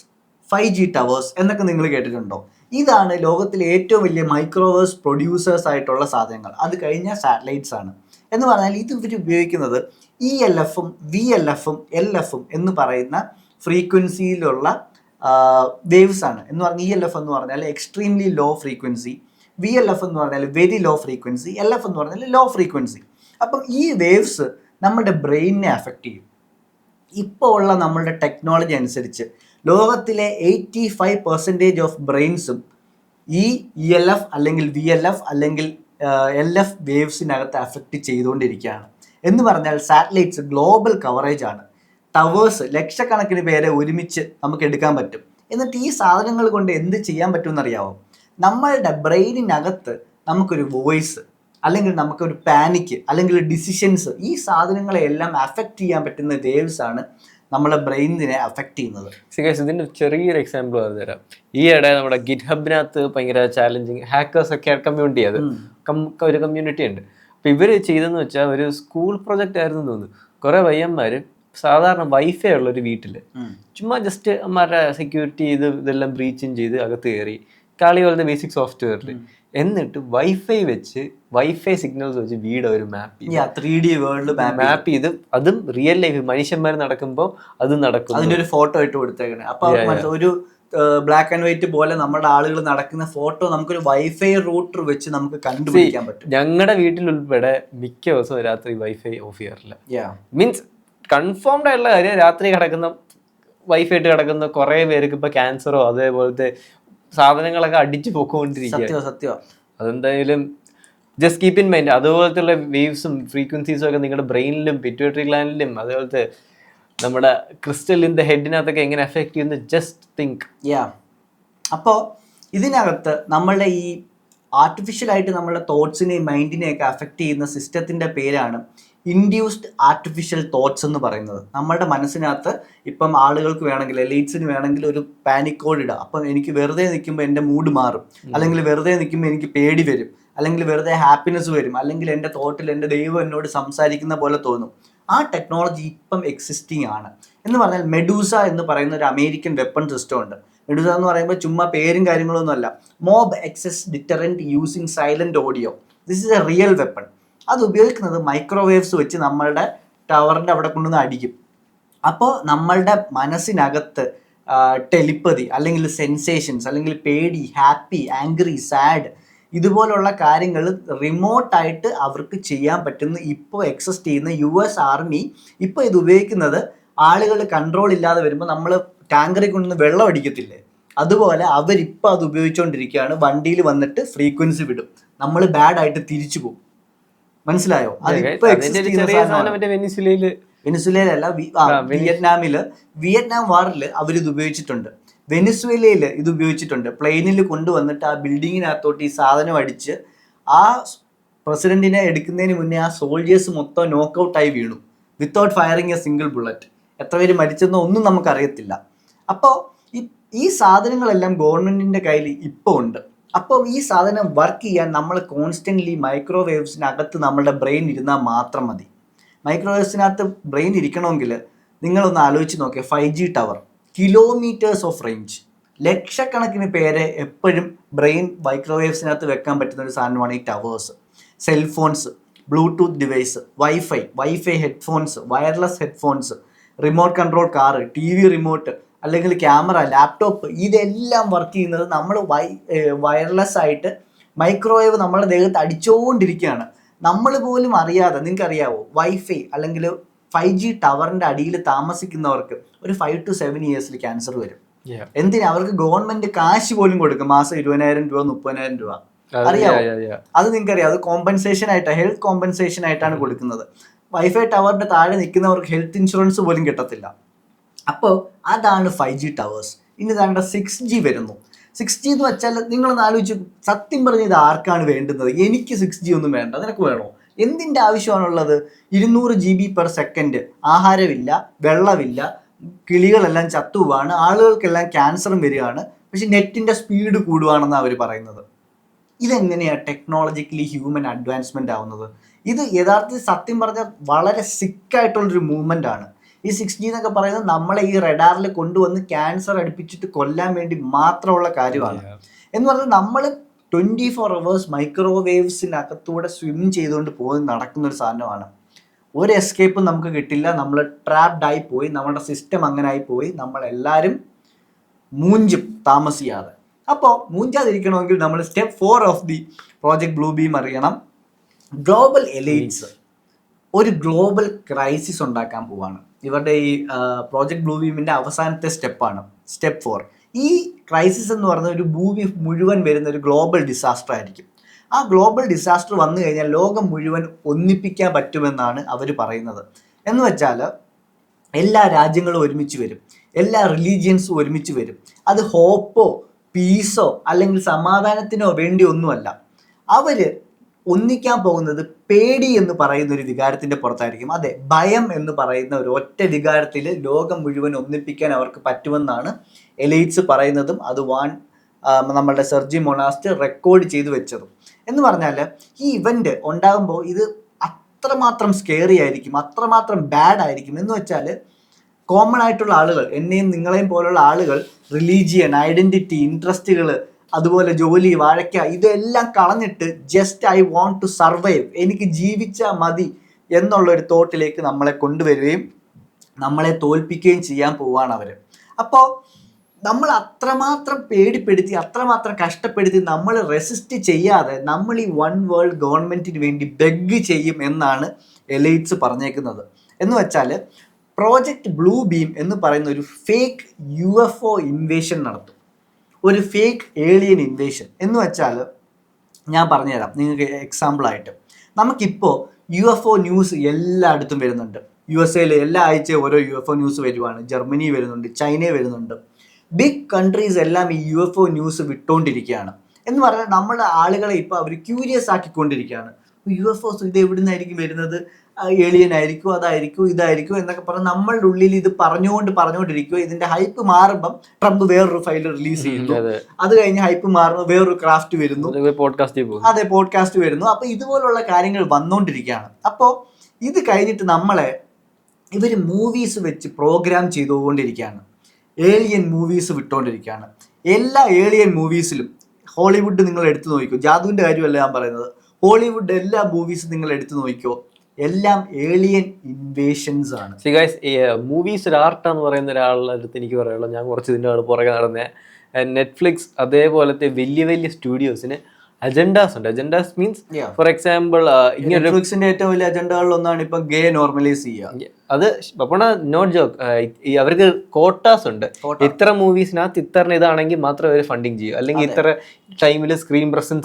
5G ടവേഴ്സ് എന്നൊക്കെ നിങ്ങൾ കേട്ടിട്ടുണ്ടോ? ഇതാണ് ലോകത്തിലെ ഏറ്റവും വലിയ മൈക്രോവേവ്സ് പ്രൊഡ്യൂസേഴ്സ് ആയിട്ടുള്ള സാധനങ്ങൾ. അത് കഴിഞ്ഞാൽ സാറ്റലൈറ്റ്സ് ആണ്. എന്ന് പറഞ്ഞാൽ ഇത് ഇവർ ഉപയോഗിക്കുന്നത് ELFും VLFും LFും എന്ന് പറയുന്ന ഫ്രീക്വൻസിയിലുള്ള വേവ്സ് ആണ്. എന്ന് പറഞ്ഞാൽ ELF എന്ന് പറഞ്ഞാൽ എക്സ്ട്രീംലി ലോ ഫ്രീക്വൻസി, VLF എന്ന് പറഞ്ഞാൽ വെരി ലോ ഫ്രീക്വൻസി, LF എന്ന് പറഞ്ഞാൽ ലോ ഫ്രീക്വൻസി. അപ്പം ഈ വേവ്സ് നമ്മുടെ ബ്രെയിനിനെ അഫക്റ്റ് ചെയ്യും. ഇപ്പോൾ ഉള്ള നമ്മളുടെ ടെക്നോളജി അനുസരിച്ച് ലോകത്തിലെ 85% ഓഫ് ബ്രെയിൻസും ഈ ELF അല്ലെങ്കിൽ VLF അല്ലെങ്കിൽ LF വേവ്സിനകത്ത് അഫക്റ്റ് ചെയ്തുകൊണ്ടിരിക്കുകയാണ്. എന്ന് പറഞ്ഞാൽ സാറ്റലൈറ്റ്സ് ഗ്ലോബൽ കവറേജ് ആണ്. ടവേഴ്സ് ലക്ഷക്കണക്കിന് പേരെ ഒരുമിച്ച് നമുക്ക് എടുക്കാൻ പറ്റും. എന്നിട്ട് ഈ സാധനങ്ങൾ കൊണ്ട് എന്ത് ചെയ്യാൻ പറ്റുമെന്നറിയാമോ? നമ്മളുടെ ബ്രെയിനിനകത്ത് നമുക്കൊരു വോയിസ് അല്ലെങ്കിൽ നമുക്കൊരു പാനിക്ക് അല്ലെങ്കിൽ ഡിസിഷൻസ്, ഈ സാധനങ്ങളെല്ലാം അഫക്റ്റ് ചെയ്യാൻ പറ്റുന്ന വേവ്സ് ആണ് നമ്മളെ ബ്രെയിനിനെ അഫക്റ്റ് ചെയ്യുന്നത്. ഇതിന്റെ ചെറിയൊരു എക്സാമ്പിൾ പറഞ്ഞുതരാം. ഈ ഇടെ നമ്മുടെ ഗിറ്റ്ഹബിനകത്ത് ഭയങ്കര ചാലഞ്ചിങ് ഹാക്കേഴ്സ് ഒക്കെ കമ്മ്യൂണിറ്റി, അത് ഒരു കമ്മ്യൂണിറ്റി ഉണ്ട്. അപ്പൊ ഇവര് ചെയ്തെന്ന് വെച്ചാൽ ഒരു സ്കൂൾ പ്രൊജക്റ്റ് ആയിരുന്നു തോന്നുന്നു. കുറെ പയ്യന്മാര് സാധാരണ വൈഫൈ ഉള്ള ഒരു വീട്ടില് ചുമ്മാ ജസ്റ്റ് അമ്മമാരുടെ സെക്യൂരിറ്റി ഇതെല്ലാം ബ്രീച്ചും ചെയ്ത് അകത്ത് കയറി കളി പോലത്തെ ബേസിക് സോഫ്റ്റ്വെയറിൽ എന്നിട്ട് വൈഫൈ വെച്ച് വൈഫൈ സിഗ്നൽസ് വെച്ച് വീട് ഒരു മാപ്പ് ചെയ്ത് 3D വേൾഡ് മാപ്പ് ചെയ്ത് അതും റിയൽ ലൈഫ് മനുഷ്യന്മാർ നടക്കുമ്പോൾ അത് നടക്കും. അതിന്റെ ഒരു ഫോട്ടോ ഇട്ട് കൊടുത്തേക്കണേ. അപ്പൊ ഒരു ബ്ലാക്ക് ആൻഡ് വൈറ്റ് പോലെ നമ്മുടെ ആളുകൾ നടക്കുന്ന ഫോട്ടോ നമുക്കൊരു വൈഫൈ റൂട്ടർ വെച്ച് നമുക്ക് കണ്ടുപിടിക്കാൻ പറ്റും. ഞങ്ങളുടെ വീട്ടിൽ ഉൾപ്പെടെ മിക്ക ദിവസവും രാത്രി വൈഫൈ ഓഫ് ചെയ്യാറില്ല. മീൻസ് കൺഫേംഡ് ആയിട്ടുള്ള കാര്യം, രാത്രി കിടക്കുന്ന വൈഫൈ ആയിട്ട് കിടക്കുന്ന കുറെ പേർക്ക് ഇപ്പൊ ക്യാൻസറോ അതേപോലത്തെ സാധനങ്ങളൊക്കെ അടിച്ചു പൊക്കോണ്ടിരിക്കുക. സത്യം. അതെന്തായാലും ജസ്റ്റ് കീപ്പ് ഇൻ മൈൻഡ്. അതുപോലത്തെ വേവ്സും ഫ്രീക്വൻസീസും ഒക്കെ നിങ്ങളുടെ ബ്രെയിനിലും പിറ്റ്യൂട്ടറി ഗ്ലാൻഡിലും അതേപോലത്തെ നമ്മുടെ ക്രിസ്റ്റലിന്റെ ഹെഡിനകത്തൊക്കെ എങ്ങനെ എഫക്ട് ചെയ്യുന്നു ജസ്റ്റ് തിങ്ക്. അപ്പോൾ ഇതിനകത്ത് നമ്മളുടെ ഈ ആർട്ടിഫിഷ്യലായിട്ട് നമ്മുടെ തോട്ട്സിനെയും മൈൻഡിനെയൊക്കെ അഫക്റ്റ് ചെയ്യുന്ന സിസ്റ്റത്തിൻ്റെ പേരാണ് ഇൻഡ്യൂസ്ഡ് ആർട്ടിഫിഷ്യൽ തോട്ട്സ് എന്ന് പറയുന്നത്. നമ്മുടെ മനസ്സിനകത്ത് ഇപ്പം ആളുകൾക്ക് വേണമെങ്കിൽ എലൈറ്റ്സിന് വേണമെങ്കിൽ ഒരു പാനിക് കോഡ് ഇടാം. അപ്പം എനിക്ക് വെറുതെ നിൽക്കുമ്പോൾ എൻ്റെ മൂഡ് മാറും, അല്ലെങ്കിൽ വെറുതെ നിൽക്കുമ്പോൾ എനിക്ക് പേടി വരും, അല്ലെങ്കിൽ വെറുതെ ഹാപ്പിനെസ് വരും, അല്ലെങ്കിൽ എൻ്റെ തോട്ടിൽ എൻ്റെ ദൈവം എന്നോട് സംസാരിക്കുന്ന പോലെ തോന്നും. ആ ടെക്നോളജി ഇപ്പം എക്സിസ്റ്റിംഗ് ആണ്. എന്ന് പറഞ്ഞാൽ മെഡൂസ എന്ന് പറയുന്ന ഒരു അമേരിക്കൻ വെപ്പൺ സിസ്റ്റം ഉണ്ട്. മെഡൂസ എന്ന് പറയുമ്പോൾ ചുമ്മാ പേരും കാര്യങ്ങളൊന്നും അല്ല. Mob excess deterrent using silent audio. This is a real weapon. അത് ഉപയോഗിക്കുന്നത് മൈക്രോവേവ്സ് വെച്ച് നമ്മളുടെ ടവറിൻ്റെ അവിടെ കൊണ്ടുവന്ന് അടിക്കും. അപ്പോൾ നമ്മളുടെ മനസ്സിനകത്ത് ടെലിപ്പതി അല്ലെങ്കിൽ സെൻസേഷൻസ് അല്ലെങ്കിൽ പേടി, ഹാപ്പി, ആംഗ്രി, സാഡ് ഇതുപോലുള്ള കാര്യങ്ങൾ റിമോട്ടായിട്ട് അവർക്ക് ചെയ്യാൻ പറ്റുന്ന ഇപ്പോൾ എക്സിസ്റ്റ് ചെയ്യുന്ന US ആർമി ഇപ്പോൾ ഇത് ഉപയോഗിക്കുന്നത് ആളുകൾ കൺട്രോൾ ഇല്ലാതെ വരുമ്പോൾ നമ്മൾ ടാങ്കറിൽ കൊണ്ടുവന്ന് വെള്ളം അടിക്കത്തില്ലേ, അതുപോലെ അവരിപ്പോൾ അത് ഉപയോഗിച്ചുകൊണ്ടിരിക്കുകയാണ്. വണ്ടിയിൽ വന്നിട്ട് ഫ്രീക്വൻസി വിടും, നമ്മൾ ബാഡ് ആയിട്ട് തിരിച്ചു പോകും. മനസ്സിലായോ? അതിപ്പോ വെനിസ്വേലയിലല്ല, വിയറ്റ്നാം വാറിൽ അവരിത് ഉപയോഗിച്ചിട്ടുണ്ട്. വെനിസ്വേലയിൽ ഇത് ഉപയോഗിച്ചിട്ടുണ്ട്. പ്ലെയിനിൽ കൊണ്ടുവന്നിട്ട് ആ ബിൽഡിങ്ങിനകത്തോട്ട് ഈ സാധനം അടിച്ച് ആ പ്രസിഡന്റിനെ എടുക്കുന്നതിന് മുന്നേ ആ സോൾജേഴ്സ് മൊത്തം നോക്കൗട്ടായി വീണു without firing A single bullet. എത്ര പേര് മരിച്ചെന്നോ ഒന്നും നമുക്കറിയത്തില്ല. അപ്പോൾ ഈ സാധനങ്ങളെല്ലാം ഗവൺമെന്റിന്റെ കയ്യിൽ ഇപ്പോൾ ഉണ്ട്. അപ്പോൾ ഈ സാധനം വർക്ക് ചെയ്യാൻ നമ്മൾ കോൺസ്റ്റന്റ്ലി മൈക്രോവേവ്സിനകത്ത് നമ്മുടെ ബ്രെയിൻ ഇരുന്നാൽ മാത്രം മതി. മൈക്രോവേവ്സിനകത്ത് ബ്രെയിൻ ഇരിക്കണമെങ്കിൽ നിങ്ങളൊന്ന് ആലോചിച്ച് നോക്കിയാൽ 5G tower, kilometres of range, ലക്ഷക്കണക്കിന് പേരെ എപ്പോഴും ബ്രെയിൻ മൈക്രോവേവ്സിനകത്ത് വെക്കാൻ പറ്റുന്ന ഒരു സാധനമാണ് ഈ towers. Cell phones, Bluetooth device, wifi headphones, wireless headphones, remote control car, TV remote, അല്ലെങ്കിൽ ക്യാമറ, ലാപ്ടോപ്പ്, ഇതെല്ലാം വർക്ക് ചെയ്യുന്നത് നമ്മൾ വയർലെസ് ആയിട്ട് മൈക്രോവേവ് നമ്മുടെ ദേഹത്ത് അടിച്ചുകൊണ്ടിരിക്കുകയാണ്. നമ്മൾ പോലും അറിയാതെ. നിങ്ങൾക്കറിയാവോ, വൈഫൈ അല്ലെങ്കിൽ 5G ടവറിൻ്റെ അടിയിൽ താമസിക്കുന്നവർക്ക് ഒരു 5 to 7 ഇയേഴ്സിൽ ക്യാൻസർ വരും. എന്തിനാ? അവർക്ക് ഗവൺമെന്റ് കാശ് പോലും കൊടുക്കും, മാസം 20,000 രൂപ, 30,000 രൂപ. അറിയാവോ? അത് നിങ്ങൾക്കറിയാം. അത് കോമ്പൻസേഷൻ ആയിട്ട്, ഹെൽത്ത് കോമ്പൻസേഷൻ ആയിട്ടാണ് കൊടുക്കുന്നത്. വൈഫൈ ടവറിന്റെ താഴെ നിൽക്കുന്നവർക്ക് ഹെൽത്ത് ഇൻഷുറൻസ് പോലും കിട്ടത്തില്ല. അപ്പോൾ അതാണ് 5G ടവേഴ്സ്. ഇനി താണ്ട 6G വരുന്നു. 6G എന്ന് വെച്ചാൽ നിങ്ങളൊന്ന് ആലോചിച്ചു, സത്യം പറഞ്ഞ് ഇത് ആർക്കാണ് വേണ്ടുന്നത്? എനിക്ക് 6G ഒന്നും വേണ്ട, നിനക്ക് വേണോ? എന്തിൻ്റെ ആവശ്യമാണുള്ളത്? 200 GB/s, ആഹാരമില്ല, വെള്ളമില്ല, കിളികളെല്ലാം ചത്തുപോവാണ്, ആളുകൾക്കെല്ലാം ക്യാൻസറും വരികയാണ്, പക്ഷെ നെറ്റിൻ്റെ സ്പീഡ് കൂടുകയാണെന്നാണ് അവർ പറയുന്നത്. ഇതെങ്ങനെയാണ് ടെക്നോളജിക്കലി ഹ്യൂമൻ അഡ്വാൻസ്മെൻ്റ് ആവുന്നത്? ഇത് യഥാർത്ഥത്തിൽ സത്യം പറഞ്ഞാൽ വളരെ സിക്കായിട്ടുള്ളൊരു മൂവ്മെൻ്റ് ആണ്. ഈ 6G എന്നൊക്കെ പറയുന്നത് നമ്മളെ ഈ റഡാറിൽ കൊണ്ടുവന്ന് ക്യാൻസർ അടുപ്പിച്ചിട്ട് കൊല്ലാൻ വേണ്ടി മാത്രമുള്ള കാര്യമാണ്. എന്ന് പറഞ്ഞാൽ നമ്മൾ 24 hours മൈക്രോവേവ്സിനകത്തൂടെ സ്വിം ചെയ്തുകൊണ്ട് പോയി നടക്കുന്ന ഒരു സാധനമാണ്. ഒരു എസ്കേപ്പും നമുക്ക് കിട്ടില്ല. നമ്മൾ ട്രാപ്ഡ് ആയി പോയി, നമ്മുടെ സിസ്റ്റം അങ്ങനെ ആയി പോയി, നമ്മളെല്ലാവരും മൂഞ്ചും താമസിയാതെ. അപ്പോൾ മൂഞ്ചാതിരിക്കണമെങ്കിൽ നമ്മൾ step 4 of the project blue beam അറിയണം. ഗ്ലോബൽ എലൈറ്റ്സ് ഒരു ഗ്ലോബൽ ക്രൈസിസ് ഉണ്ടാക്കാൻ പോവാണ്. ഇവരുടെ ഈ പ്രോജക്റ്റ് ബ്ലൂ ബീമിൻ്റെ അവസാനത്തെ സ്റ്റെപ്പാണ് സ്റ്റെപ്പ് 4. ഈ ക്രൈസിസ് എന്ന് പറയുന്നത് ഒരു ഭൂമി മുഴുവൻ വരുന്ന ഒരു ഗ്ലോബൽ ഡിസാസ്റ്റർ ആയിരിക്കും. ആ ഗ്ലോബൽ ഡിസാസ്റ്റർ വന്നു കഴിഞ്ഞാൽ ലോകം മുഴുവൻ ഒന്നിപ്പിക്കാൻ പറ്റുമെന്നാണ് അവർ പറയുന്നത്. എന്ന് വെച്ചാൽ എല്ലാ രാജ്യങ്ങളും ഒരുമിച്ച് വരും, എല്ലാ റിലീജിയൻസും ഒരുമിച്ച് വരും. അത് ഹോപ്പോ പീസോ അല്ലെങ്കിൽ സമാധാനത്തിനോ വേണ്ടി ഒന്നുമല്ല. അവർ ഒന്നിക്കാൻ പോകുന്നത് പേടി എന്ന് പറയുന്ന ഒരു വികാരത്തിൻ്റെ പുറത്തായിരിക്കും. അതെ, ഭയം എന്ന് പറയുന്ന ഒരു ഒറ്റ വികാരത്തിൽ ലോകം മുഴുവൻ ഒന്നിപ്പിക്കാൻ അവർക്ക് പറ്റുമെന്നാണ് എലൈറ്റ്സ് പറയുന്നതും അത് നമ്മളുടെ സെർജി മൊണാസ്റ്റ് റെക്കോർഡ് ചെയ്ത് വെച്ചതും. എന്ന് പറഞ്ഞാൽ ഈ ഇവൻ്റ് ഉണ്ടാകുമ്പോൾ ഇത് അത്രമാത്രം സ്കെയറി ആയിരിക്കും, അത്രമാത്രം ബാഡ് ആയിരിക്കും. എന്ന് വെച്ചാൽ കോമൺ ആയിട്ടുള്ള ആളുകൾ, എന്നെയും നിങ്ങളെയും പോലുള്ള ആളുകൾ, റിലീജിയൻ, ഐഡൻറ്റിറ്റി, ഇൻട്രസ്റ്റുകൾ, അതുപോലെ ജോലി, വാഴയ്ക്ക, ഇതെല്ലാം കളഞ്ഞിട്ട് just I want to survive, എനിക്ക് ജീവിച്ചാൽ മതി എന്നുള്ളൊരു തോട്ടിലേക്ക് നമ്മളെ കൊണ്ടുവരികയും നമ്മളെ തോൽപ്പിക്കുകയും ചെയ്യാൻ പോവാണ് അവർ. അപ്പോൾ നമ്മൾ അത്രമാത്രം പേടിപ്പെടുത്തി, അത്രമാത്രം കഷ്ടപ്പെടുത്തി നമ്മൾ റെസിസ്റ്റ് ചെയ്യാതെ നമ്മൾ ഈ വൺ വേൾഡ് ഗവൺമെൻറ്റിന് വേണ്ടി ബെഗ് ചെയ്യും എന്നാണ് എലൈറ്റ്സ് പറഞ്ഞേക്കുന്നത്. എന്ന് വെച്ചാൽ പ്രോജക്റ്റ് ബ്ലൂ ബീം എന്ന് പറയുന്ന ഒരു ഫേക്ക് UFO ഇൻവേഷൻ നടത്തും, ഒരു ഫേക്ക് ഏലിയൻ ഇൻവേഷൻ. എന്ന് വെച്ചാൽ ഞാൻ പറഞ്ഞുതരാം നിങ്ങൾക്ക് എക്സാമ്പിളായിട്ട്. നമുക്കിപ്പോൾ UFO ന്യൂസ് എല്ലായിടത്തും വരുന്നുണ്ട്. USA എല്ലാ ആഴ്ചയും ഓരോ UFO ന്യൂസ് വരുവാണ്. ജർമ്മനി വരുന്നുണ്ട്, ചൈന വരുന്നുണ്ട്. ബിഗ് കൺട്രീസ് എല്ലാം ഈ UFO ന്യൂസ് വിട്ടുകൊണ്ടിരിക്കുകയാണ്. എന്ന് പറഞ്ഞാൽ നമ്മുടെ ആളുകളെ ഇപ്പോൾ അവർ ക്യൂരിയസ് ആക്കിക്കൊണ്ടിരിക്കുകയാണ്. UFOs ഇത് എവിടെ നിന്നായിരിക്കും വരുന്നത്, ഏലിയൻ ആയിരിക്കും, അതായിരിക്കും, ഇതായിരിക്കും എന്നൊക്കെ പറഞ്ഞ് നമ്മളുടെ ഉള്ളിൽ ഇത് പറഞ്ഞുകൊണ്ടിരിക്കുക. ഇതിന്റെ ഹൈപ്പ് മാറുമ്പം ട്രംപ് വേറൊരു ഫയൽ റിലീസ് ചെയ്യുന്നു, അത് കഴിഞ്ഞ് ഹൈപ്പ് മാറുമ്പോൾ വേറൊരു ക്രാഫ്റ്റ് വരുന്നു, അതെ പോഡ്കാസ്റ്റ് വരുന്നു. അപ്പൊ ഇതുപോലുള്ള കാര്യങ്ങൾ വന്നുകൊണ്ടിരിക്കുകയാണ്. അപ്പോൾ ഇത് കഴിഞ്ഞിട്ട് നമ്മളെ ഇവർ മൂവീസ് വെച്ച് പ്രോഗ്രാം ചെയ്തുകൊണ്ടിരിക്കുകയാണ്. ഏലിയൻ മൂവീസ് വിട്ടുകൊണ്ടിരിക്കുകയാണ്. എല്ലാ ഏലിയൻ മൂവീസിലും ഹോളിവുഡ് നിങ്ങൾ എടുത്തു നോക്കിക്കോ, ജാദുവിന്റെ കാര്യമല്ല ഞാൻ പറയുന്നത്, ഹോളിവുഡ് എല്ലാ മൂവീസും നിങ്ങൾ എടുത്തു നോക്കിക്കോ, എല്ലാം ഏലിയൻ ഇൻവേഷൻസ് ആണ്. മൂവീസ് ഒരു ആർട്ടാന്ന് പറയുന്ന ഒരാളുടെ അടുത്ത് എനിക്ക് പറയാനുള്ളത്, ഞാൻ കുറച്ച് ഇതിൻ്റെ പുറകെ നടന്ന നെറ്റ്ഫ്ലിക്സ് അതേപോലത്തെ വലിയ വലിയ സ്റ്റുഡിയോസിന് അജണ്ടാസ് ഉണ്ട്. അജണ്ടാസ് മീൻസ് ഫോർ എക്സാമ്പിൾ നെറ്റ്ഫ്ലിക്സിന്റെ ഏറ്റവും വലിയ അജണ്ടകളിൽ ഒന്നാണ് ഇപ്പൊ ഗേ നോർമലൈസ് ചെയ്യുക. അത് നോട്ട് ജോക്ക്, അവർക്ക് കോട്ടാസ് ഉണ്ട്. ഇത്ര മൂവീസിനകത്ത് ഇത്ര ഇതാണെങ്കിൽ മാത്രമേ അവർ ഫണ്ടിങ് ചെയ്യൂ, അല്ലെങ്കിൽ ഇത്ര ടൈമിൽ സ്ക്രീൻ പ്രസൻസ്.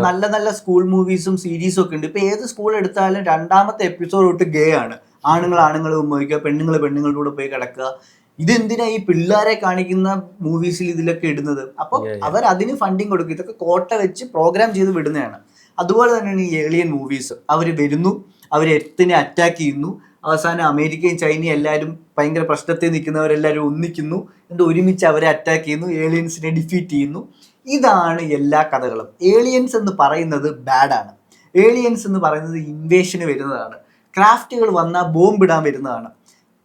നല്ല നല്ല സ്കൂൾ മൂവീസും സീരീസും ഒക്കെ ഉണ്ട്. ഇപ്പൊ ഏത് സ്കൂൾ എടുത്താലും 2ാമത്തെ എപ്പിസോഡ് തൊട്ട് ഗേ ആണ്. ആണുങ്ങൾ ഉപയോഗിക്കുക, പെണ്ണുങ്ങളുടെ കൂടെ പോയി കിടക്കുക. ഇതെന്തിനാ ഈ പിള്ളേരെ കാണിക്കുന്ന മൂവീസിൽ ഇതിലൊക്കെ ഇടുന്നത്? അപ്പോൾ അവർ അതിന് ഫണ്ടിങ് കൊടുക്കും. ഇതൊക്കെ കോട്ട വെച്ച് പ്രോഗ്രാം ചെയ്ത് വിടുന്നതാണ്. അതുപോലെ തന്നെയാണ് ഈ ഏലിയൻ മൂവീസ്. അവർ വരുന്നു, അവർ എർത്തിനെ അറ്റാക്ക് ചെയ്യുന്നു, അവസാനം അമേരിക്കയും ചൈനയും എല്ലാവരും ഭയങ്കര പ്രശ്നത്തിൽ നിൽക്കുന്നവരെല്ലാവരും ഒന്നിക്കുന്നു, എന്നിട്ട് ഒരുമിച്ച് അവരെ അറ്റാക്ക് ചെയ്യുന്നു, ഏലിയൻസിനെ ഡിഫീറ്റ് ചെയ്യുന്നു. ഇതാണ് എല്ലാ കഥകളും. ഏലിയൻസ് എന്ന് പറയുന്നത് ബാഡാണ്. ഏലിയൻസ് എന്ന് പറയുന്നത് ഇൻവേഷന് വരുന്നതാണ്. ക്രാഫ്റ്റുകൾ വന്നാൽ ബോംബിടാൻ വരുന്നതാണ്.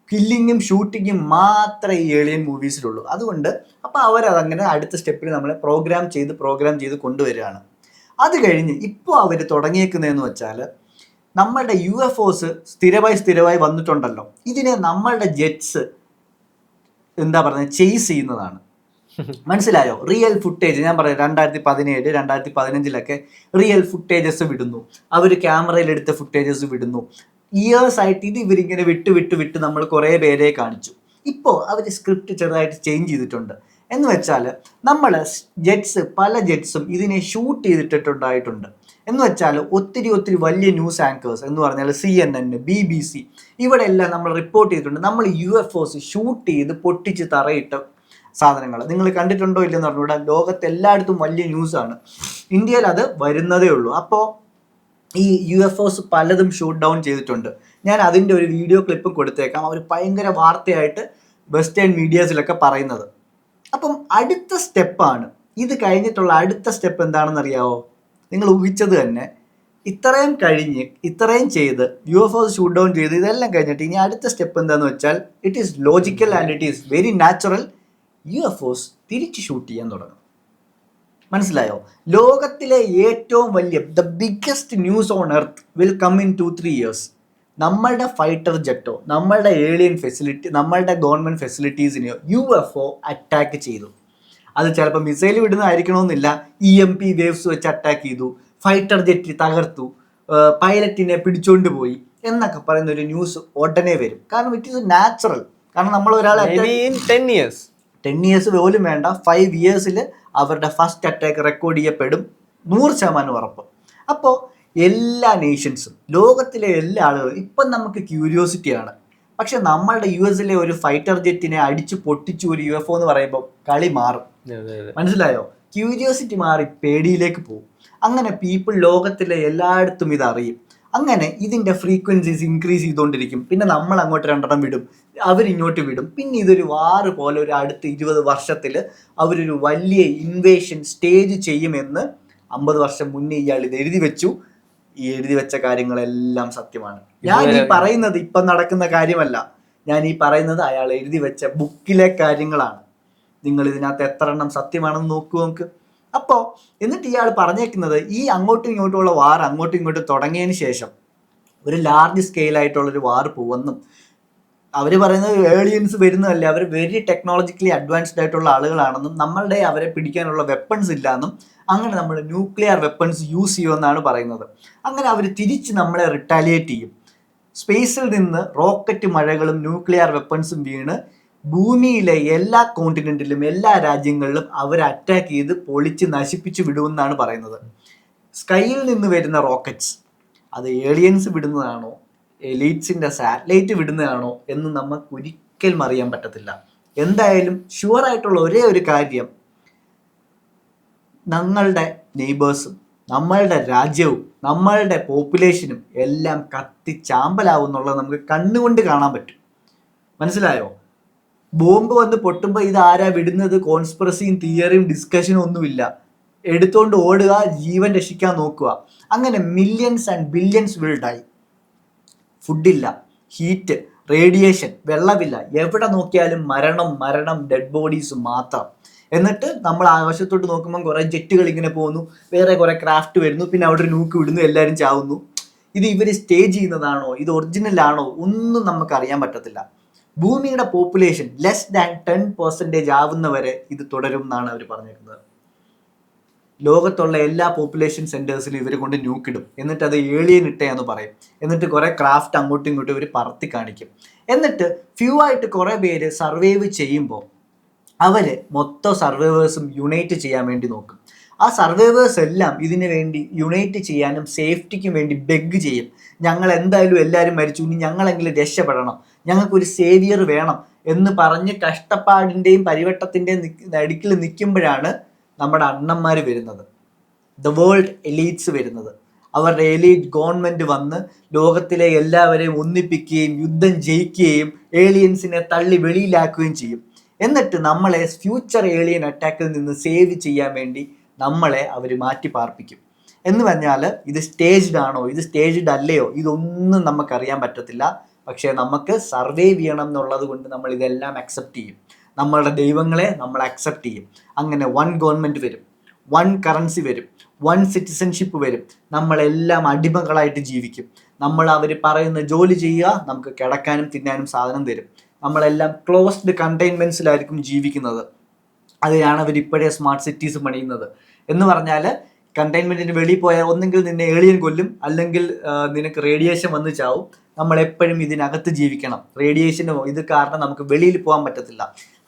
കില്ലിങ്ങും ഷൂട്ടിങ്ങും മാത്രമേ ഈ ഏലിയൻ മൂവീസിലുള്ളൂ. അതുകൊണ്ട് അപ്പോൾ അവരതങ്ങനെ അടുത്ത സ്റ്റെപ്പിൽ നമ്മളെ പ്രോഗ്രാം ചെയ്ത് കൊണ്ടുവരികയാണ്. അത് കഴിഞ്ഞ് ഇപ്പോൾ അവർ തുടങ്ങിയേക്കുന്നതെന്ന് വെച്ചാൽ, നമ്മളുടെ UFOs സ്ഥിരമായി വന്നിട്ടുണ്ടല്ലോ, ഇതിനെ നമ്മളുടെ ജെറ്റ്സ് എന്താ പറയുന്നത് ചേസ് ചെയ്യുന്നതാണ്. മനസ്സിലായോ? റിയൽ ഫുട്ടേജ് ഞാൻ പറയാം, 2017 2015 റിയൽ ഫുട്ടേജസ് വിടുന്നു. അവർ ക്യാമറയിലെടുത്ത ഫുട്ടേജസ് വിടുന്നു. ഇയേഴ്സ് ആയിട്ട് ഇത് ഇവരിങ്ങനെ വിട്ട് നമ്മൾ കുറേ പേരെ കാണിച്ചു. ഇപ്പോൾ അവർ സ്ക്രിപ്റ്റ് ചെറുതായിട്ട് ചേഞ്ച് ചെയ്തിട്ടുണ്ട്. എന്ന് വെച്ചാൽ നമ്മൾ പല ജെറ്റ്സും ഇതിനെ ഷൂട്ട് ചെയ്തിട്ടുണ്ടായിട്ടുണ്ട്. എന്ന് വെച്ചാൽ ഒത്തിരി വലിയ ന്യൂസ് ആങ്കേഴ്സ് എന്ന് പറഞ്ഞാൽ CNN, BBC ഇവിടെ എല്ലാം നമ്മൾ റിപ്പോർട്ട് ചെയ്തിട്ടുണ്ട്. നമ്മൾ UFOs ഷൂട്ട് ചെയ്ത് പൊട്ടിച്ച് തറയിട്ട സാധനങ്ങൾ നിങ്ങൾ കണ്ടിട്ടുണ്ടോ ഇല്ലെന്ന് പറഞ്ഞുകൂടാ. ലോകത്ത് എല്ലായിടത്തും വലിയ ന്യൂസാണ്. ഇന്ത്യയിൽ അത് വരുന്നതേ ഉള്ളൂ. അപ്പോൾ ഈ UFOs പലതും ഷൂട്ട് ഡൗൺ ചെയ്തിട്ടുണ്ട്. ഞാൻ അതിൻ്റെ ഒരു വീഡിയോ ക്ലിപ്പ് കൊടുത്തേക്കാം. അവർ ഭയങ്കര വാർത്തയായിട്ട് വെസ്റ്റേൺ മീഡിയാസിലൊക്കെ പറയുന്നത്. അപ്പം അടുത്ത സ്റ്റെപ്പാണ് ഇത്. കഴിഞ്ഞിട്ടുള്ള അടുത്ത സ്റ്റെപ്പ് എന്താണെന്ന് അറിയാവോ? നിങ്ങൾ ഊഹിച്ചത് തന്നെ. ഇത്രയും ചെയ്ത് UFOs ഷൂട്ട് ഡൗൺ ചെയ്ത് ഇതെല്ലാം കഴിഞ്ഞിട്ട് ഇനി അടുത്ത സ്റ്റെപ്പ് എന്താണെന്ന് വെച്ചാൽ, it is logical and it is very natural. UFOs തിരിച്ച് ഷൂട്ട് ചെയ്യാൻ തുടങ്ങും. മനസ്സിലായോ? ലോകത്തിലെ ഏറ്റവും വലിയ the biggest news on earth will come in 2-3 years. നമ്മളുടെ ഫൈറ്റർ ജെറ്റോ, നമ്മളുടെ ഏലിയൻ ഫെസിലിറ്റി, നമ്മളുടെ ഗവൺമെൻറ് ഫെസിലിറ്റീസിനെയോ UFO അറ്റാക്ക് ചെയ്തു. അത് ചിലപ്പോൾ മിസൈൽ വിടുന്നതായിരിക്കണമെന്നില്ല. EMP വേവ്സ് വെച്ച് അറ്റാക്ക് ചെയ്തു, ഫൈറ്റർ ജെറ്റ് തകർത്തു, പൈലറ്റിനെ പിടിച്ചോണ്ട് പോയി എന്നൊക്കെ പറയുന്ന ഒരു ന്യൂസ് ഉടനെ വരും. കാരണം ഇറ്റ് ഈസ് നാച്ചുറൽ. കാരണം നമ്മൾ ഒരാളെ 10 years പോലും വേണ്ട, 5 years അവരുടെ ഫസ്റ്റ് അറ്റാക്ക് റെക്കോർഡ് ചെയ്യപ്പെടും, 100% ഉറപ്പ്. അപ്പോൾ എല്ലാ നേഷൻസും, ലോകത്തിലെ എല്ലാ ആളുകളും ഇപ്പം നമുക്ക് ക്യൂരിയോസിറ്റിയാണ്. പക്ഷെ നമ്മളുടെ US ഒരു ഫൈറ്റർ ജെറ്റിനെ അടിച്ച് പൊട്ടിച്ചു ഒരു UFO എന്ന് പറയുമ്പോൾ കളി മാറും. മനസ്സിലായോ? ക്യൂരിയോസിറ്റി മാറി പേടിയിലേക്ക് പോകും. അങ്ങനെ പീപ്പിൾ ലോകത്തിലെ എല്ലായിടത്തും ഇതറിയും. അങ്ങനെ ഇതിൻ്റെ ഫ്രീക്വൻസീസ് ഇൻക്രീസ് ചെയ്തുകൊണ്ടിരിക്കും. പിന്നെ നമ്മൾ അങ്ങോട്ട് 2 വിടും, അവരിങ്ങോട്ട് വിടും. പിന്നെ ഇതൊരു വാറ് പോലെ ഒരു അടുത്ത 20 വർഷത്തിൽ അവരൊരു വലിയ ഇൻവേഷൻ സ്റ്റേജ് ചെയ്യുമെന്ന് 50 വർഷം മുന്നേ ഇയാൾ ഇത് എഴുതി വെച്ചു. ഈ എഴുതി വെച്ച കാര്യങ്ങളെല്ലാം സത്യമാണ്. ഞാൻ ഈ പറയുന്നത് ഇപ്പം നടക്കുന്ന കാര്യമല്ല. ഞാൻ ഈ പറയുന്നത് അയാൾ എഴുതി വെച്ച ബുക്കിലെ കാര്യങ്ങളാണ്. നിങ്ങൾ ഇതിനകത്ത് എത്ര എണ്ണം സത്യമാണെന്ന് നോക്കൂ നമുക്ക്. അപ്പോൾ എന്നിട്ട് ഇയാൾ പറഞ്ഞേക്കുന്നത് ഈ അങ്ങോട്ടും ഇങ്ങോട്ടുമുള്ള വാർ അങ്ങോട്ടും ഇങ്ങോട്ടും തുടങ്ങിയതിന് ശേഷം ഒരു ലാർജ് സ്കെയിലായിട്ടുള്ളൊരു വാർ പോകുമെന്നും, അവർ പറയുന്നത് ഏലിയൻസ് വരുന്നതല്ലേ, അവർ വെരി ടെക്നോളജിക്കലി അഡ്വാൻസ്ഡ് ആയിട്ടുള്ള ആളുകളാണെന്നും, നമ്മളുടെ അവരെ പിടിക്കാനുള്ള വെപ്പൺസ് ഇല്ലാന്നും, അങ്ങനെ നമ്മൾ ന്യൂക്ലിയർ വെപ്പൺസ് യൂസ് ചെയ്യുമെന്നാണ് പറയുന്നത്. അങ്ങനെ അവർ തിരിച്ച് നമ്മളെ റിട്ടാലിയേറ്റ് ചെയ്യും. സ്പേസിൽ നിന്ന് റോക്കറ്റ് മഴകളും ന്യൂക്ലിയർ വെപ്പൺസും വീണ് ഭൂമിയിലെ എല്ലാ കോണ്ടിനെന്റിലും എല്ലാ രാജ്യങ്ങളിലും അവർ അറ്റാക്ക് ചെയ്ത് പൊളിച്ച് നശിപ്പിച്ച് വിടുമെന്നാണ് പറയുന്നത്. സ്കൈയിൽ നിന്ന് വരുന്ന റോക്കറ്റ്സ് അത് ഏലിയൻസ് വിടുന്നതാണോ, എലീറ്റ്സിന്റെ സാറ്റലൈറ്റ് വിടുന്നതാണോ എന്ന് നമുക്ക് ഒരിക്കലും അറിയാൻ പറ്റത്തില്ല. എന്തായാലും ഷുവർ ആയിട്ടുള്ള ഒരേ ഒരു കാര്യം, ഞങ്ങളുടെ നെയ്ബേഴ്സും നമ്മളുടെ രാജ്യവും നമ്മളുടെ പോപ്പുലേഷനും എല്ലാം കത്തിച്ചാമ്പലാവും എന്നുള്ളത് നമുക്ക് കണ്ണുകൊണ്ട് കാണാൻ പറ്റും. മനസ്സിലായോ? ബോംബ് വന്ന് പൊട്ടുമ്പോൾ ഇത് ആരാ വിടുന്നത്, കോൺസ്പിറസിയും തിയറിയും ഡിസ്കഷനും ഒന്നുമില്ല. എടുത്തോണ്ട് ഓടുക, ജീവൻ രക്ഷിക്കാൻ നോക്കുക. അങ്ങനെ millions and billions will die. ഫുഡില്ല, ഹീറ്റ്, റേഡിയേഷൻ, വെള്ളമില്ല, എവിടെ നോക്കിയാലും മരണം, ഡെഡ് ബോഡീസ് മാത്രം. എന്നിട്ട് നമ്മൾ ആകാശത്തോട്ട് നോക്കുമ്പോൾ കുറേ ജെറ്റുകൾ ഇങ്ങനെ പോകുന്നു, വേറെ കുറേ ക്രാഫ്റ്റ് വരുന്നു, പിന്നെ അവിടെ ഒരു നൂക്ക് വിടുന്നു, എല്ലാവരും ചാവുന്നു. ഇത് ഇവർ സ്റ്റേജ് ചെയ്യുന്നതാണോ, ഇത് ഒറിജിനൽ ആണോ, ഒന്നും നമുക്ക് അറിയാൻ പറ്റത്തില്ല. ഭൂമിയുടെ പോപ്പുലേഷൻ ലെസ് ദാൻ 10% ആവുന്നവരെ ഇത് തുടരും എന്നാണ് അവർ പറഞ്ഞിരിക്കുന്നത്. ലോകത്തുള്ള എല്ലാ പോപ്പുലേഷൻ സെന്റേഴ്സിലും ഇവർ കൊണ്ട് ന്യൂക്കിടും, എന്നിട്ട് അത് ഏളിയൻ ഇട്ടേന്ന് പറയും. എന്നിട്ട് കുറെ ക്രാഫ്റ്റ് അങ്ങോട്ടും ഇങ്ങോട്ടും ഇവർ പറത്തി കാണിക്കും. എന്നിട്ട് ഫ്യൂ ആയിട്ട് കുറെ പേര് സർവൈവ് ചെയ്യുമ്പോൾ അവര് മൊത്തം സർവൈവേഴ്സും യുണൈറ്റ് ചെയ്യാൻ വേണ്ടി നോക്കും. ആ സർവൈവേഴ്സ് എല്ലാം ഇതിനു വേണ്ടി യുണൈറ്റ് ചെയ്യാനും സേഫ്റ്റിക്കും വേണ്ടി ബെഗ് ചെയ്യും. ഞങ്ങൾ എന്തായാലും എല്ലാവരും മരിച്ചു, ഇനി ഞങ്ങളെങ്കിലും രക്ഷപ്പെടണം, ഞങ്ങൾക്കൊരു സേവിയർ വേണം എന്ന് പറഞ്ഞ് കഷ്ടപ്പാടിൻ്റെയും പരിവട്ടത്തിൻ്റെയും നടുക്കിൽ നിൽക്കുമ്പോഴാണ് നമ്മുടെ അണ്ണന്മാർ വരുന്നത്, ദ വേൾഡ് എലീറ്റ്സ് വരുന്നത്. അവരുടെ എലീറ്റ് ഗവൺമെൻറ് വന്ന് ലോകത്തിലെ എല്ലാവരെയും ഒന്നിപ്പിക്കുകയും യുദ്ധം ജയിക്കുകയും ഏലിയൻസിനെ തള്ളി വെളിയിലാക്കുകയും ചെയ്യും. എന്നിട്ട് നമ്മളെ ഫ്യൂച്ചർ ഏലിയൻ അറ്റാക്കിൽ നിന്ന് സേവ് ചെയ്യാൻ വേണ്ടി നമ്മളെ അവർ മാറ്റി പാർപ്പിക്കും. എന്ന് പറഞ്ഞാൽ ഇത് സ്റ്റേജ്ഡ് ആണോ, ഇത് സ്റ്റേജ്ഡ് അല്ലയോ, ഇതൊന്നും നമുക്കറിയാൻ പറ്റത്തില്ല. പക്ഷേ നമുക്ക് സർവൈവ് ചെയ്യണം എന്നുള്ളത് കൊണ്ട് നമ്മൾ ഇതെല്ലാം അക്സെപ്റ്റ് ചെയ്യും. നമ്മളുടെ ദൈവങ്ങളെ നമ്മൾ അക്സെപ്റ്റ് ചെയ്യും. അങ്ങനെ 1 ഗവൺമെൻറ് വരും, 1 കറൻസി വരും, 1 സിറ്റിസൺഷിപ്പ് വരും. നമ്മളെല്ലാം അടിമകളായിട്ട് ജീവിക്കും. നമ്മൾ അവർ പറയുന്ന ജോലി ചെയ്യുക, നമുക്ക് കിടക്കാനും തിന്നാനും സാധനം തരും. നമ്മളെല്ലാം ക്ലോസ്ഡ് കണ്ടെയ്ൻമെൻറ്റ്സിലായിരിക്കും ജീവിക്കുന്നത്. അതിനാണ് അവർ ഇപ്പോഴേ സ്മാർട്ട് സിറ്റീസ് പണിയുന്നത്. എന്ന് പറഞ്ഞാൽ കണ്ടെയ്ൻമെൻറ്റിന് വെളിയിൽ പോയാൽ ഒന്നെങ്കിൽ നിന്നെ ഏളിയൻ കൊല്ലും, അല്ലെങ്കിൽ നിനക്ക് റേഡിയേഷൻ വന്ന് ചാവും. നമ്മളെപ്പോഴും ഇതിനകത്ത് ജീവിക്കണം. റേഡിയേഷനോ ഇത് കാരണം നമുക്ക് വെളിയിൽ പോകാൻ പറ്റത്തില്ല.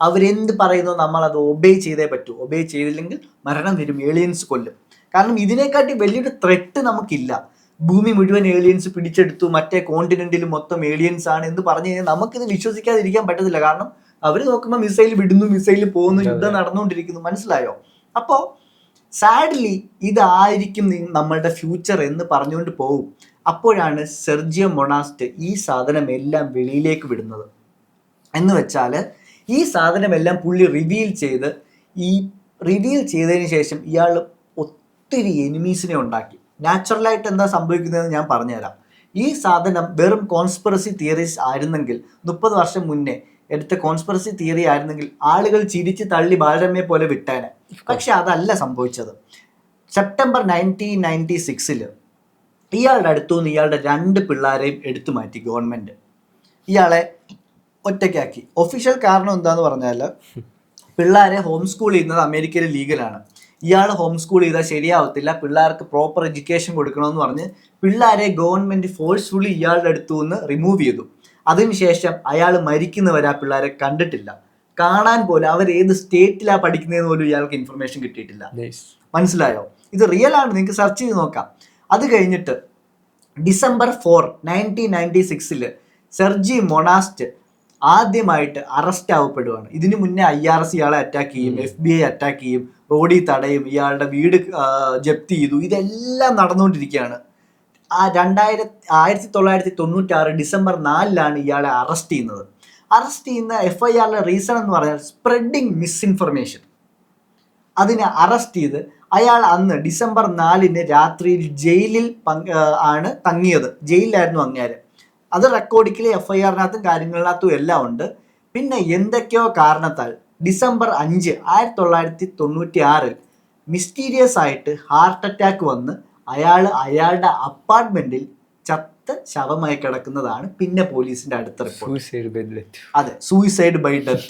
അവരെന്ത് പറയുന്നോ നമ്മളത് ഒബേ ചെയ്തേ പറ്റൂ. ഒബേ ചെയ്തില്ലെങ്കിൽ മരണം വരും, ഏളിയൻസ് കൊല്ലും. കാരണം ഇതിനെക്കാട്ടി വലിയൊരു ത്രെട്ട് നമുക്കില്ല. ഭൂമി മുഴുവൻ ഏലിയൻസ് പിടിച്ചെടുത്തു, മറ്റേ കോണ്ടിനെന്റിൽ മൊത്തം ഏലിയൻസ് ആണ് എന്ന് പറഞ്ഞു കഴിഞ്ഞാൽ നമുക്കിത് വിശ്വസിക്കാതിരിക്കാൻ പറ്റത്തില്ല. കാരണം അവർ നോക്കുമ്പോൾ മിസൈൽ വിടുന്നു, മിസൈൽ പോകുന്നു, യുദ്ധം നടന്നുകൊണ്ടിരിക്കുന്നു. മനസ്സിലായോ? അപ്പോൾ സാഡ്ലി ഇതായിരിക്കും നമ്മളുടെ ഫ്യൂച്ചർ എന്ന് പറഞ്ഞുകൊണ്ട് പോകും. അപ്പോഴാണ് സെർജിയോ മൊണാസ്റ്റ് ഈ സാധനം എല്ലാം വെളിയിലേക്ക് വിടുന്നത്. എന്ന് വെച്ചാൽ ഈ സാധനമെല്ലാം പുള്ളി റിവീൽ ചെയ്തതിന് ശേഷം ഇയാൾ ഒത്തിരി എനിമീസിനെ ഉണ്ടാക്കി. നാച്ചുറലായിട്ട് എന്താ സംഭവിക്കുന്നതെന്ന് ഞാൻ പറഞ്ഞുതരാം. ഈ സാധനം വെറും കോൺസ്പിറസി തിയറീസ് ആയിരുന്നെങ്കിൽ, 30 വർഷം മുന്നേ എടുത്ത കോൺസ്പിറസി തിയറി ആയിരുന്നെങ്കിൽ ആളുകൾ ചിരിച്ച് തള്ളി ബാലരമയെ പോലെ വിട്ടേനെ. പക്ഷെ അതല്ല സംഭവിച്ചത്. സെപ്റ്റംബർ 1996 ഇയാളുടെ അടുത്തുനിന്ന് ഇയാളുടെ 2 പിള്ളേരെയും എടുത്തു മാറ്റി ഗവൺമെൻറ്. ഇയാളെ ഒറ്റയ്ക്കാക്കി. ഒഫീഷ്യൽ കാരണം എന്താന്ന് പറഞ്ഞാൽ പിള്ളേരെ ഹോം സ്കൂൾ ചെയ്യുന്നത് അമേരിക്കയിലെ ലീഗലാണ്. ഇയാൾ ഹോം സ്കൂൾ ചെയ്താൽ ശരിയാവത്തില്ല, പിള്ളേർക്ക് പ്രോപ്പർ എഡ്യൂക്കേഷൻ കൊടുക്കണമെന്ന് പറഞ്ഞ് പിള്ളേരെ ഗവൺമെൻറ് ഫോഴ്സ്ഫുള്ളി ഇയാളുടെ അടുത്തു നിന്ന് റിമൂവ് ചെയ്തു. അതിനുശേഷം അയാൾ മരിക്കുന്നവരെ ആ പിള്ളേരെ കണ്ടിട്ടില്ല, കാണാൻ പോലും. അവർ ഏത് സ്റ്റേറ്റിലാണ് പഠിക്കുന്നതെന്ന് പോലും ഇയാൾക്ക് ഇൻഫർമേഷൻ കിട്ടിയിട്ടില്ല. മനസ്സിലായോ? ഇത് റിയൽ ആണ്, നിങ്ങൾക്ക് സെർച്ച് ചെയ്ത് നോക്കാം. അത് കഴിഞ്ഞിട്ട് ഡിസംബർ 4, 1996 സെർജി മൊണാസ്റ്റ് ആദ്യമായിട്ട് അറസ്റ്റ് ആവപ്പെടുകയാണ്. ഇതിനു മുന്നേ IRS ഇയാളെ അറ്റാക്ക് ചെയ്യും, FBI അറ്റാക്ക് ചെയ്യും, റോഡിൽ തടയും, ഇയാളുടെ വീട് ജപ്തി ചെയ്തു. ഇതെല്ലാം നടന്നുകൊണ്ടിരിക്കുകയാണ്. 1996 ഡിസംബർ 4 ഇയാളെ അറസ്റ്റ് ചെയ്യുന്നത്. അറസ്റ്റ് ചെയ്യുന്ന FIRലെ റീസൺ എന്ന് പറഞ്ഞാൽ സ്പ്രെഡിങ് മിസ്ഇൻഫർമേഷൻ. അതിനെ അറസ്റ്റ് ചെയ്ത് അയാൾ അന്ന് ഡിസംബർ 4 രാത്രിയിൽ ജയിലിൽ ആണ് തങ്ങിയത്. ജയിലിലായിരുന്നു അങ്ങേര്. അത് റെക്കോർഡിക്കലി FIRനകത്തും കാര്യങ്ങളിനകത്തും എല്ലാം ഉണ്ട്. പിന്നെ എന്തൊക്കെയോ കാരണത്താൽ ഡിസംബർ 5, 1996 മിസ്റ്റീരിയസ് ആയിട്ട് ഹാർട്ട് അറ്റാക്ക് വന്ന് അയാളുടെ അപ്പാർട്ട്മെന്റിൽ ചത്ത ശവമായി കിടക്കുന്നതാണ് പിന്നെ പോലീസിന്റെ അടുത്ത റിപ്പോർട്ട്. അതെ, സൂയിസൈഡ് ബൈ ഡെത്ത്.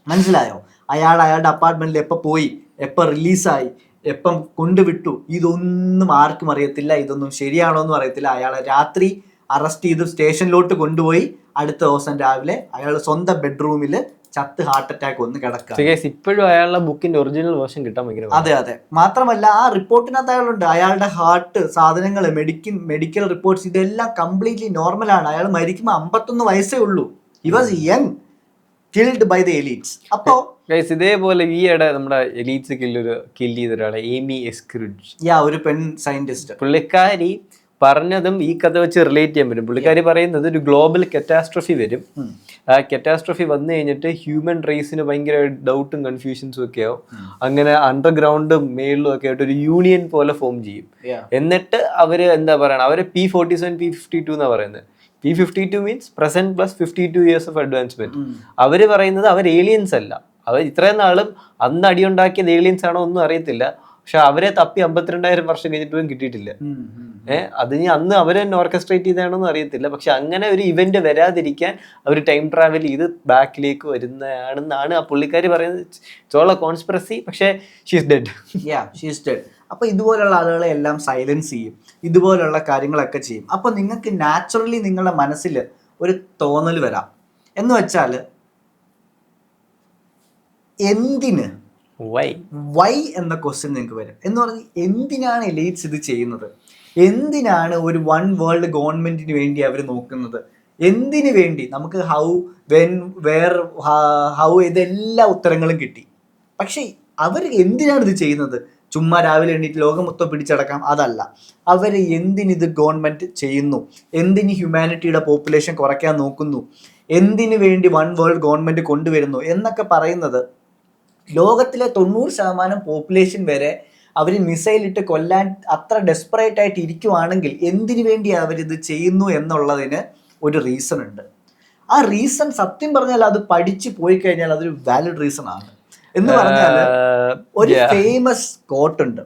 മനസ്സിലായോ? അയാളുടെ അപ്പാർട്ട്മെന്റിൽ എപ്പോൾ പോയി, എപ്പോൾ റിലീസായി, എപ്പം കൊണ്ടുവിട്ടു, ഇതൊന്നും ആർക്കും അറിയത്തില്ല. ഇതൊന്നും ശരിയാണോ എന്നും അറിയത്തില്ല. അയാളെ രാത്രി അറസ്റ്റ് ചെയ്ത് സ്റ്റേഷനിലോട്ട് കൊണ്ടുപോയി അടുത്ത ദിവസം രാവിലെ അയാൾ സ്വന്തം ബെഡ്റൂമിൽ ചത്ത് ഹാർട്ട് അറ്റാക്ക് ഒന്ന് കിടക്കുക. ഇപ്പോഴും അയാളുടെ ബുക്കിന്റെ ഒറിജിനൽ വേർഷൻ കിട്ടാൻ ഭയങ്കര അതെ. മാത്രമല്ല ആ റിപ്പോർട്ടിനകത്ത് അയാളുണ്ട്, അയാളുടെ ഹാർട്ട് സാധനങ്ങൾ, മെഡിക്കൽ റിപ്പോർട്ട്സ് ഇതെല്ലാം കംപ്ലീറ്റ്ലി നോർമലാണ്. അയാൾ മരിക്കുമ്പോൾ 51 വയസ്സേ ഉള്ളൂ. He was young, killed by the elites. അപ്പോ ഇതേപോലെ ഈയിടെ നമ്മുടെ എലീറ്റ്സ് കില്ല് ചെയ്ത ഒരാളെ ഏമി എസ്ക്രിഡ്ജ്, ഒരു പെൺ സയന്റിസ്റ്റ്, പുള്ളിക്കാരി പറഞ്ഞതും ഈ കഥ വെച്ച് റിലേറ്റ് ചെയ്യാൻ പറ്റും. പുള്ളിക്കാരി പറയുന്നത് ഒരു ഗ്ലോബൽ കറ്റാസ്ട്രഫി വരും. ആ കറ്റാസ്ട്രഫി വന്നു കഴിഞ്ഞിട്ട് ഹ്യൂമൻ റേസിന് ഭയങ്കര ഡൗട്ടും കൺഫ്യൂഷൻസും ഒക്കെ ആവും. അങ്ങനെ അണ്ടർഗ്രൗണ്ടും മേളിലും ഒക്കെ ആയിട്ട് ഒരു യൂണിയൻ പോലെ ഫോം ചെയ്യും. എന്നിട്ട് അവര് എന്താ പറയണ, അവര് P47 P52 എന്നാ പറയുന്നത്. P52 means present plus 52 years of advancement. അവര് പറയുന്നത് അവർ ഏലിയൻസ് അല്ല, അവർ ഇത്രയും നാളും അന്ന് അടിയുണ്ടാക്കിയത് ഏലിയൻസ് ആണോ ഒന്നും അറിയത്തില്ല. പക്ഷെ അവരെ തപ്പി 52,000 വർഷം കഴിഞ്ഞിട്ടും കിട്ടിയിട്ടില്ല. അതിന് അന്ന് അവരെ തന്നെ ഓർക്കസ്ട്രേറ്റ് ചെയ്താണോന്നും അറിയത്തില്ല. പക്ഷെ അങ്ങനെ ഒരു ഇവന്റ് വരാതിരിക്കാൻ അവർ ടൈം ട്രാവൽ ചെയ്ത് ബാക്കിലേക്ക് വരുന്നതാണെന്നാണ് ആ പുള്ളിക്കാരി പറയുന്നത്. ഇറ്റ്സ് കോൺസ്പിറസി, പക്ഷേ ഷീസ് ഡെഡ്. അപ്പൊ ഇതുപോലുള്ള ആളുകളെ എല്ലാം സൈലൻസ് ചെയ്യും, ഇതുപോലുള്ള കാര്യങ്ങളൊക്കെ ചെയ്യും. അപ്പൊ നിങ്ങൾക്ക് നാച്ചുറലി നിങ്ങളുടെ മനസ്സിൽ ഒരു തോന്നൽ വരാം, എന്ന് വെച്ചാൽ എന്തിന്, വൈ എന്ന ക്വസ്റ്റ്യൻ നിങ്ങൾക്ക് വരും. എന്ന് പറഞ്ഞാൽ എന്തിനാണ് എലീറ്റ്സ് ഇത് ചെയ്യുന്നത്, എന്തിനാണ് ഒരു വൺ വേൾഡ് ഗവൺമെന്റിന് വേണ്ടി അവർ നോക്കുന്നത്, എന്തിനു വേണ്ടി. നമുക്ക് ഹൗ, വെൻ, വേർ, ഹൗ ഇതെല്ലാ ഉത്തരങ്ങളും കിട്ടി. പക്ഷെ അവർ എന്തിനാണ് ഇത് ചെയ്യുന്നത്? ചുമ്മാ രാവിലെ എണീറ്റ് ലോകം മൊത്തം പിടിച്ചടക്കാം, അതല്ല. അവർ എന്തിനിത് ഗവൺമെന്റ് ചെയ്യുന്നു, എന്തിന് ഹ്യൂമാനിറ്റിയുടെ പോപ്പുലേഷൻ കുറയ്ക്കാൻ നോക്കുന്നു, എന്തിനു വേണ്ടി വൺ വേൾഡ് ഗവൺമെന്റ് കൊണ്ടുവരുന്നു എന്നൊക്കെ പറയുന്നത്, ലോകത്തിലെ 90% പോപ്പുലേഷൻ വരെ അവർ മിസൈലിട്ട് കൊല്ലാൻ അത്ര ഡെസ്പറേറ്റ് ആയിട്ട് ഇരിക്കുവാണെങ്കിൽ എന്തിനു വേണ്ടി അവരിത് ചെയ്യുന്നു എന്നുള്ളതിന് ഒരു റീസൺ ഉണ്ട്. ആ റീസൺ സത്യം പറഞ്ഞാൽ അത് പഠിച്ചു പോയി കഴിഞ്ഞാൽ അതൊരു വാലിഡ് റീസൺ ആണ്. എന്ന് പറഞ്ഞാൽ ഒരു ഫേമസ് കോട്ട് ഉണ്ട്,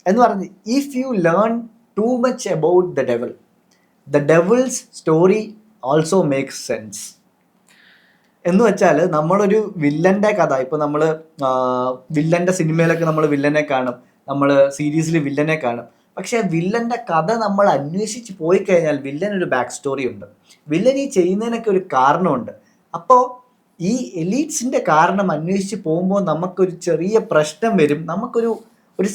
എന്ന് പറഞ്ഞ് if you learn too much about the devil's story also makes sense. എന്ന് വെച്ചാൽ നമ്മളൊരു വില്ലന്റെ കഥ, ഇപ്പൊ നമ്മള് വില്ലന്റെ സിനിമയിലൊക്കെ നമ്മൾ വില്ലനെ കാണും, നമ്മൾ സീരീസിൽ വില്ലനെ കാണും. പക്ഷെ വില്ലന്റെ കഥ നമ്മൾ അന്വേഷിച്ച് പോയി കഴിഞ്ഞാൽ വില്ലൻ ഒരു ബാക്ക് സ്റ്റോറി ഉണ്ട്, വില്ലൻ ഈ ചെയ്യുന്നതിനൊക്കെ ഒരു കാരണമുണ്ട്. അപ്പോൾ ഈ എലീറ്റ്സിന്റെ കാരണം അന്വേഷിച്ച് പോകുമ്പോൾ നമുക്കൊരു ചെറിയ പ്രശ്നം വരും, നമുക്കൊരു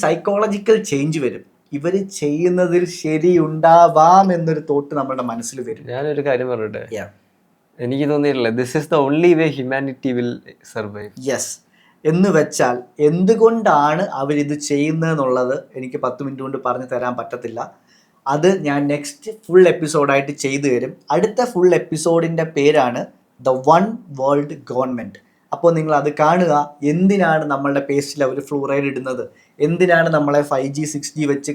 സൈക്കോളജിക്കൽ ചേഞ്ച് വരും. ഇവര് ചെയ്യുന്നതിൽ ശരിയുണ്ടാവാം എന്നൊരു തോട്ട് നമ്മുടെ മനസ്സിൽ വരും. ഞാനൊരു കാര്യം പറയട്ടെ, എനിക്ക് തോന്നിയിട്ടില്ല this is the only way humanity will survive. Yes. എന്ന് വെച്ചാൽ എന്തുകൊണ്ടാണ് അവരിത് ചെയ്യുന്നതെന്നുള്ളത് എനിക്ക് 10 മിനിറ്റ് കൊണ്ട് പറഞ്ഞു തരാൻ പറ്റത്തില്ല. അത് ഞാൻ നെക്സ്റ്റ് ഫുൾ എപ്പിസോഡായിട്ട് ചെയ്തു തരും. അടുത്ത ഫുൾ എപ്പിസോഡിൻ്റെ പേരാണ് ദ വൺ വേൾഡ് ഗവൺമെൻറ്. അപ്പോൾ നിങ്ങൾ അത് കാണുക. എന്തിനാണ് നമ്മളുടെ പേസ്റ്റിൽ അവർ ഫ്ലൂറൈഡ് ഇടുന്നത്, എന്തിനാണ് നമ്മളെ 5G 6G വെച്ച്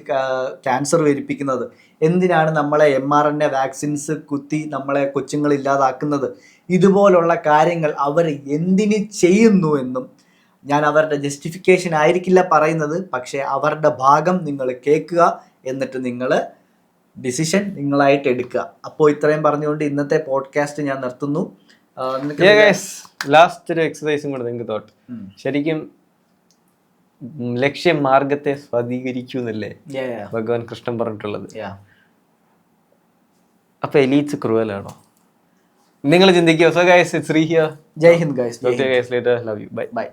ക്യാൻസർ വരിപ്പിക്കുന്നത്, എന്തിനാണ് നമ്മളെ mRNA വാക്സിൻസ് കുത്തി നമ്മളെ കൊച്ചുങ്ങൾ ഇല്ലാതാക്കുന്നത്, ഇതുപോലുള്ള കാര്യങ്ങൾ അവർ എന്തിന് ചെയ്യുന്നു എന്നും ഞാൻ അവരുടെ ജസ്റ്റിഫിക്കേഷൻ ആയിരിക്കില്ല പറയുന്നത്, പക്ഷേ അവരുടെ ഭാഗം നിങ്ങൾ കേൾക്കുക, എന്നിട്ട് നിങ്ങൾ ഡിസിഷൻ നിങ്ങളായിട്ട് എടുക്കുക. അപ്പോൾ ഇത്രയും പറഞ്ഞുകൊണ്ട് ഇന്നത്തെ പോഡ്കാസ്റ്റ് ഞാൻ നിർത്തുന്നു. ലാസ്റ്റ് ഒരു എക്സസൈസും കൂടെ നിങ്ങൾക്ക് തോട്ട്, ശരിക്കും ലക്ഷ്യം മാർഗത്തെ സ്വാധീകരിക്കൂന്നല്ലേ ഭഗവാൻ കൃഷ്ണൻ പറഞ്ഞിട്ടുള്ളത്. അപ്പൊ എലീറ്റ്സ് ക്രൂവലാണോ നിങ്ങൾ ചിന്തിക്കുക. So guys, it's Sree here. Jai Hind guys. Talk to you guys later. Love you. Bye. Bye.